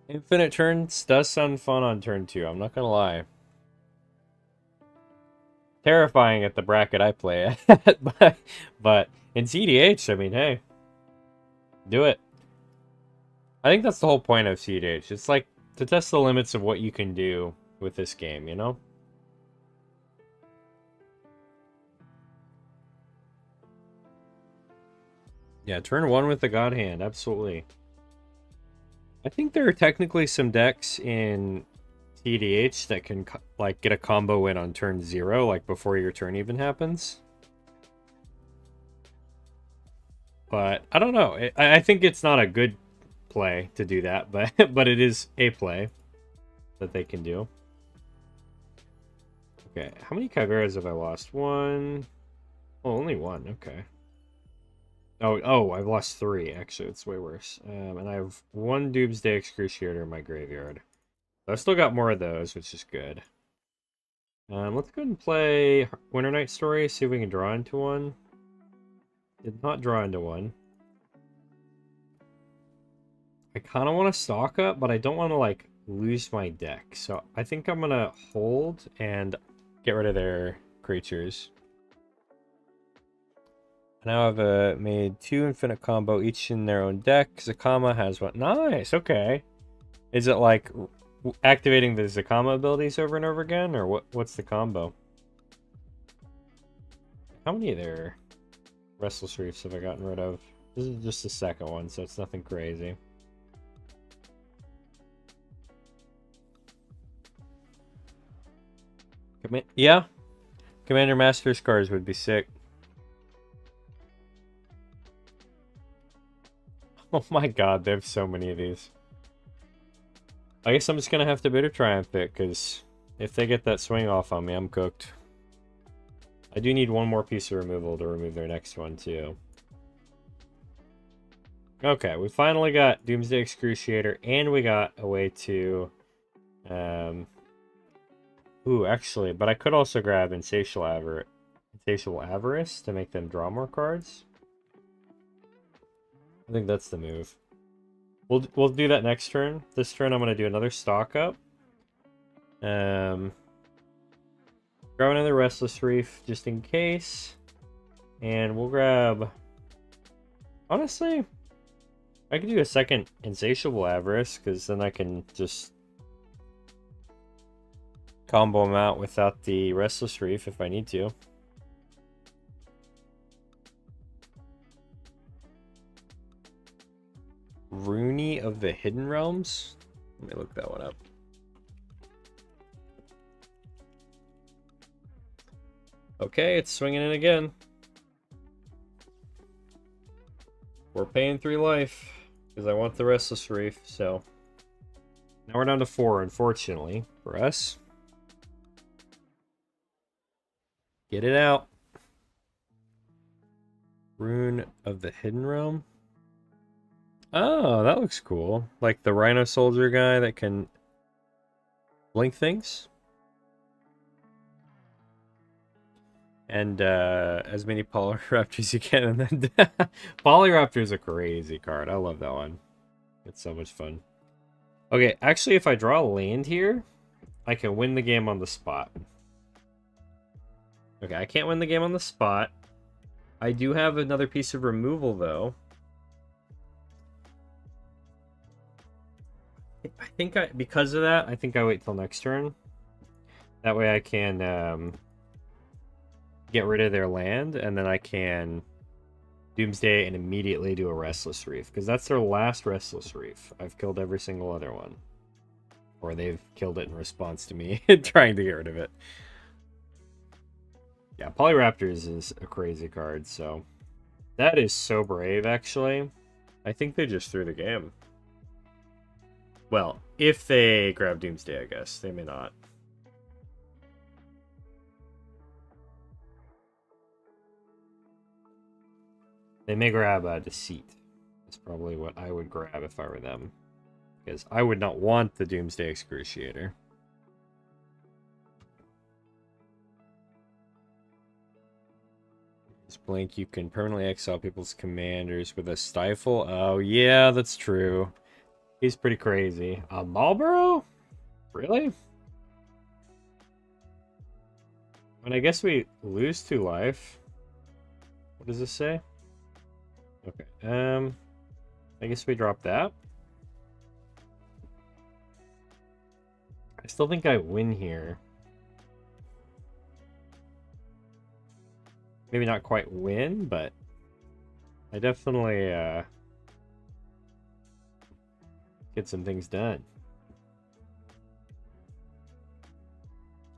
Infinite turns does sound fun on turn 2, I'm not gonna lie. Terrifying at the bracket I play at, but in CDH, I mean, hey, do it. I think that's the whole point of CDH. It's like to test the limits of what you can do with this game, you know? Yeah, turn 1 with the God Hand, absolutely. I think there are technically some decks in TDH that can like get a combo win on turn 0, like before your turn even happens. But I don't know. I think it's not a good play to do that, but but it is a play that they can do. Okay, how many Chimeras have I lost? One. Oh, only one. Okay. Oh, I've lost 3. Actually, it's way worse. And I have 1 Doomsday Excruciator in my graveyard. So I've still got more of those, which is good. Let's go ahead and play Winter Night Story, see if we can draw into one. Did not draw into one. I kind of want to stock up, but I don't want to, like, lose my deck. So I think I'm going to hold and get rid of their creatures. Now I've made 2 Infinite Combo, each in their own deck. Zakama has one. Nice, okay. Is it like activating the Zakama abilities over and over again, or what's the combo? How many of their Restless Reefs have I gotten rid of? This is just the second one, so it's nothing crazy. Yeah, Commander Master Scars would be sick. Oh my god, they have so many of these. I guess I'm just gonna have to Bitter Triumph it, because if they get that swing off on me, I'm cooked. I do need one more piece of removal to remove their next one, too. Okay, we finally got Doomsday Excruciator, and we got a way to... Ooh, actually, but I could also grab Insatiable Avarice to make them draw more cards. I think that's the move. We'll do that next turn. This turn I'm going to do another stock up. Grab another Restless Reef just in case. And we'll grab... Honestly, I could do a second Insatiable Avarice, because then I can just combo them out without the Restless Reef if I need to. Rooney of the Hidden Realms? Let me look that one up. Okay, it's swinging in again. We're paying 3 life, because I want the Restless Reef, so... Now we're down to 4, unfortunately, for us. Get it out. Rune of the Hidden Realm? Oh, that looks cool. Like the Rhino Soldier guy that can blink things. And as many Polyraptors as you can. And then Polyraptor is a crazy card. I love that one. It's so much fun. Okay, actually, if I draw a land here, I can win the game on the spot. Okay, I can't win the game on the spot. I do have another piece of removal, though. I think because of that, I think I wait till next turn. That way I can get rid of their land, and then I can Doomsday and immediately do a Restless Reef, because that's their last Restless Reef. I've killed every single other one. Or they've killed it in response to me trying to get rid of it. Yeah, Polyraptors is a crazy card, so... That is so brave, actually. I think they just threw the game. Well, if they grab Doomsday, I guess. They may not. They may grab Deceit. That's probably what I would grab if I were them. Because I would not want the Doomsday Excruciator. Blink, you can permanently exile people's commanders with a stifle. Oh, yeah, that's true. He's pretty crazy. A Marlboro? Really? And I guess we lose 2 life. What does this say? Okay, I guess we drop that. I still think I win here. Maybe not quite win, but I definitely get some things done.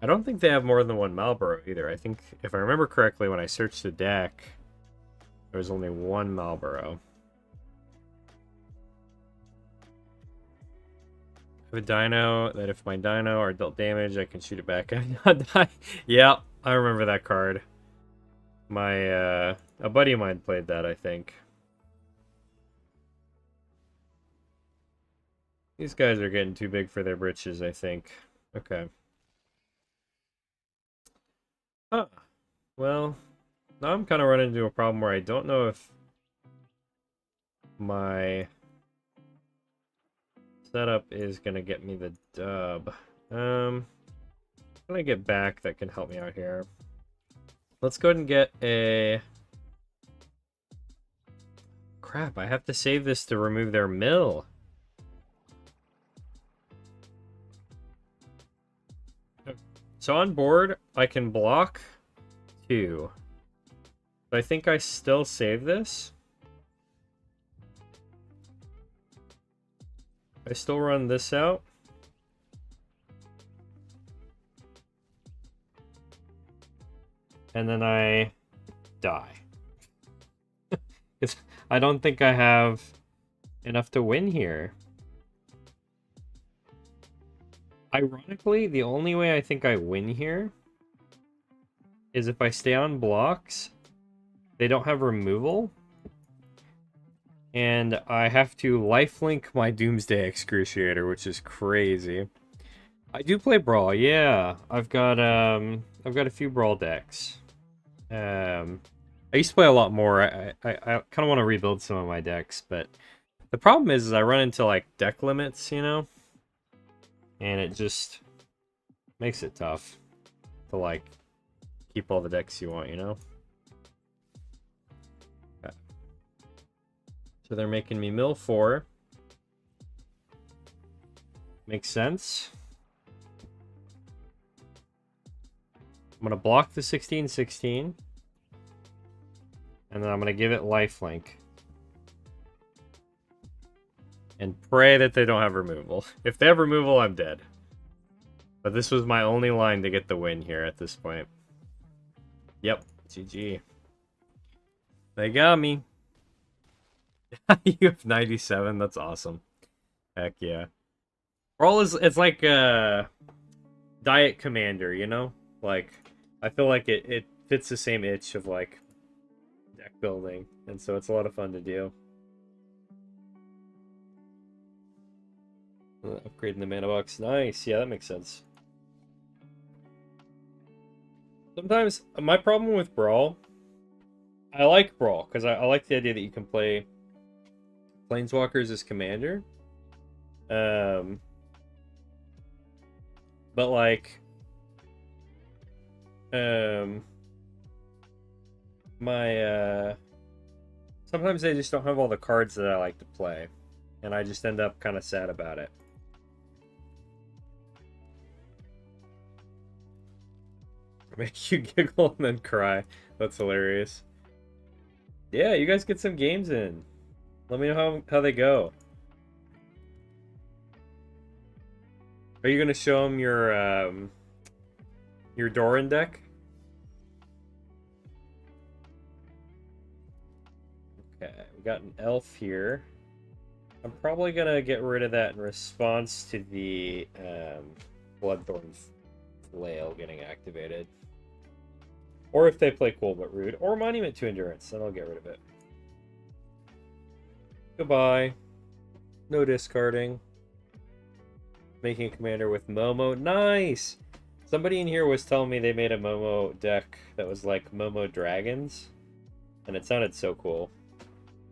I don't think they have more than 1 Marlboro either. I think, if I remember correctly, when I searched the deck, there was only 1 Marlboro. I have a dino that if my dino are dealt damage, I can shoot it back and not die. Yeah, I remember that card. My, a buddy of mine played that, I think. These guys are getting too big for their britches, I think. Okay. Huh. Well, now I'm kind of running into a problem where I don't know if my setup is going to get me the dub. I'm going to get back that can help me out here. Let's go ahead and get a... Crap, I have to save this to remove their mill. So on board, I can block 2. But I think I still save this. I still run this out. And then I die. Because I don't think I have enough to win here. Ironically, the only way I think I win here is if I stay on blocks. They don't have removal. And I have to lifelink my Doomsday Excruciator, which is crazy. I do play Brawl, yeah. I've got a few Brawl decks. I used to play a lot more. I kind of want to rebuild some of my decks, but the problem is I run into like deck limits, you know? And it just makes it tough to like keep all the decks you want, you know? Okay. So they're making me mill 4. Makes sense. I'm gonna block the 16/16. And then I'm gonna give it lifelink. And pray that they don't have removal. If they have removal, I'm dead. But this was my only line to get the win here at this point. Yep, GG. They got me. You have 97, that's awesome. Heck yeah. Brawl is, it's like a Diet Commander, you know? Like, I feel like it fits the same itch of like deck building. And so it's a lot of fun to do. Upgrading the mana box. Nice. Yeah, that makes sense. Sometimes, my problem with Brawl, I like Brawl, because I like the idea that you can play Planeswalkers as commander. But like, sometimes they just don't have all the cards that I like to play. And I just end up kind of sad about it. Make you giggle and then cry. That's hilarious. Yeah, you guys get some games in. Let me know how they go. Are you gonna show them your Doran deck? Okay, we got an elf here. I'm probably gonna get rid of that in response to the Bloodthorn Flail getting activated. Or if they play Cool But Rude, or Monument to Endurance, then I'll get rid of it. Goodbye. No discarding. Making a commander with Momo. Nice! Somebody in here was telling me they made a Momo deck that was like Momo Dragons. And it sounded so cool.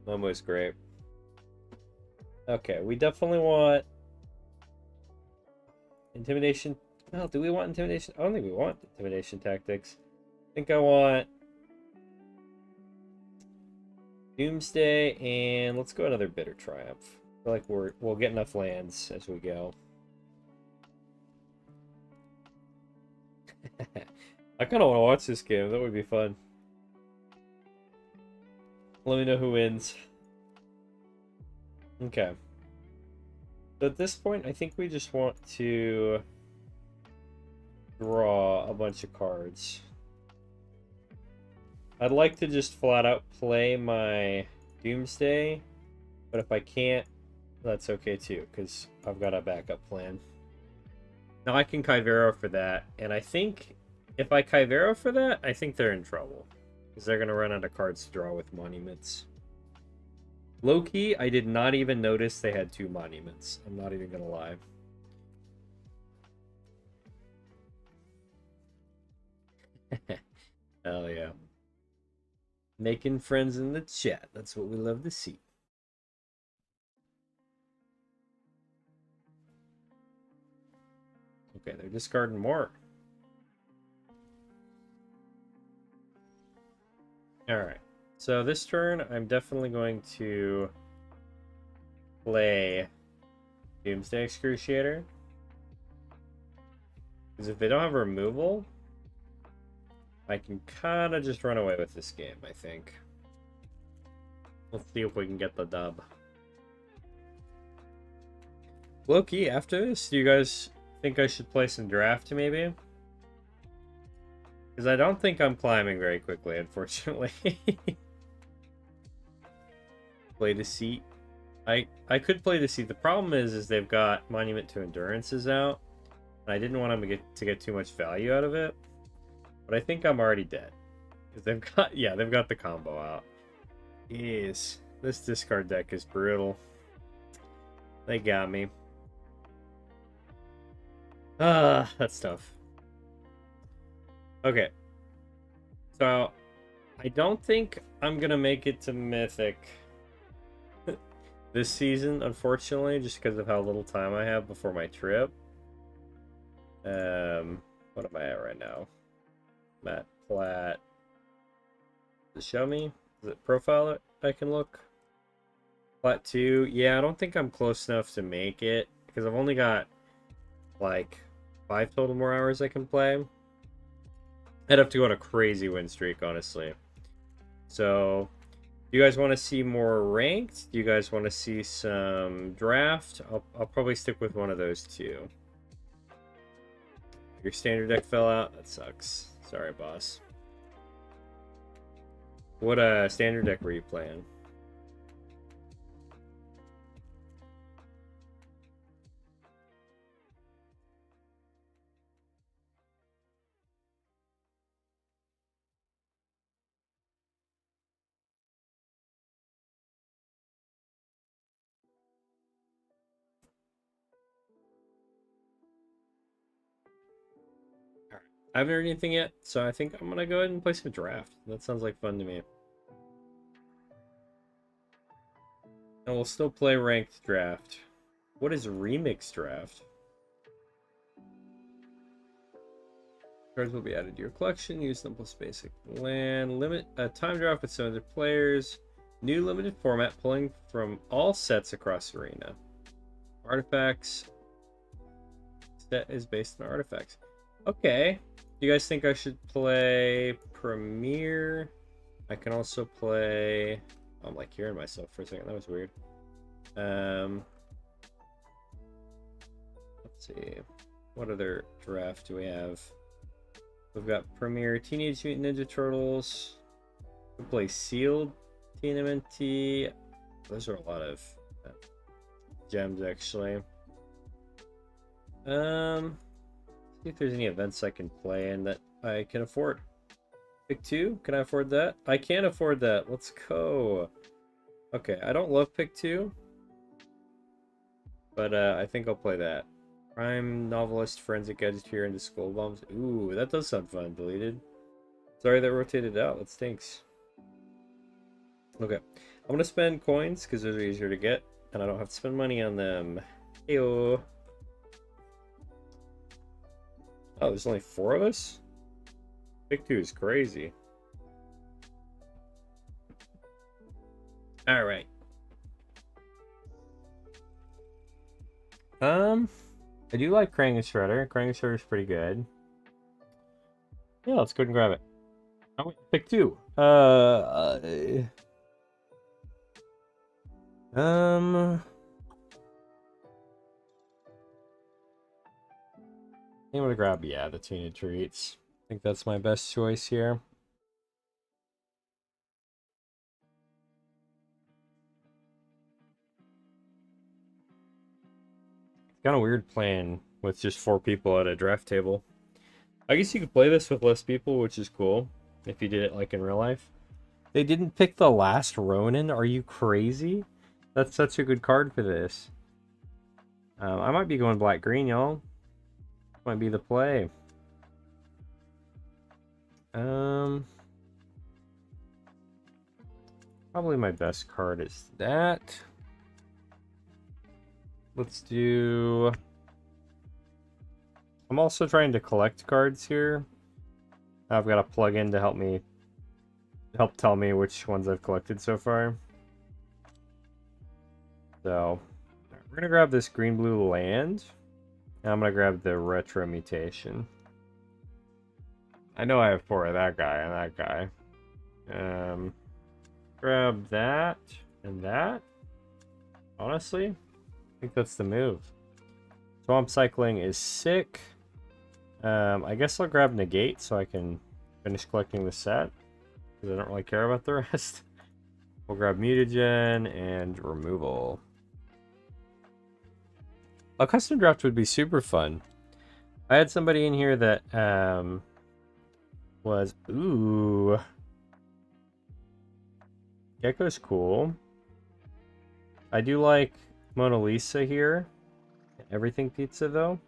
Almost great. Okay, we definitely want intimidation. Well, do we want intimidation? I don't think we want intimidation tactics. I think I want Doomsday, and let's go another Bitter Triumph. I feel like we'll get enough lands as we go. I kind of want to watch this game. That would be fun. Let me know who wins. Okay. So at this point, I think we just want to draw a bunch of cards. I'd like to just flat out play my Doomsday, but if I can't, that's okay too, because I've got a backup plan. Now I can Kyvero for that, and I think if I Kyvero for that, I think they're in trouble, because they're going to run out of cards to draw with monuments. Low-key, I did not even notice they had 2 monuments. I'm not even going to lie. Hell yeah. Making friends in the chat. That's what we love to see. Okay, they're discarding more. Alright. So this turn, I'm definitely going to play Doomsday Excruciator. Because if they don't have removal, I can kind of just run away with this game, I think. Let's see if we can get the dub. Low-key, after this, do you guys think I should play some draft, maybe? Because I don't think I'm climbing very quickly, unfortunately. Play Deceit. I could play Deceit. The problem is they've got Monument to Endurances out. And I didn't want them to get too much value out of it. But I think I'm already dead. Because they've got the combo out. Yes. This discard deck is brutal. They got me. That's tough. Okay. So, I don't think I'm going to make it to Mythic this season, unfortunately, just because of how little time I have before my trip. What am I at right now? I'm at Plat. Does it show me? Is it profile it? I can look. Plat 2. Yeah, I don't think I'm close enough to make it, because I've only got, like, 5 total more hours I can play. I'd have to go on a crazy win streak, honestly. So, do you guys want to see more ranked? Do you guys want to see some draft? I'll probably stick with one of those two. Your standard deck fell out? That sucks. Sorry, boss. What standard deck were you playing? I haven't heard anything yet, so I think I'm gonna go ahead and play some draft. That sounds like fun to me. And we'll still play ranked draft. What is remix draft? Cards will be added to your collection. Use them plus basic land. Limit time draft with 700 players. New limited format, pulling from all sets across arena. Artifacts. Set is based on artifacts. Okay. Do you guys think I should play Premier? I can also play... I'm like hearing myself for a second. That was weird. Let's see. What other draft do we have? We've got Premier Teenage Mutant Ninja Turtles. We play Sealed TMNT. Those are a lot of gems, actually. See if there's any events I can play in that I can afford. Pick 2? Can I afford that? I can afford that. Let's go. Okay, I don't love Pick 2. But I think I'll play that. Prime Novelist, Forensic Edgeteer into Skull Bombs. Ooh, that does sound fun. Deleted. Sorry that rotated out. That stinks. Okay. I'm gonna spend coins because those are easier to get, and I don't have to spend money on them. Heyo. Oh, there's only 4 of us? Pick 2 is crazy. Alright. I do like Krang and Shredder. Krang and Shredder is pretty good. Yeah, let's go and grab it. Oh, wait, pick 2. Um, I'm gonna grab, yeah, the tuna treats. I think that's my best choice here. It's kind of weird playing with just 4 people at a draft table. I guess you could play this with less people, which is cool, if you did it like in real life. They didn't pick the last Ronin? Are you crazy? That's such a good card for this. I might be going black-green, y'all. Might be the play. Probably my best card is that. Let's do... I'm also trying to collect cards here. I've got a plug-in to help tell me which ones I've collected so far. So, we're gonna grab this green-blue land. And I'm gonna grab the retro mutation. I know I have 4 of that guy and that guy. Grab that and that. Honestly, I think that's the move. Swamp cycling is sick. I guess I'll grab negate so I can finish collecting the set, because I don't really care about the rest. We'll grab mutagen and removal. A custom draft would be super fun. I had somebody in here that was... Ooh. Gecko's cool. I do like Mona Lisa here. Everything pizza, though.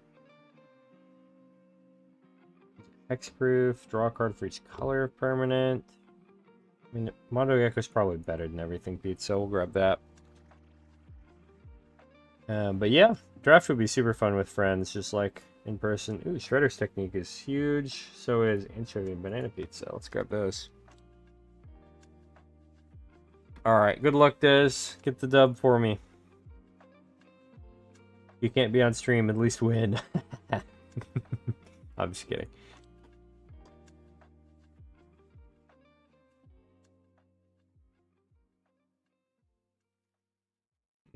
Hexproof. Draw a card for each color of permanent. I mean, Mondo Gecko's probably better than everything pizza. We'll grab that. But yeah, draft would be super fun with friends, just like in person. Ooh, Shredder's technique is huge. So is anchovy and banana pizza. Let's grab those. Alright, good luck, Des. Get the dub for me. You can't be on stream, at least win. I'm just kidding.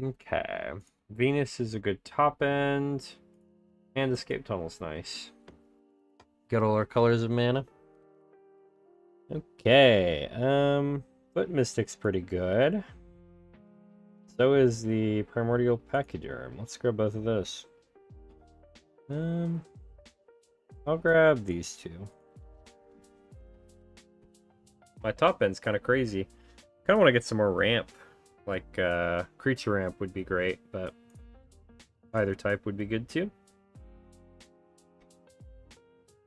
Okay. Venus is a good top end. And Escape Tunnel's nice. Got all our colors of mana. Okay. Foot Mystic's pretty good. So is the Primordial Pachyderm. Let's grab both of those. I'll grab these 2. My top end's kind of crazy. Kind of want to get some more ramp. Like, creature ramp would be great, but either type would be good too.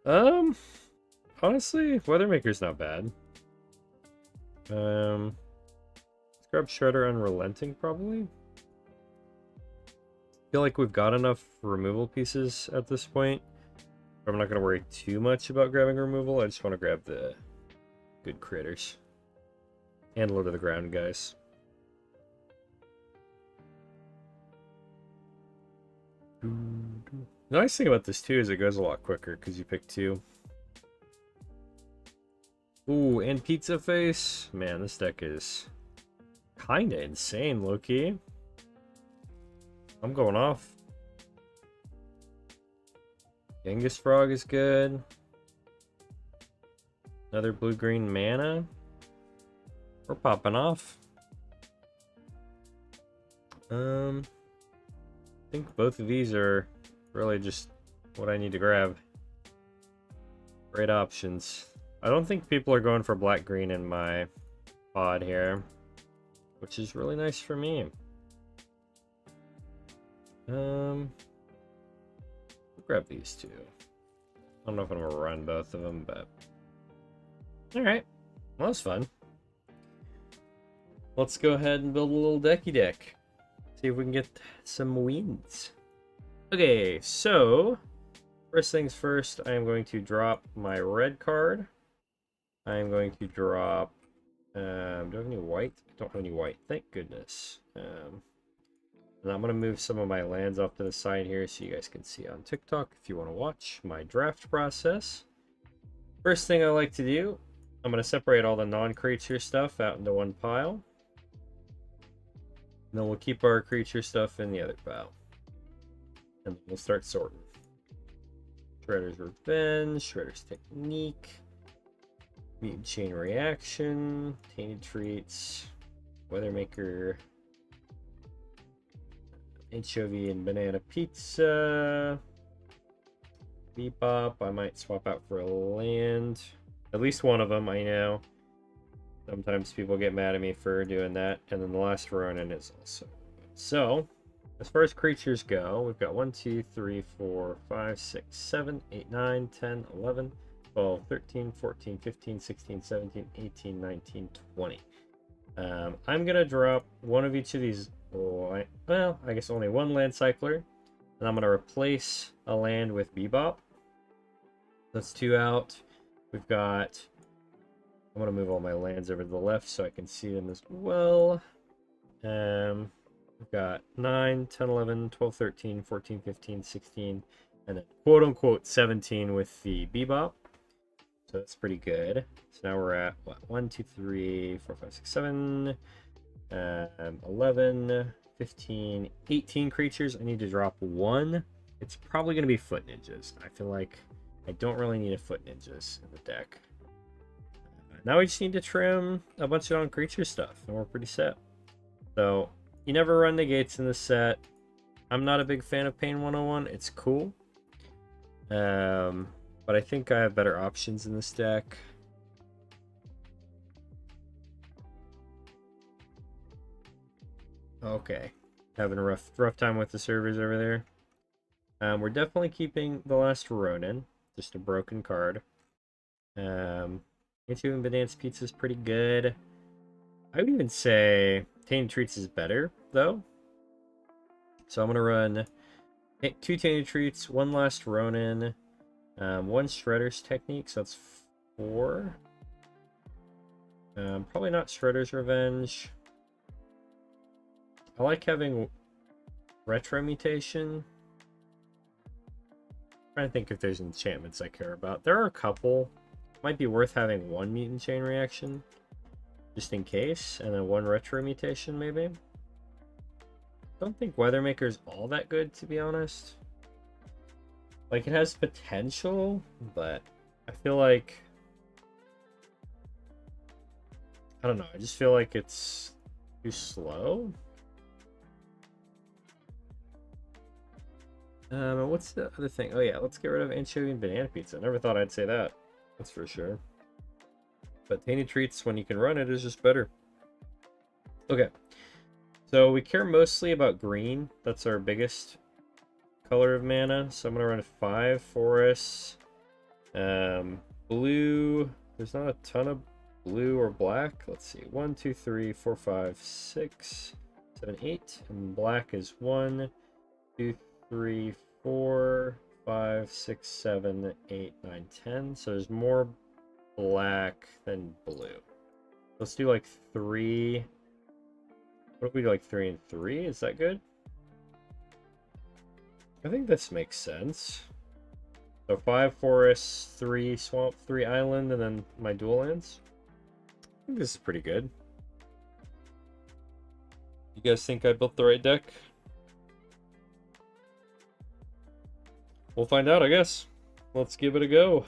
Honestly, Weathermaker's not bad. Let's grab Shredder Unrelenting, probably. Feel like we've got enough removal pieces at this point. I'm not going to worry too much about grabbing removal. I just want to grab the good critters. And low to the ground guys. The nice thing about this too is it goes a lot quicker because you pick 2. Ooh, and Pizza Face. Man, this deck is kind of insane, low-key. I'm going off. Genghis Frog is good. Another blue-green mana. We're popping off. I think both of these are really just what I need to grab. Great options. I don't think people are going for black-green in my pod here, which is really nice for me. We'll grab these 2. I don't know if I'm gonna run both of them, but alright. Well, that was fun. let's go ahead and build a little decky deck. See if we can get some wins. Okay, so first things first, I am going to drop my red card. I am going to drop. Do I have any white? I don't have any white. Thank goodness. And I'm going to move some of my lands off to the side here so you guys can see on TikTok if you want to watch my draft process. First thing I like to do, I'm going to separate all the non-creature stuff out into one pile. And then we'll keep our creature stuff in the other pile. And we'll start sorting. Shredder's Revenge, Shredder's Technique, Mutant Chain Reaction, Tainted Treats, Weathermaker, Anchovy and Banana Pizza, Bebop. I might swap out for a land. At least one of them, I know. Sometimes people get mad at me for doing that. And then the last Ronin is also. So, as far as creatures go, we've got 1, 2, 3, 4, 5, 6, 7, 8, 9, 10, 11, 12, 13, 14, 15, 16, 17, 18, 19, 20. I'm going to drop one of each of these. Well, I guess only one land cycler. And I'm going to replace a land with Bebop. That's 2 out. We've got... I'm going to move all my lands over to the left so I can see them as well. We've got 9, 10, 11, 12, 13, 14, 15, 16, and then quote-unquote 17 with the Bebop. So that's pretty good. So now we're at, what, 1, 2, 3, 4, 5, 6, 7, 11, 15, 18 creatures. I need to drop 1. It's probably going to be Foot Ninjas. I feel like I don't really need a Foot Ninjas in the deck. Now we just need to trim a bunch of non-creature stuff, and we're pretty set. So, you never run negates in this set. I'm not a big fan of Pain 101. It's cool. But I think I have better options in this deck. Okay. Having a rough time with the servers over there. We're definitely keeping the last Ronin. Just a broken card. Into and Banana's Pizza is pretty good. I would even say Tainted Treats is better, though. So I'm going to run 2 Tainted Treats, 1 last Ronin, 1 Shredder's Technique, so that's 4. Probably not Shredder's Revenge. I like having Retro Mutation. I'm trying to think if there's enchantments I care about. There are a couple. Might be worth having 1 Mutant Chain Reaction, just in case, and then 1 Retro Mutation, maybe. Don't think Weathermaker is all that good, to be honest. Like, it has potential, but I feel like... I don't know, I just feel like it's too slow. What's the other thing? Oh yeah, let's get rid of Anchovy and Banana Pizza. I never thought I'd say that. That's for sure. But Tainted Treats, when you can run it, is just better. Okay. So we care mostly about green. That's our biggest color of mana. So I'm going to run 5 forests. Blue. There's not a ton of blue or black. Let's see. 1, 2, 3, 4, 5, 6, 7, 8. And black is 1, 2, 3, 4, 5, 6, 7, 8, 9, 10. So there's more black than blue. Let's do like 3. What if we do like 3 and 3? Is that good? I think this makes sense. So 5 forests, 3 swamp, 3 island, and then my dual lands. I think this is pretty good. You guys think I built the right deck? We'll find out, I guess. Let's give it a go.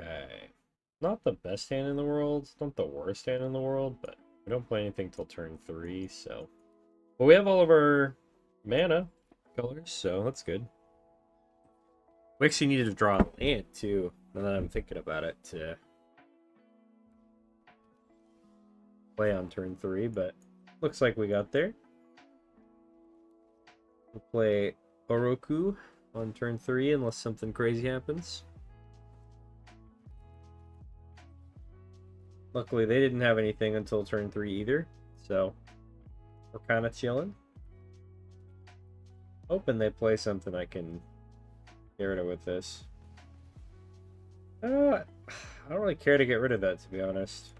Okay. Not the best hand in the world. Not the worst hand in the world, but we don't play anything till turn 3, so... But we have all of our mana colors, so that's good. We actually needed to draw a land, too, now that I'm thinking about it, to play on turn 3, but looks like we got there. We'll play Oroku on turn 3 unless something crazy happens. Luckily, they didn't have anything until turn 3 either, so we're kind of chilling. Hoping they play something I can get rid of with this. I don't really care to get rid of that, to be honest.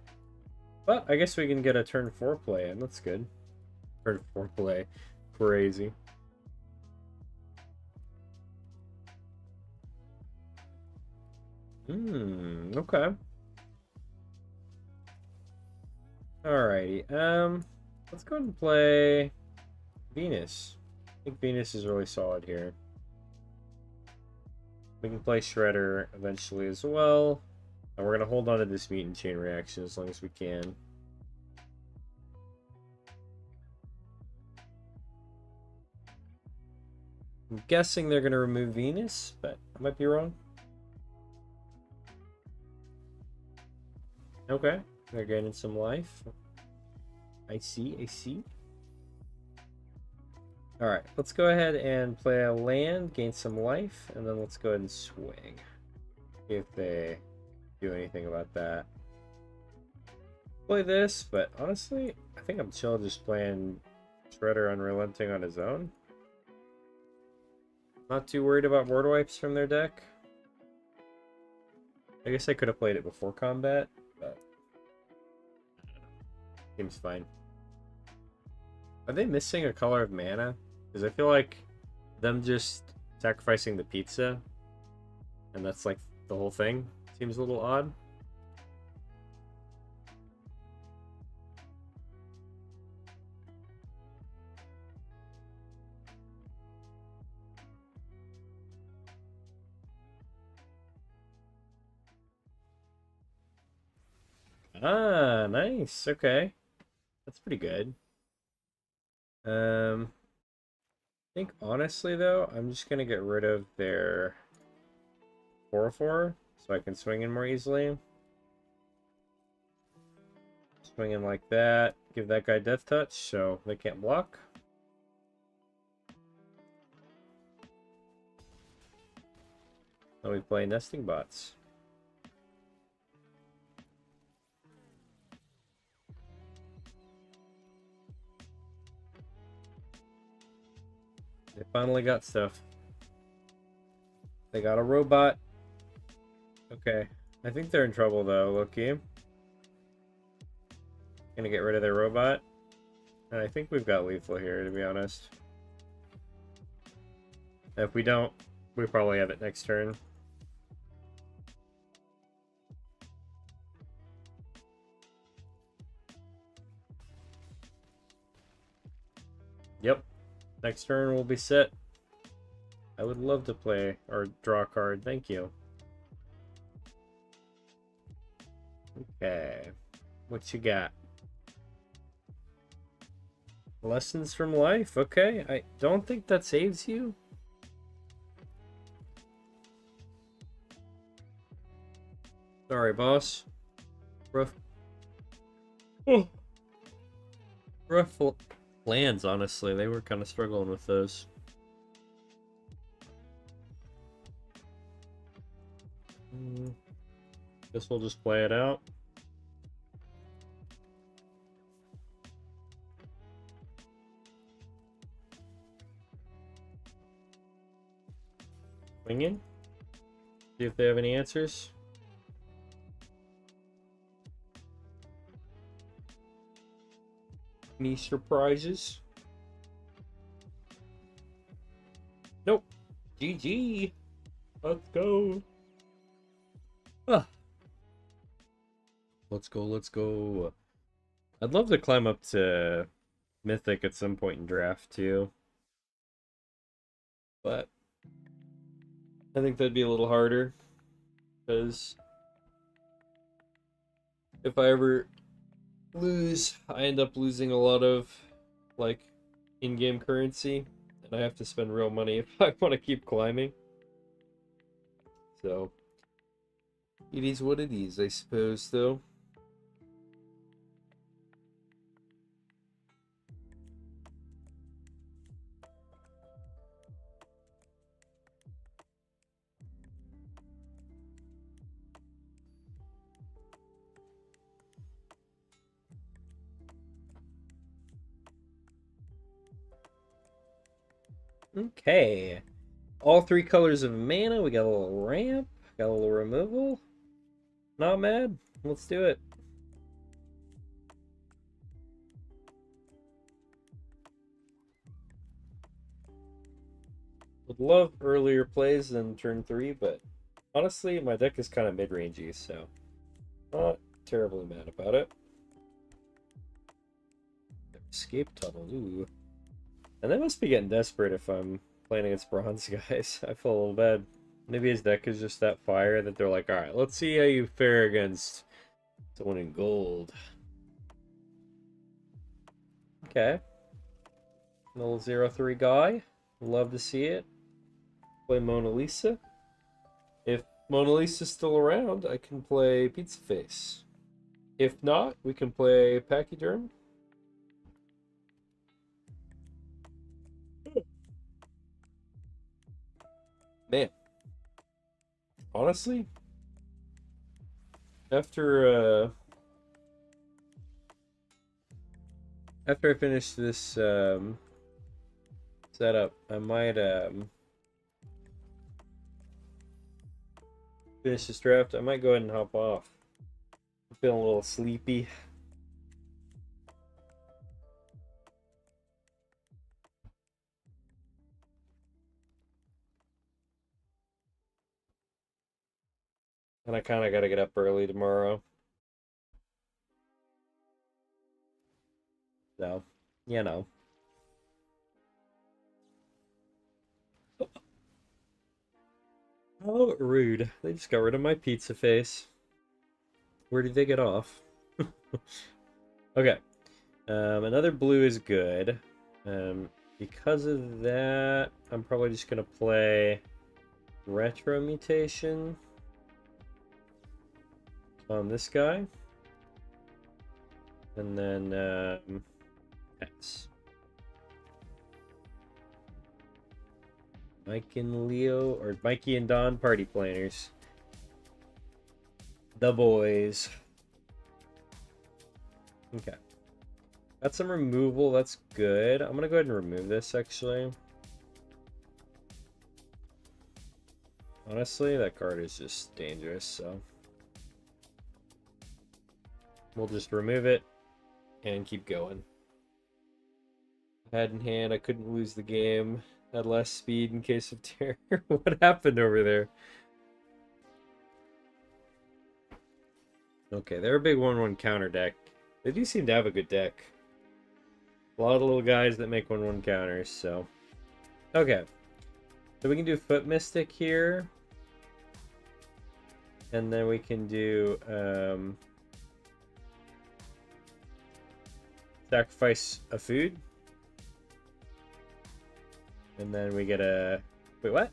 But I guess we can get a turn 4 play in. That's good. Turn 4 play. Crazy. Okay. Alrighty. Let's go ahead and play Venus. I think Venus is really solid here. We can play Shredder eventually as well. And we're going to hold on to this Mutant Chain Reaction as long as we can. I'm guessing they're going to remove Venus, but I might be wrong. Okay, they're gaining some life. I see. Alright, let's go ahead and play a land, gain some life, and then let's go ahead and swing. See if they do anything about that. Play this, but honestly, I think I'm chill just playing Shredder Unrelenting on his own. Not too worried about board wipes from their deck. I guess I could have played it before combat, but seems fine. Are they missing a color of mana? Because I feel like them just sacrificing the pizza, and that's like the whole thing, seems a little odd. Ah, nice. Okay. That's pretty good. I think honestly though, I'm just gonna get rid of their 4/4 so I can swing in more easily. Swing in like that. Give that guy Death Touch so they can't block. Then we play Nesting Bots. They finally got stuff. They got a robot. Okay. I think they're in trouble though, low-key. Gonna get rid of their robot. And I think we've got lethal here, to be honest. If we don't, we probably have it next turn. Yep. Next turn will be set. I would love to play or draw a card. Thank you. Okay. What you got? Lessons from life. Okay. I don't think that saves you. Sorry, boss. Rough. Oh. Rough lands, honestly. They were kind of struggling with those. Guess we'll just play it out. Swing in. See if they have any answers. Any surprises? Nope. GG. Let's go. Ah. Let's go. I'd love to climb up to Mythic at some point in draft too. But I think that'd be a little harder. Because if I ever lose, I end up losing a lot of like in-game currency, and I have to spend real money if I want to keep climbing. So it is what it is, I suppose, though. Okay. All three colors of mana. We got a little ramp. Got a little removal. Not mad. Let's do it. Would love earlier plays than turn 3, but honestly, my deck is kind of mid-rangey, so not terribly mad about it. Escape tunnel, ooh. And they must be getting desperate if I'm playing against bronze guys. I feel a little bad. Maybe his deck is just that fire that they're like, alright, let's see how you fare against someone in gold. Okay. Little 0-3 guy. Love to see it. Play Mona Lisa. If Mona Lisa's still around, I can play Pizza Face. If not, we can play Pachyderm. Man, honestly, after I finish this setup, I might finish this draft. I might go ahead and hop off. I'm feeling a little sleepy. And I kind of got to get up early tomorrow. So, you know. Oh, rude. They just got rid of my pizza face. Where did they get off? Okay. Another blue is good. Because of that, I'm probably just going to play Retro Mutation on this guy. And then, pets. Mike and Leo, or Mikey and Don party planners. The boys. Okay. Got some removal, that's good. I'm gonna go ahead and remove this, actually. Honestly, that card is just dangerous, so... we'll just remove it and keep going. Head in hand, I couldn't lose the game. Had less speed in case of terror. What happened over there? Okay, they're a big 1-1 counter deck. They do seem to have a good deck. A lot of little guys that make 1-1 counters, so... okay. So we can do Foot Mystic here. And then we can do... sacrifice a food. And then we get a... wait, what?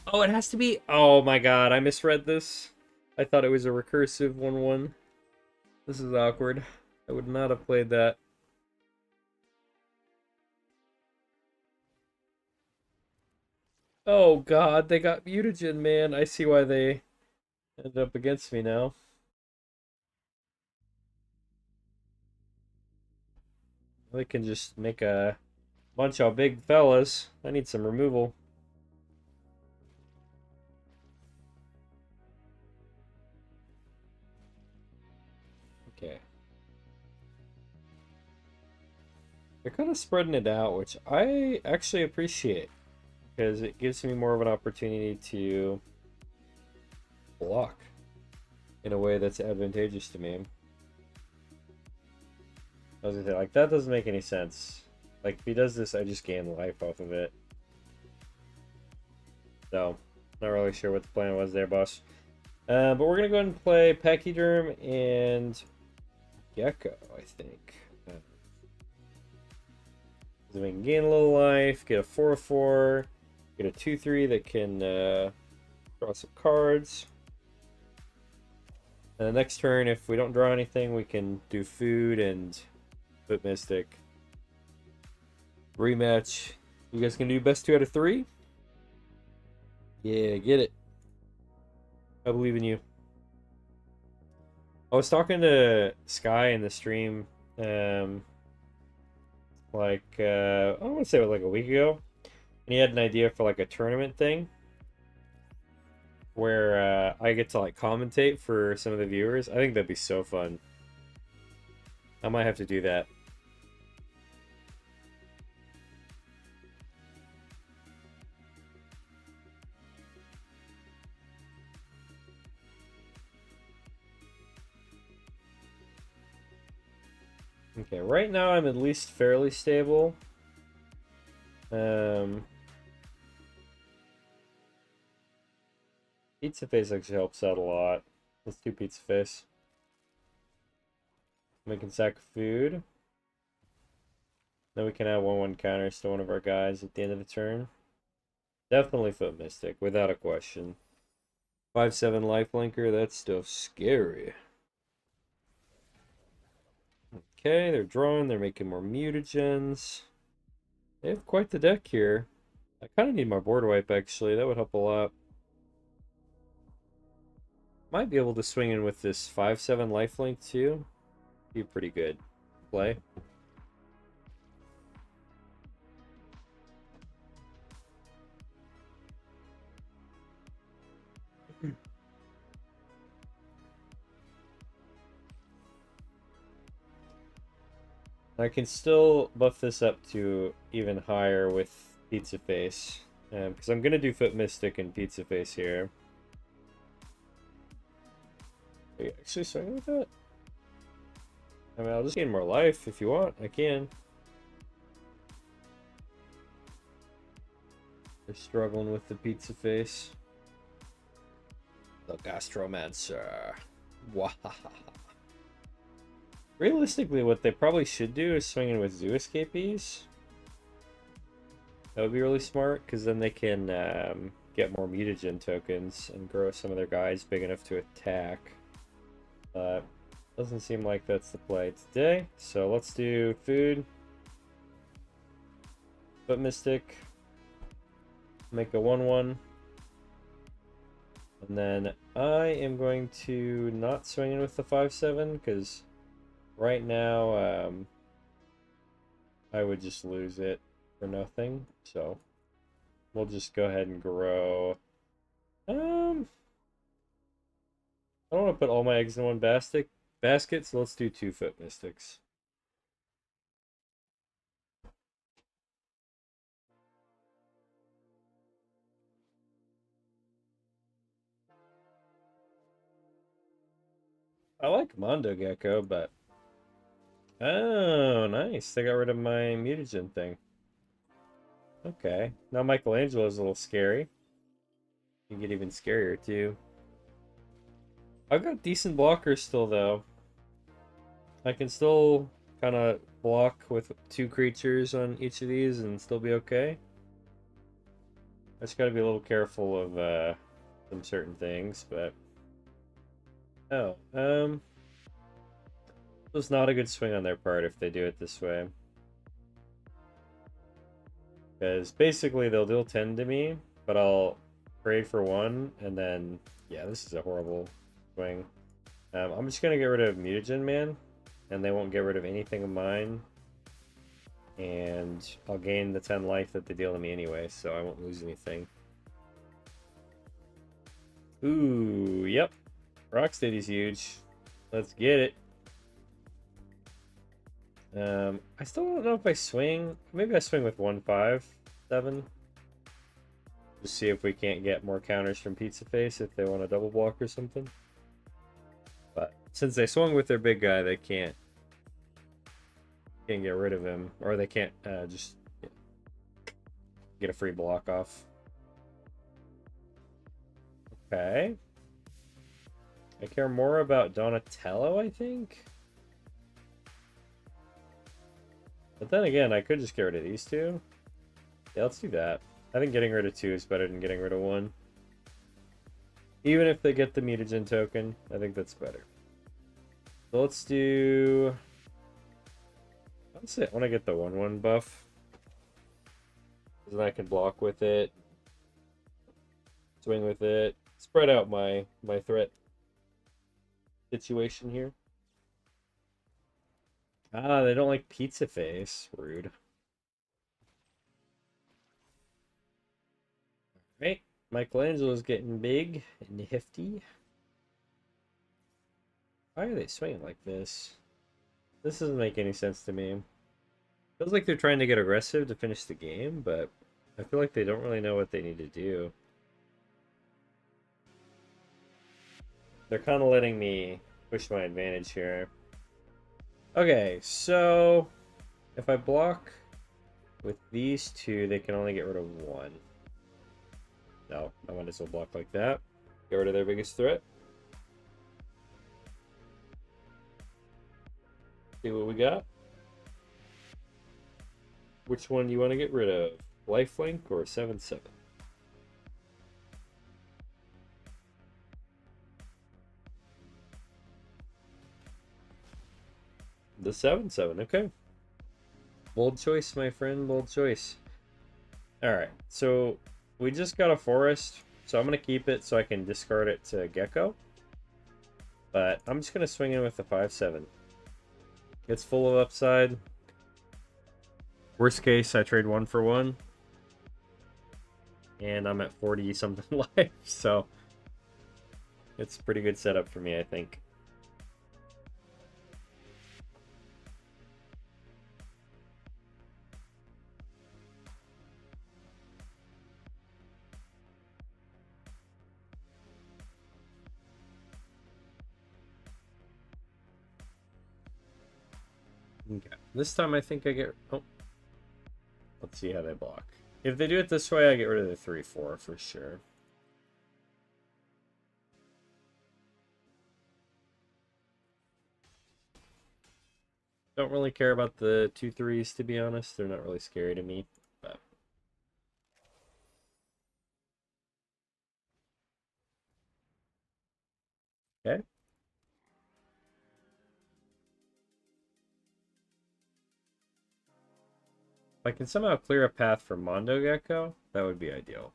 Oh, it has to be... oh my god, I misread this. I thought it was a recursive 1-1. This is awkward. I would not have played that. Oh god, they got mutagen, man. I see why they ended up against me now. They can just make a bunch of big fellas. I need some removal. Okay. They're kind of spreading it out, which I actually appreciate. Because it gives me more of an opportunity to block in a way that's advantageous to me. I was gonna say, like, that doesn't make any sense. Like, if he does this, I just gain life off of it. So, not really sure what the plan was there, boss. But we're gonna go ahead and play Pachyderm and Gecko, I think. So we can gain a little life, get a 4/4, get a 2/3 that can draw some cards. And the next turn, if we don't draw anything, we can do food and Foot Mystic. Rematch. You guys can do best 2 out of 3? Yeah, get it. I believe in you. I was talking to Sky in the stream like, I want to say it was like a week ago. And he had an idea for like a tournament thing where I get to like commentate for some of the viewers. I think that'd be so fun. I might have to do that. Okay, right now I'm at least fairly stable. Pizza Face actually helps out a lot. Let's do Pizza Face. Making sack food. Then we can add 1/1 counters to one of our guys at the end of the turn. Definitely Foot Mystic, without a question. 5/7 lifelinker, that stuff's scary. Okay, they're drawing, they're making more mutagens. They have quite the deck here. I kind of need my board wipe, actually. That would help a lot. Might be able to swing in with this 5/7 lifelink, too. Be pretty good play. I can still buff this up to even higher with Pizza Face. Because I'm going to do Foot Mystic and Pizza Face here. Are you actually swinging with that? I mean, I'll just gain more life if you want. I can. They're struggling with the Pizza Face. The Gastromancer. Wahaha. Realistically, what they probably should do is swing in with Zoo Escapees. That would be really smart, because then they can get more mutagen tokens and grow some of their guys big enough to attack. But doesn't seem like that's the play today. So let's do food. Foot Mystic. Make a 1/1. And then I am going to not swing in with the 5/7, because right now I would just lose it for nothing. So we'll just go ahead and grow. I don't want to put all my eggs in one basket, so let's do 2 Foot Mystics. I like Mondo Gecko, but... Oh, nice. They got rid of my mutagen thing. Okay. Now Michelangelo's a little scary. You get even scarier, too. I've got decent blockers still, though. I can still kind of block with 2 creatures on each of these and still be okay. I just gotta be a little careful of some certain things, but... Oh, it was not a good swing on their part if they do it this way. Because basically they'll deal 10 to me, but I'll trade for 1, and then, yeah, this is a horrible swing. I'm just gonna get rid of Mutagen Man, and they won't get rid of anything of mine. And I'll gain the 10 life that they deal to me anyway, so I won't lose anything. Ooh, yep. Rocksteady's huge. Let's get it. I still don't know if I swing. Maybe I swing with 1/5/7. Just see if we can't get more counters from Pizza Face if they want a double block or something. But since they swung with their big guy, they can't get rid of him, or they can't just get a free block off. Okay. I care more about Donatello, I think. But then again, I could just get rid of these 2. Yeah, let's do that. I think getting rid of 2 is better than getting rid of 1. Even if they get the mutagen token, I think that's better. So let's do... That's it. I want to get the 1/1 buff. Then I can block with it. Swing with it. Spread out my threat situation here. Ah, they don't like Pizza Face. Rude. Right? Michelangelo's getting big and hefty. Why are they swinging like this? This doesn't make any sense to me. Feels like they're trying to get aggressive to finish the game, but I feel like they don't really know what they need to do. They're kind of letting me push my advantage here. Okay, so if I block with these two, they can only get rid of one. No, I might as well block like that. Get rid of their biggest threat. See what we got. Which one do you want to get rid of? Lifelink or 7/7? The 7/7, okay. Bold choice, my friend, bold choice. Alright, so we just got a forest, so I'm going to keep it so I can discard it to Gecko. But I'm just going to swing in with the 5/7. It's full of upside. Worst case, I trade 1 for 1. And I'm at 40 something life, so it's a pretty good setup for me, I think. Okay, this time I think I get... Oh, let's see how they block. If they do it this way, I get rid of the 3/4 for sure. Don't really care about the 2/3s, to be honest. They're not really scary to me, but... Okay. If I can somehow clear a path for Mondo Gecko, that would be ideal.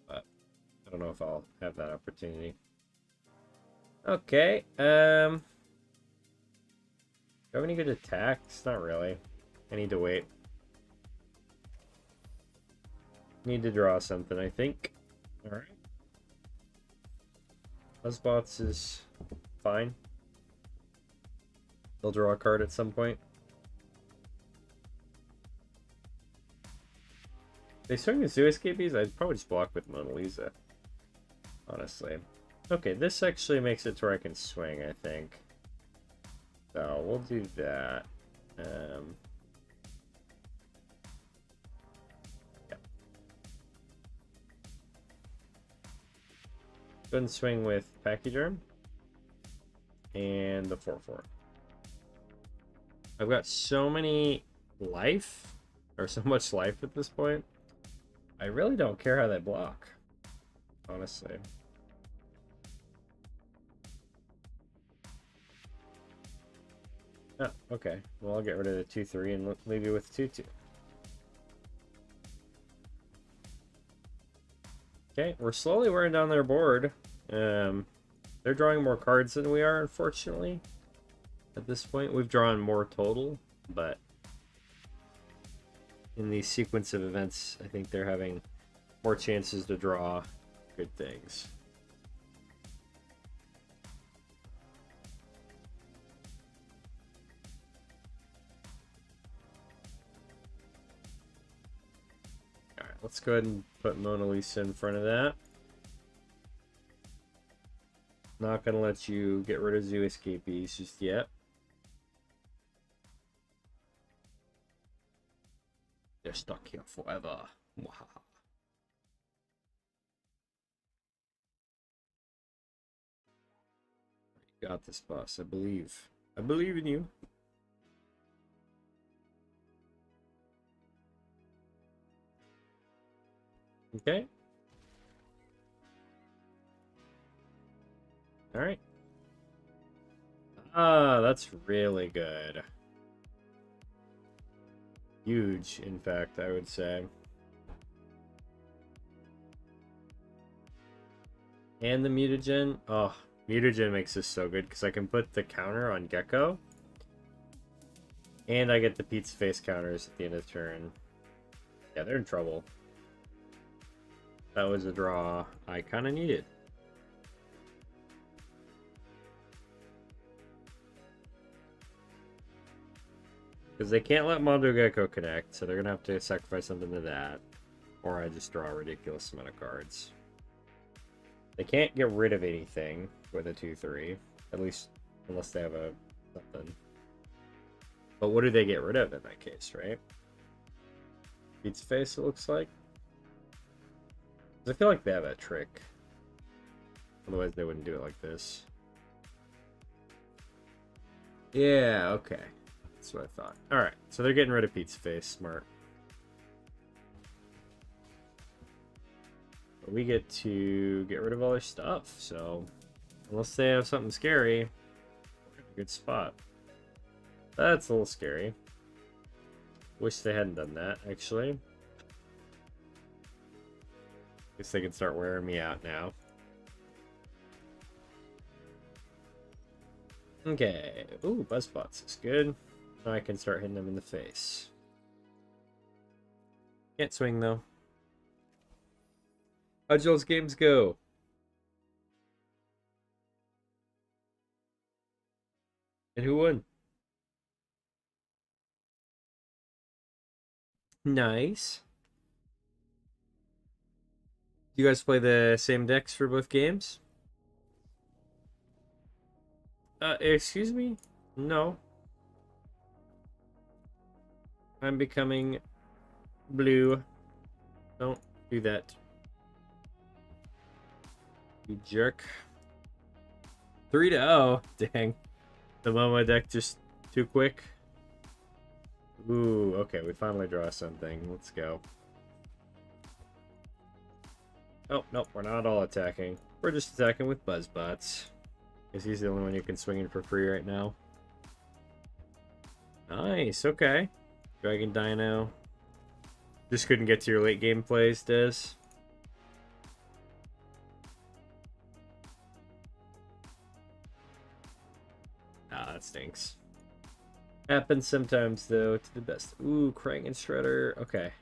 But I don't know if I'll have that opportunity. Okay, do I have any good attacks? Not really. I need to wait. Need to draw something, I think. Alright. Buzzbots is fine. They'll draw a card at some point. If they swing the Zoo Escapees, I'd probably just block with Mona Lisa. Honestly. Okay, this actually makes it to where I can swing, I think. So we'll do that. Yeah. Go ahead and swing with Pachyderm and the 4/4. I've got so many life, or so much life at this point. I really don't care how they block, honestly. Oh, okay. Well, I'll get rid of the 2/3 and leave you with 2/2. Okay, we're slowly wearing down their board. They're drawing more cards than we are, unfortunately. At this point, we've drawn more total, but in the sequence of events, I think they're having more chances to draw good things. Alright, let's go ahead and put Mona Lisa in front of that. Not gonna let you get rid of Zoo Escapees just yet. They're stuck here forever. You got this, boss. I believe. I believe in you. Okay. Alright. Ah, that's really good. Huge, in fact, I would say. And the mutagen. Oh, mutagen makes this so good because I can put the counter on Gecko. And I get the pizza face counters at the end of the turn. Yeah, they're in trouble. That was a draw I kind of needed. Because they can't let Mondo Gecko connect, so they're going to have to sacrifice something to that. Or I just draw a ridiculous amount of cards. They can't get rid of anything with a 2-3. At least, unless they have a something. But what do they get rid of in that case, right? Pizza Face, it looks like. I feel like they have that trick. Otherwise, they wouldn't do it like this. Yeah, okay. That's what I thought. Alright, so they're getting rid of Pizza Face. Smart. But we get to get rid of all their stuff, so... Unless they have something scary, we're in a good spot. That's a little scary. Wish they hadn't done that, actually. Guess they can start wearing me out now. Okay. Ooh, Buzzbots is good. Now I can start hitting them in the face. Can't swing, though. How'd y'all's games go? And who won? Nice. You guys play the same decks for both games? Excuse me? No. I'm becoming blue. Don't do that. You jerk. 3-0. Dang. The Momo deck just too quick. Ooh, okay, we finally draw something. Let's go. Oh, nope, we're not all attacking. We're just attacking with Buzzbots. Because he's the only one you can swing in for free right now. Nice, okay. Dragon Dino. Just couldn't get to your late game plays, Des. Ah, that stinks. Happens sometimes, though, to the best. Ooh, Krang and Shredder. Okay.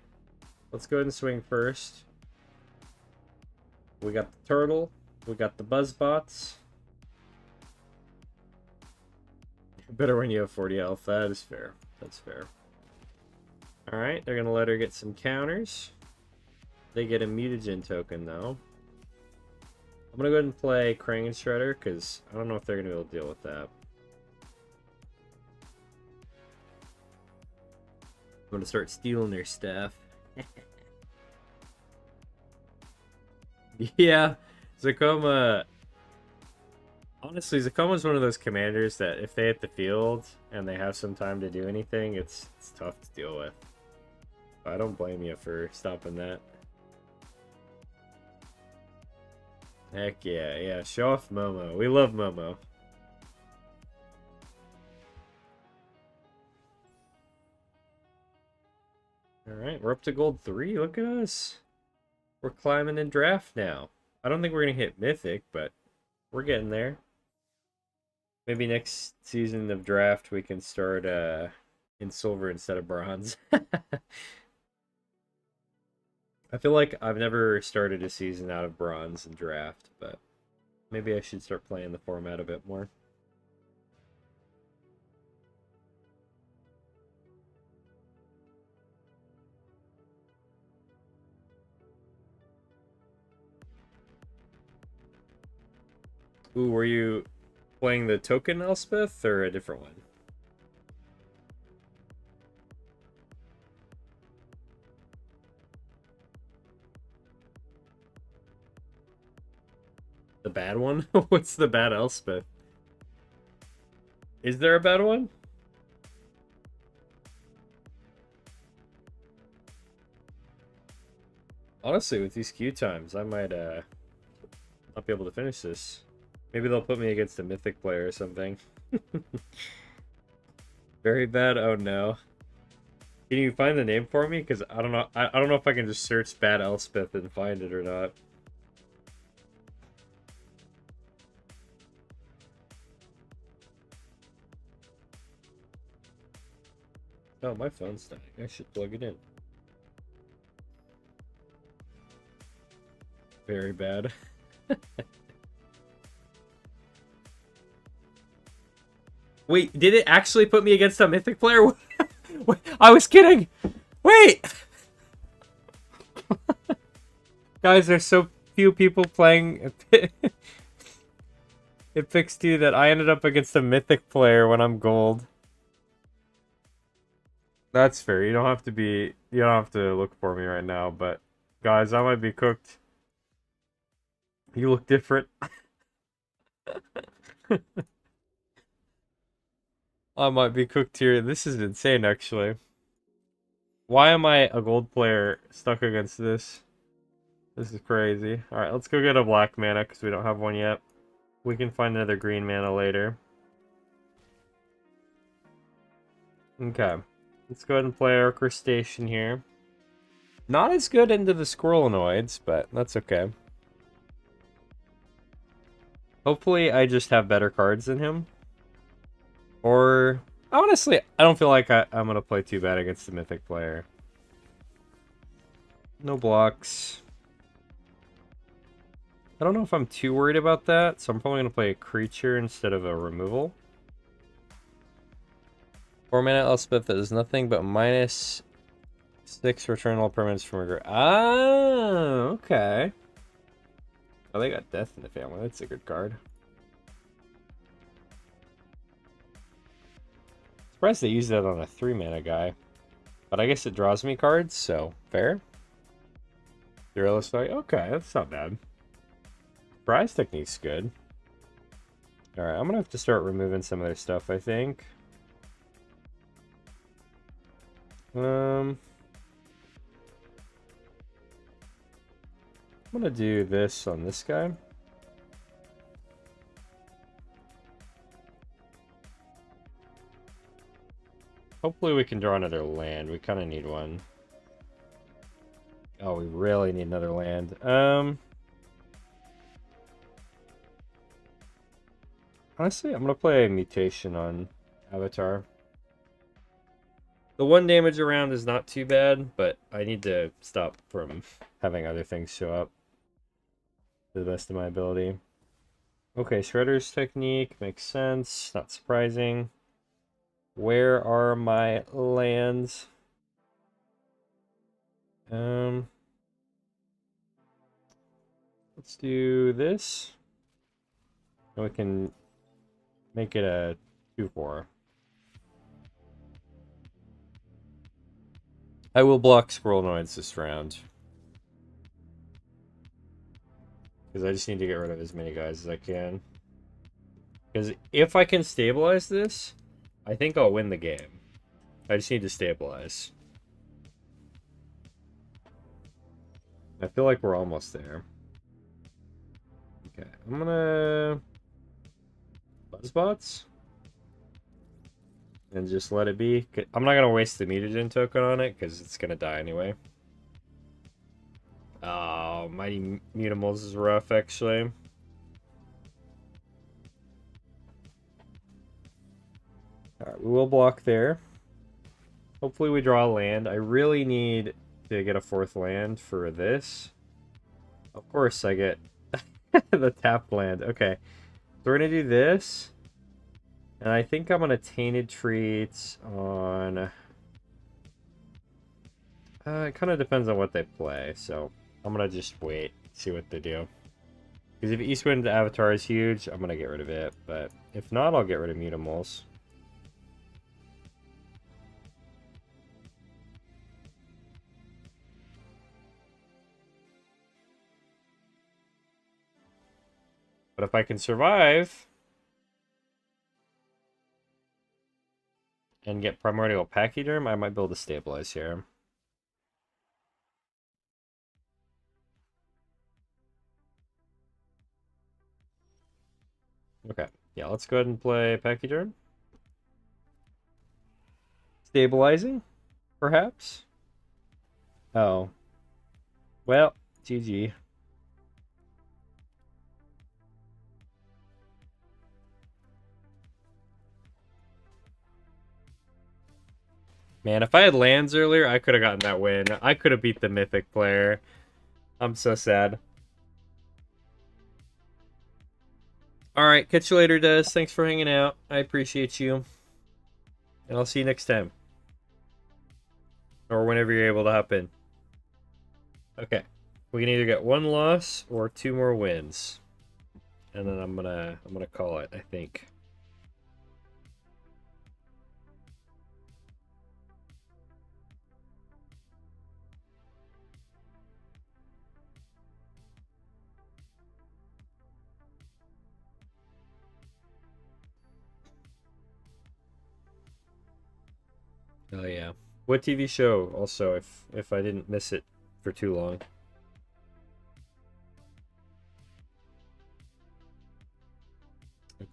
Let's go ahead and swing first. We got the Turtle. We got the Buzzbots. Better when you have 40 health. That is fair. That's fair. Alright, they're going to let her get some counters. They get a mutagen token, though. I'm going to go ahead and play Krang and Shredder, because I don't know if they're going to be able to deal with that. I'm going to start stealing their stuff. Yeah, Zakoma... Honestly, Zakoma's one of those commanders that if they hit the field and they have some time to do anything, it's tough to deal with. I don't blame you for stopping that. Heck yeah, yeah. Show off Momo. We love Momo. Alright, we're up to gold 3. Look at us. We're climbing in draft now. I don't think we're going to hit Mythic, but we're getting there. Maybe next season of draft we can start in silver instead of bronze. I feel like I've never started a season out of bronze in draft, but maybe I should start playing the format a bit more. Ooh, were you playing the token Elspeth or a different one? The bad one? What's the bad Elspeth? Is there a bad one? Honestly, with these queue times, I might not be able to finish this. Maybe they'll put me against a Mythic player or something. Very bad? Oh no. Can you find the name for me? Because I don't know. I don't know if I can just search bad Elspeth and find it or not. Oh, my phone's dying. I should plug it in. Very bad. Wait, did it actually put me against a Mythic player? I was kidding! Wait! Guys, there's so few people playing... It fixed you that I ended up against a Mythic player when I'm gold. That's fair. You don't have to be... You don't have to look for me right now, but... Guys, I might be cooked. You look different. I might be cooked here. This is insane, actually. Why am I a gold player stuck against this? This is crazy. Alright, let's go get a black mana because we don't have one yet. We can find another green mana later. Okay. Let's go ahead and play our crustacean here. Not as good into the squirrelanoids, but that's okay. Hopefully I just have better cards than him. Or... Honestly, I don't feel like I'm going to play too bad against the Mythic player. No blocks. I don't know if I'm too worried about that, so I'm probably going to play a creature instead of a removal. 4-mana Elspeth that is nothing but -6 return all permanents from a group. Ah, okay. Oh, they got Death in the family. That's a good card. Surprised they used that on a 3-mana guy. But I guess it draws me cards, so fair. Zero fight. Okay, that's not bad. Prize technique's good. Alright, I'm gonna have to start removing some of their stuff, I think. I'm gonna do this on this guy. Hopefully we can draw another land. We kind of need one. Oh, we really need another land. Honestly, I'm gonna play a mutation on Avatar. The 1 damage around is not too bad, but I need to stop from having other things show up to the best of my ability. Okay, Shredder's technique makes sense. Not surprising. Where are my lands? Let's do this. And we can make it a 2/4. I will block Squirrelanoids this round. Because I just need to get rid of as many guys as I can. Because if I can stabilize this, I think I'll win the game. I just need to stabilize. I feel like we're almost there. Okay, I'm gonna... Buzzbots? And just let it be. I'm not gonna waste the mutagen token on it, because it's gonna die anyway. Oh, Mighty Mutimals is rough, actually. Alright, we will block there. Hopefully we draw a land. I really need to get a 4th land for this. Of course I get the tapped land. Okay. So we're going to do this. And I think I'm going to Tainted Treats on... it kind of depends on what they play. So I'm going to just wait. See what they do. Because if Eastwind Avatar is huge, I'm going to get rid of it. But if not, I'll get rid of Mutimals. But if I can survive and get Primordial Pachyderm, I might be able to stabilize here. Okay, yeah, let's go ahead and play Pachyderm. Stabilizing, perhaps? Oh. Well, GG. Man, if I had lands earlier, I could have gotten that win. I could have beat the Mythic player. I'm so sad. Alright, catch you later, Des. Thanks for hanging out. I appreciate you. And I'll see you next time. Or whenever you're able to hop in. Okay. We can either get one loss or two more wins. And then I'm gonna call it, I think. Oh yeah. What TV show also, if I didn't miss it for too long?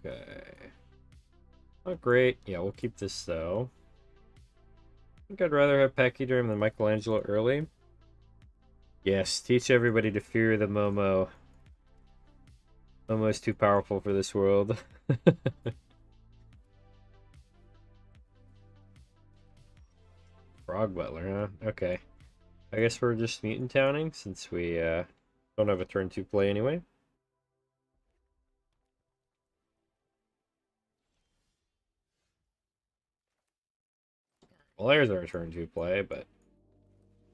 Okay. Oh great. Yeah, we'll keep this though. I think I'd rather have Pachyderm than Michelangelo early. Yes, teach everybody to fear the Momo. Momo's too powerful for this world. Frog Butler, huh? Okay. I guess we're just mutant towning since we don't have a turn 2 play anyway. Well, there's our turn 2 play, but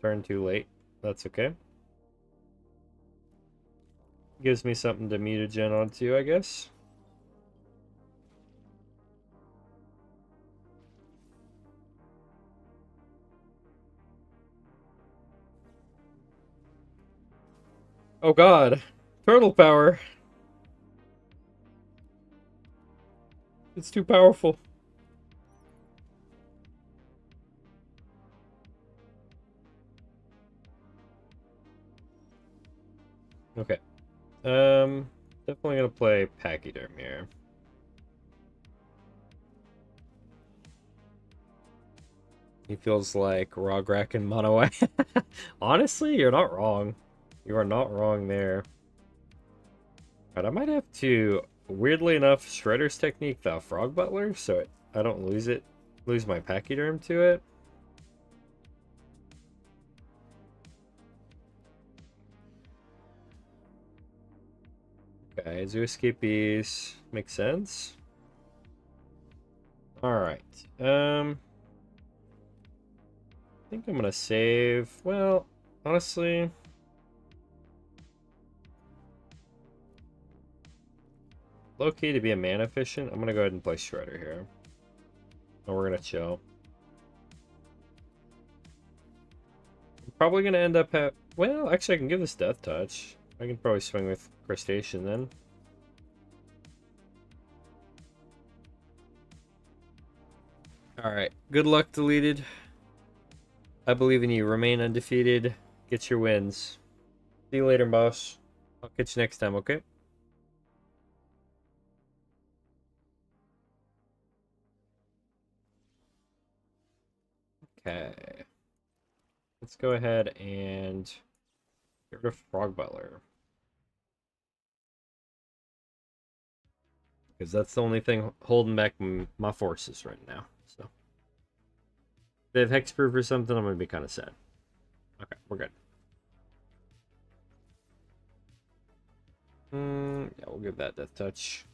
turn 2 late. That's okay. Gives me something to mutagen onto, I guess. Oh god! Turtle power! It's too powerful. Okay. Definitely gonna play Pachyderm here. He feels like Rograk and Mono. Honestly, you're not wrong. You are not wrong there. But I might have to, weirdly enough, Shredder's technique the Frog Butler, so I don't lose my Pachyderm to it. Okay, Zoo Escapees makes sense. Alright. I think I'm gonna save. Well, honestly. Low key to be a mana efficient, I'm gonna go ahead and play Shredder here. And we're gonna chill. I'm probably gonna end up well, actually I can give this Death Touch. I can probably swing with Crustacean then. Alright, good luck, deleted. I believe in you. Remain undefeated. Get your wins. See you later, boss. I'll catch you next time, okay? Okay. Let's go ahead and get rid of Frog Butler. Because that's the only thing holding back my forces right now. So, if they have Hexproof or something, I'm going to be kind of sad. Okay, we're good. Yeah, we'll give that Death Touch.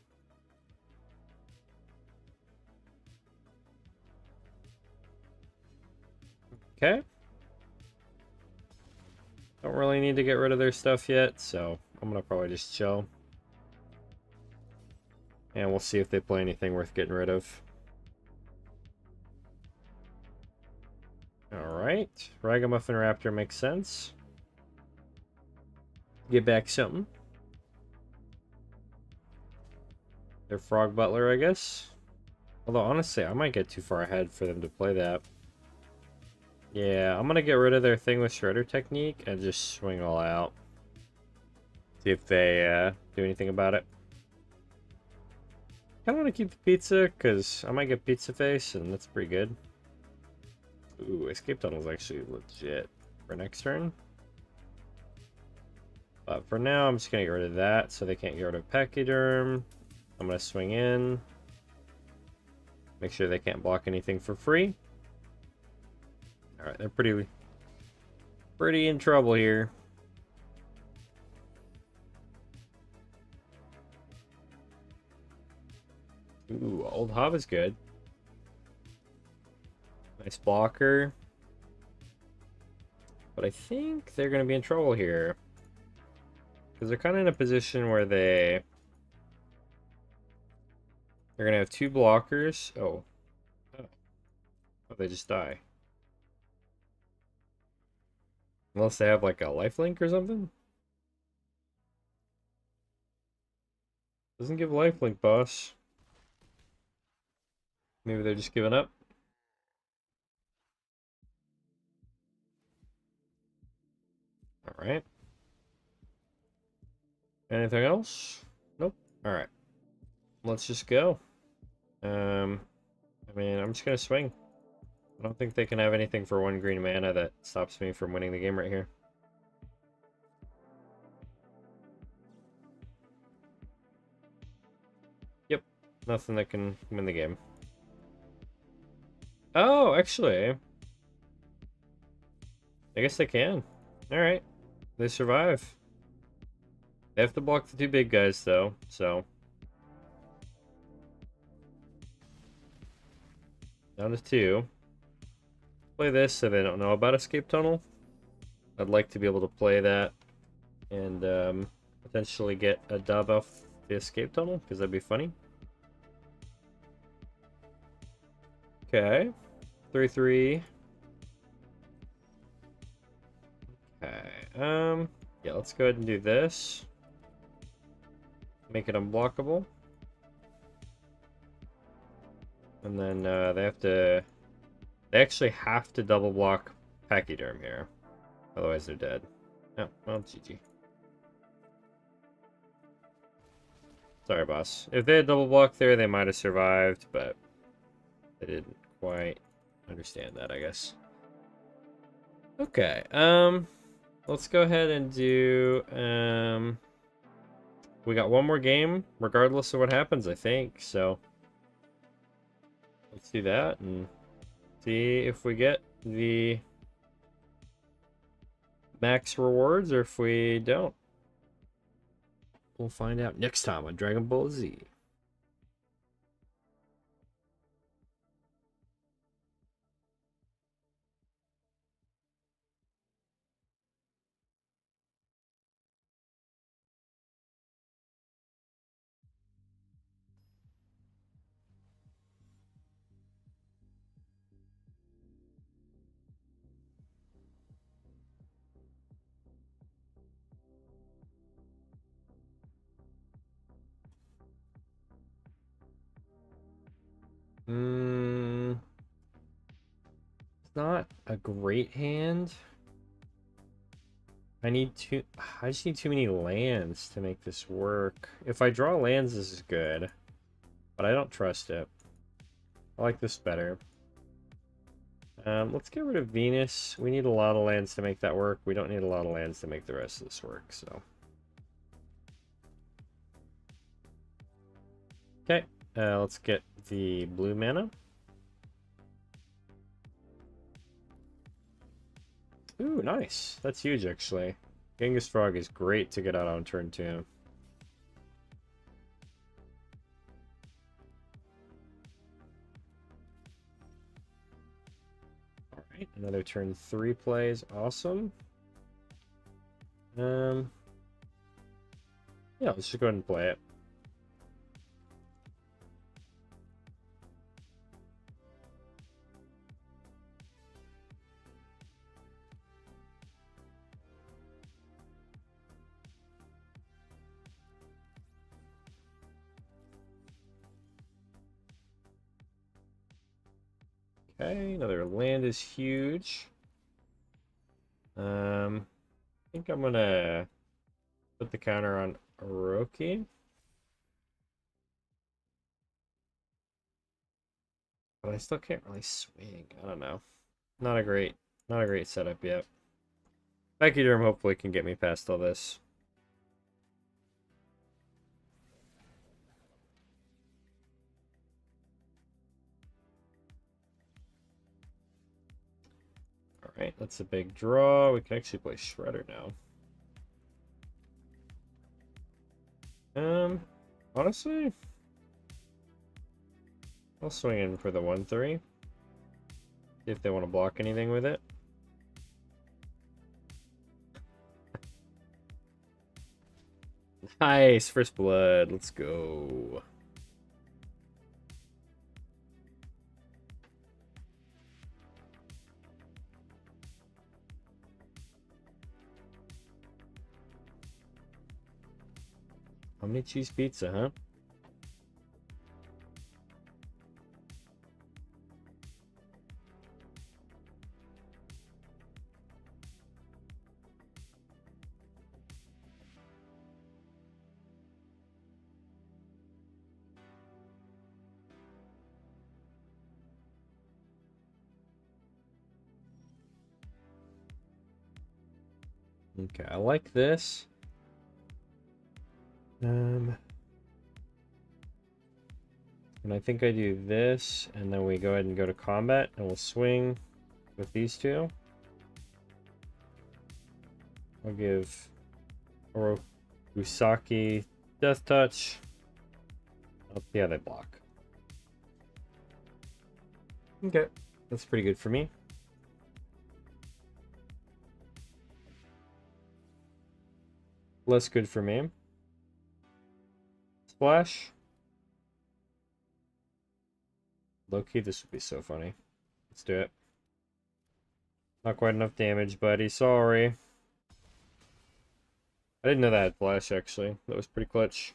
Okay. Don't really need to get rid of their stuff yet, so I'm going to probably just chill. And we'll see if they play anything worth getting rid of. Alright. Ragamuffin Raptor makes sense. Get back something. Their Frog Butler, I guess. Although, honestly, I might get too far ahead for them to play that. Yeah, I'm gonna get rid of their thing with Shredder technique and just swing all out. See if they do anything about it. I want to keep the pizza, because I might get Pizza Face, and that's pretty good. Ooh, Escape Tunnel is actually legit for next turn. But for now, I'm just going to get rid of that, so they can't get rid of Pachyderm. I'm going to swing in. Make sure they can't block anything for free. Alright, they're pretty in trouble here. Old Hob is good. Nice blocker. But I think they're going to be in trouble here. Because they're kind of in a position where they're going to have two blockers. Oh. Oh. Oh, they just die. Unless they have like a lifelink or something. Doesn't give lifelink, boss. Maybe they're just giving up. Alright. Anything else? Nope. Alright. Let's just go. I mean, I'm just gonna swing. I don't think they can have anything for 1 green mana that stops me from winning the game right here. Yep. Nothing that can win the game. Oh, actually. I guess they can. Alright. They survive. They have to block the 2 big guys, though, so. Down to 2. Play this so they don't know about Escape Tunnel. I'd like to be able to play that and potentially get a dub off the Escape Tunnel, because that'd be funny. Okay. 3/3. Okay. Yeah, let's go ahead and do this. Make it unblockable. And then they actually have to double block Pachyderm here. Otherwise they're dead. Oh, well, GG. Sorry, boss. If they had double block there, they might have survived, but they didn't quite understand that, I guess. Okay, let's go ahead and do, we got one more game, regardless of what happens, I think, so let's do that and see if we get the max rewards or if we don't. We'll find out next time on Dragon Ball Z. It's not a great hand. I just need too many lands to make this work. If I draw lands, this is good. But I don't trust it. I like this better. Let's get rid of Venus. We need a lot of lands to make that work. We don't need a lot of lands to make the rest of this work, so. Okay, let's get the blue mana. Ooh, nice. That's huge, actually. Genghis Frog is great to get out on turn 2. Alright, another turn 3 plays. Awesome. Yeah, let's just go ahead and play it. Okay, another land is huge. I think I'm gonna put the counter on Orochi. But I still can't really swing. I don't know. Not a great setup yet. Pachyderm hopefully can get me past all this. Alright, that's a big draw. We can actually play Shredder now. Honestly, I'll swing in for the 1/3. See if they want to block anything with it. Nice, first blood. Let's go. How many cheese pizza, huh? Okay, I like this. And I think I do this, and then we go ahead and go to combat, and we'll swing with these two. I'll give Usaki Death Touch. Oh, yeah, they block. Okay, that's pretty good for me. Less good for me. Splash. Low-key, this would be so funny. Let's do it. Not quite enough damage, buddy. Sorry. I didn't know that had flash, actually. That was pretty clutch.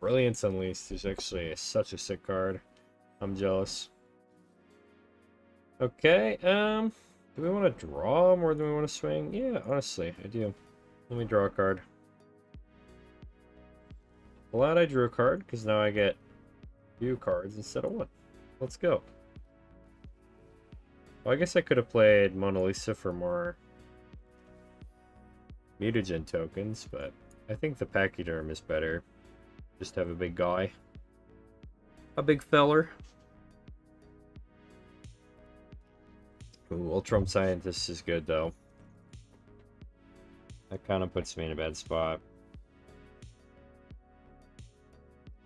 Brilliance Unleashed is actually such a sick card. I'm jealous. Okay, do we want to draw more than we want to swing? Yeah, honestly, I do. Let me draw a card. Glad I drew a card, because now I get 2 cards instead of 1. Let's go. Well, I guess I could have played Mona Lisa for more mutagen tokens, but I think the Pachyderm is better. Just have a big guy. A big feller. Ooh, Ultron Scientist is good, though. That kind of puts me in a bad spot.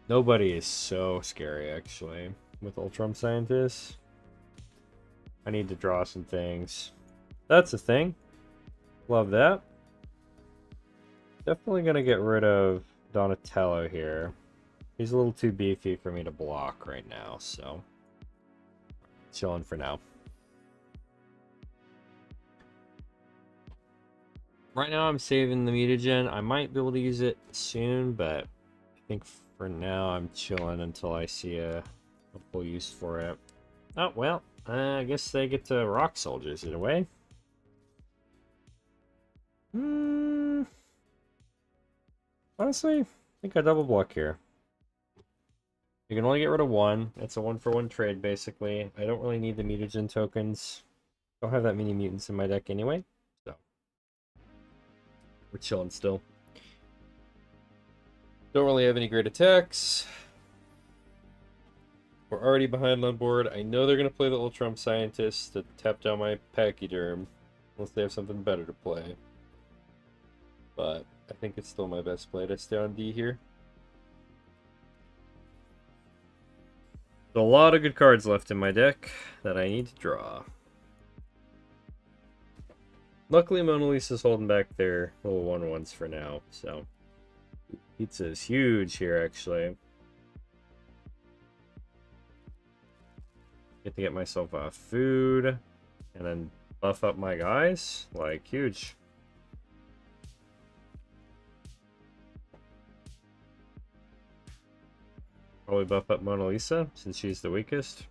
Nobody is so scary, actually, with Ultron Scientist. I need to draw some things. That's a thing. Love that. Definitely gonna get rid of Donatello here. He's a little too beefy for me to block right now, so chilling for now. Right now I'm saving the mutagen. I might be able to use it soon, but I think for now I'm chilling until I see a full use for it. Oh, well, I guess they get to rock soldiers in a way. Honestly, I think I double block here. You can only get rid of 1. It's a 1-for-1 trade, basically. I don't really need the mutagen tokens. Don't have that many mutants in my deck anyway, so we're chilling still. Don't really have any great attacks. We're already behind on board. I know they're going to play the Ultron Scientist to tap down my Pachyderm, unless they have something better to play. But I think it's still my best play to stay on D here. There's a lot of good cards left in my deck that I need to draw. Luckily, Mona Lisa's holding back their little 1/1s for now, so pizza is huge here, actually. Get to get myself food and then buff up my guys, like huge. Probably buff up Mona Lisa since she's the weakest.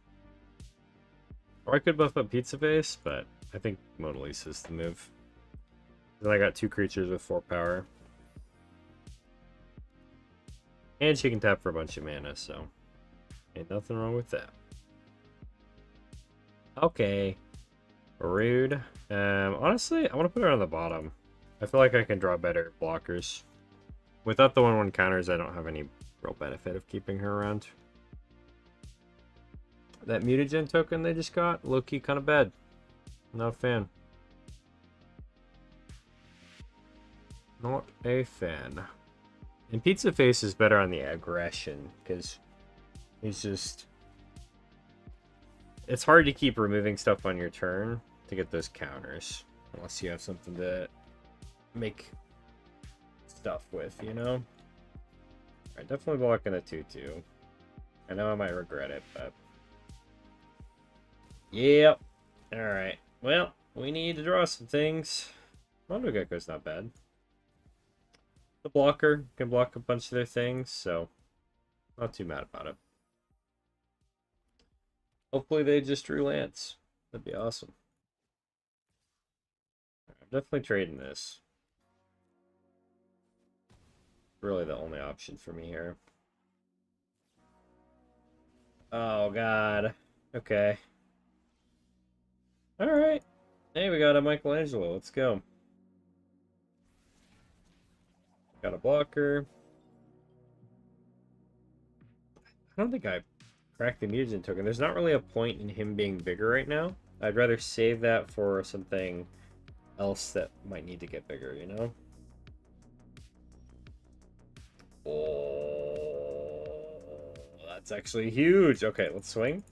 Or I could buff up Pizza Face, but I think Mona Lisa's the move. Then I got 2 creatures with 4 power. And she can tap for a bunch of mana, so ain't nothing wrong with that. Okay. Rude. Honestly, I want to put her on the bottom. I feel like I can draw better blockers. Without the 1/1 counters, I don't have any real benefit of keeping her around. That mutagen token they just got, low-key kind of bad. Not a fan. Not a fan. And Pizza Face is better on the aggression, because he's just... It's hard to keep removing stuff on your turn to get those counters. Unless you have something to make stuff with, you know? Alright, definitely blocking a 2-2. I know I might regret it, but... Yep. Alright. Well, we need to draw some things. Mondo Gecko's not bad. The blocker can block a bunch of their things, so not too mad about it. Hopefully they just drew Lance. That'd be awesome. I'm definitely trading this. Really the only option for me here. Oh, God. Okay. Alright. Hey, we got a Michelangelo. Let's go. Got a blocker. I don't think I cracked the mutagen token. There's not really a point in him being bigger right now. I'd rather save that for something else that might need to get bigger, you know? Oh, that's actually huge. Okay, let's swing.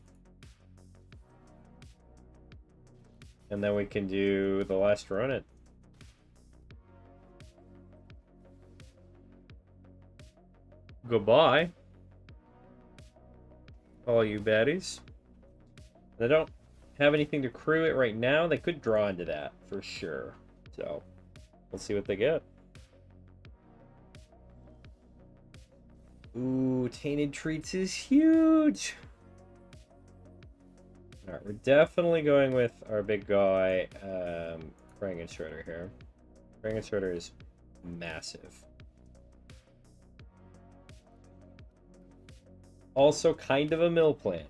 And then we can do the last run it. Goodbye, all you baddies. They don't have anything to crew it right now. They could draw into that for sure. So, let's see what they get. Ooh, Tainted Treats is huge. Alright, we're definitely going with our big guy, Krang and Shredder here. Krang and Shredder is massive. Also kind of a mill plant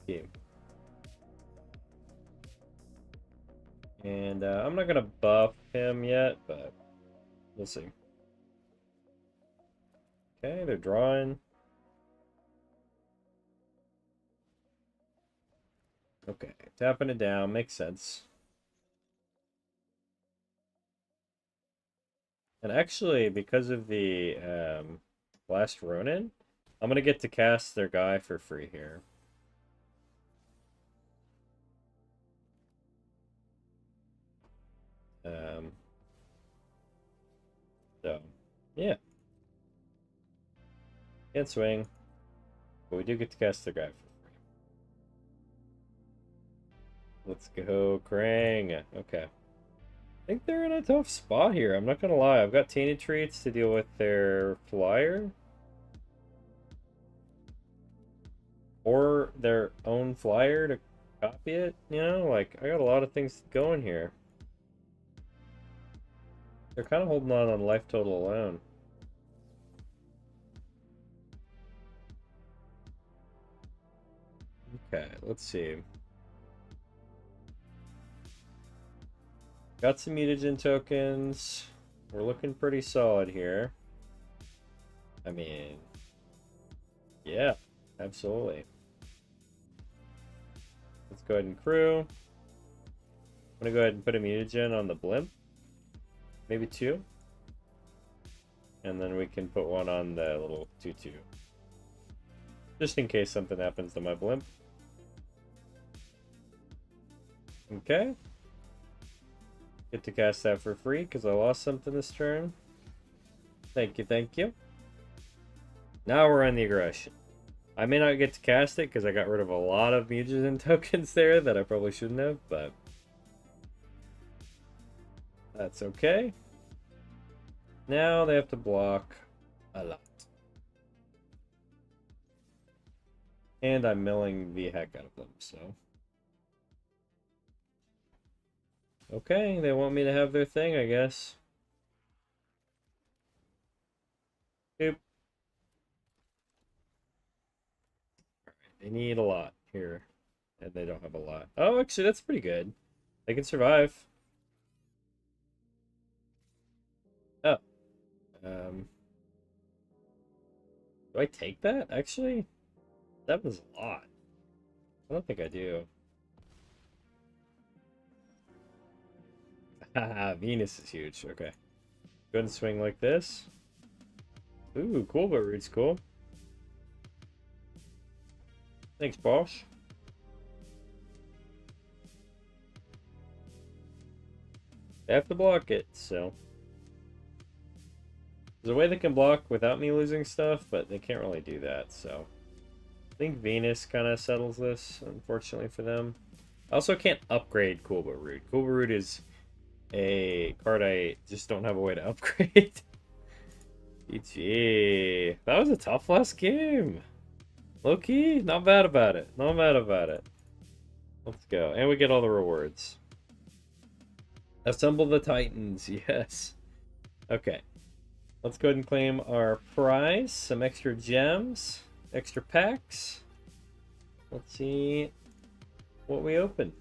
game. And I'm not going to buff him yet, but we'll see. Okay, they're drawing. Okay, tapping it down makes sense. And actually, because of the last Ronin, I'm going to get to cast their guy for free here. So, yeah. Can't swing, but we do get to cast their guy for free. Let's go, Krang. Okay. I think they're in a tough spot here. I'm not going to lie. I've got Tainted Treats to deal with their flyer. Or their own flyer to copy it. You know, like, I got a lot of things going here. They're kind of holding on life total alone. Okay, let's see. Got some mutagen tokens. We're looking pretty solid here. I mean, yeah, absolutely. Let's go ahead and crew. I'm gonna go ahead and put a mutagen on the blimp. Maybe 2. And then we can put one on the little 2-2. Just in case something happens to my blimp. Okay. Get to cast that for free because I lost something this turn. Thank you, thank you. Now we're on the aggression. I may not get to cast it because I got rid of a lot of mutagen tokens there that I probably shouldn't have, but that's okay. Now they have to block a lot. And I'm milling the heck out of them, so. Okay, they want me to have their thing, I guess. Oop. They need a lot here. And they don't have a lot. Oh, actually, that's pretty good. They can survive. Oh. Do I take that, actually? That was a lot. I don't think I do. Haha, Venus is huge. Okay. Go ahead and swing like this. Ooh, cool, but root's cool. Thanks, Bosch. They have to block it, so. There's a way they can block without me losing stuff, but they can't really do that, so. I think Venus kind of settles this, unfortunately for them. I also can't upgrade Kulba Root. Kulba Root is a card I just don't have a way to upgrade. GG. That was a tough last game. Low-key, not bad about it. Not bad about it. Let's go. And we get all the rewards. Assemble the Titans. Yes. Okay. Let's go ahead and claim our prize. Some extra gems. Extra packs. Let's see what we open.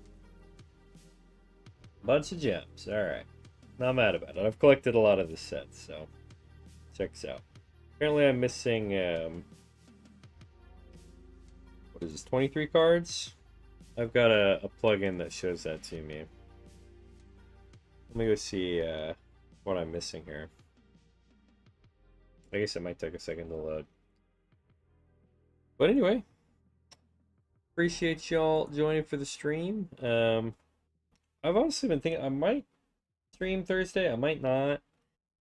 Bunch of gems. Alright. Not mad about it. I've collected a lot of this set, so checks out. Apparently I'm missing what is this, 23 cards? I've got a plugin that shows that to me. Let me go see what I'm missing here. I guess it might take a second to load. But anyway, appreciate y'all joining for the stream. I've honestly been thinking I might stream Thursday. I might not.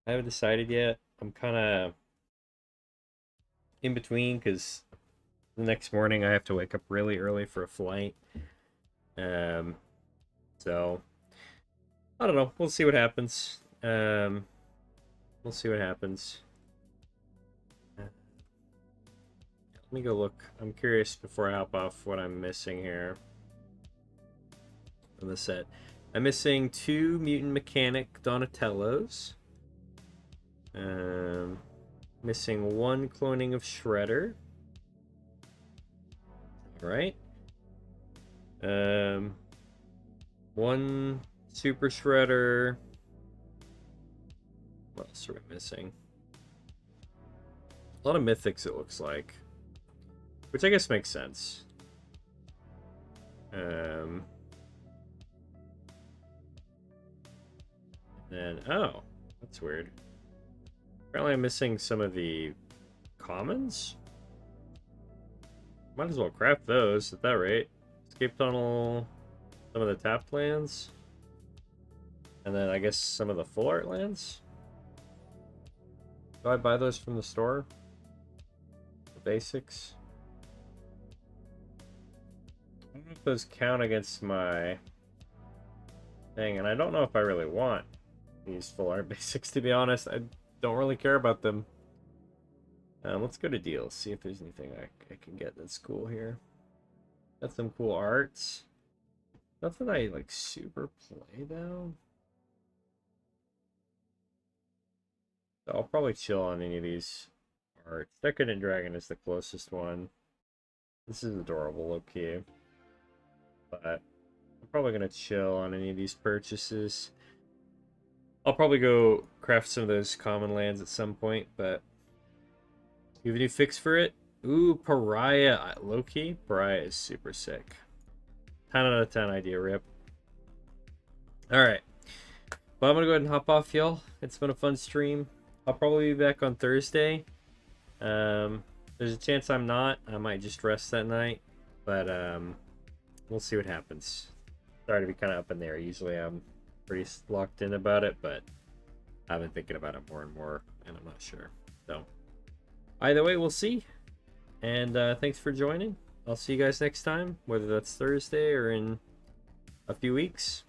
I haven't decided yet. I'm kind of in between because the next morning I have to wake up really early for a flight. So I don't know. We'll see what happens. We'll see what happens. Let me go look. I'm curious before I hop off what I'm missing here from the set. I'm missing 2 Mutant Mechanic Donatellos. Missing 1 cloning of Shredder. Alright. 1 Super Shredder. What else are we missing? A lot of Mythics, it looks like. Which I guess makes sense. And then, oh, that's weird. Apparently I'm missing some of the commons. Might as well craft those at that rate. Escape Tunnel, some of the tapped lands. And then I guess some of the full art lands. Do I buy those from the store? The basics? I don't know if those count against my thing, and I don't know if I really want these full art basics, to be honest. I don't really care about them. Let's go to deals, see if there's anything I can get that's cool here. Got some cool arts. Nothing I like super play though. So I'll probably chill on any of these arts. Decadent Dragon is the closest one. This is adorable, low-key. But I'm probably going to chill on any of these purchases. I'll probably go craft some of those common lands at some point, but you have a new fix for it? Ooh, Pariah. Low-key, Pariah is super sick. 10 out of 10 idea, rip. Alright. Well, I'm going to go ahead and hop off, y'all. It's been a fun stream. I'll probably be back on Thursday. There's a chance I'm not. I might just rest that night. But we'll see what happens. Sorry to be kind of up in there. Usually I'm pretty locked in about it, but I've been thinking about it more and more, and I'm not sure. So either way, we'll see. And thanks for joining. I'll see you guys next time, whether that's Thursday or in a few weeks.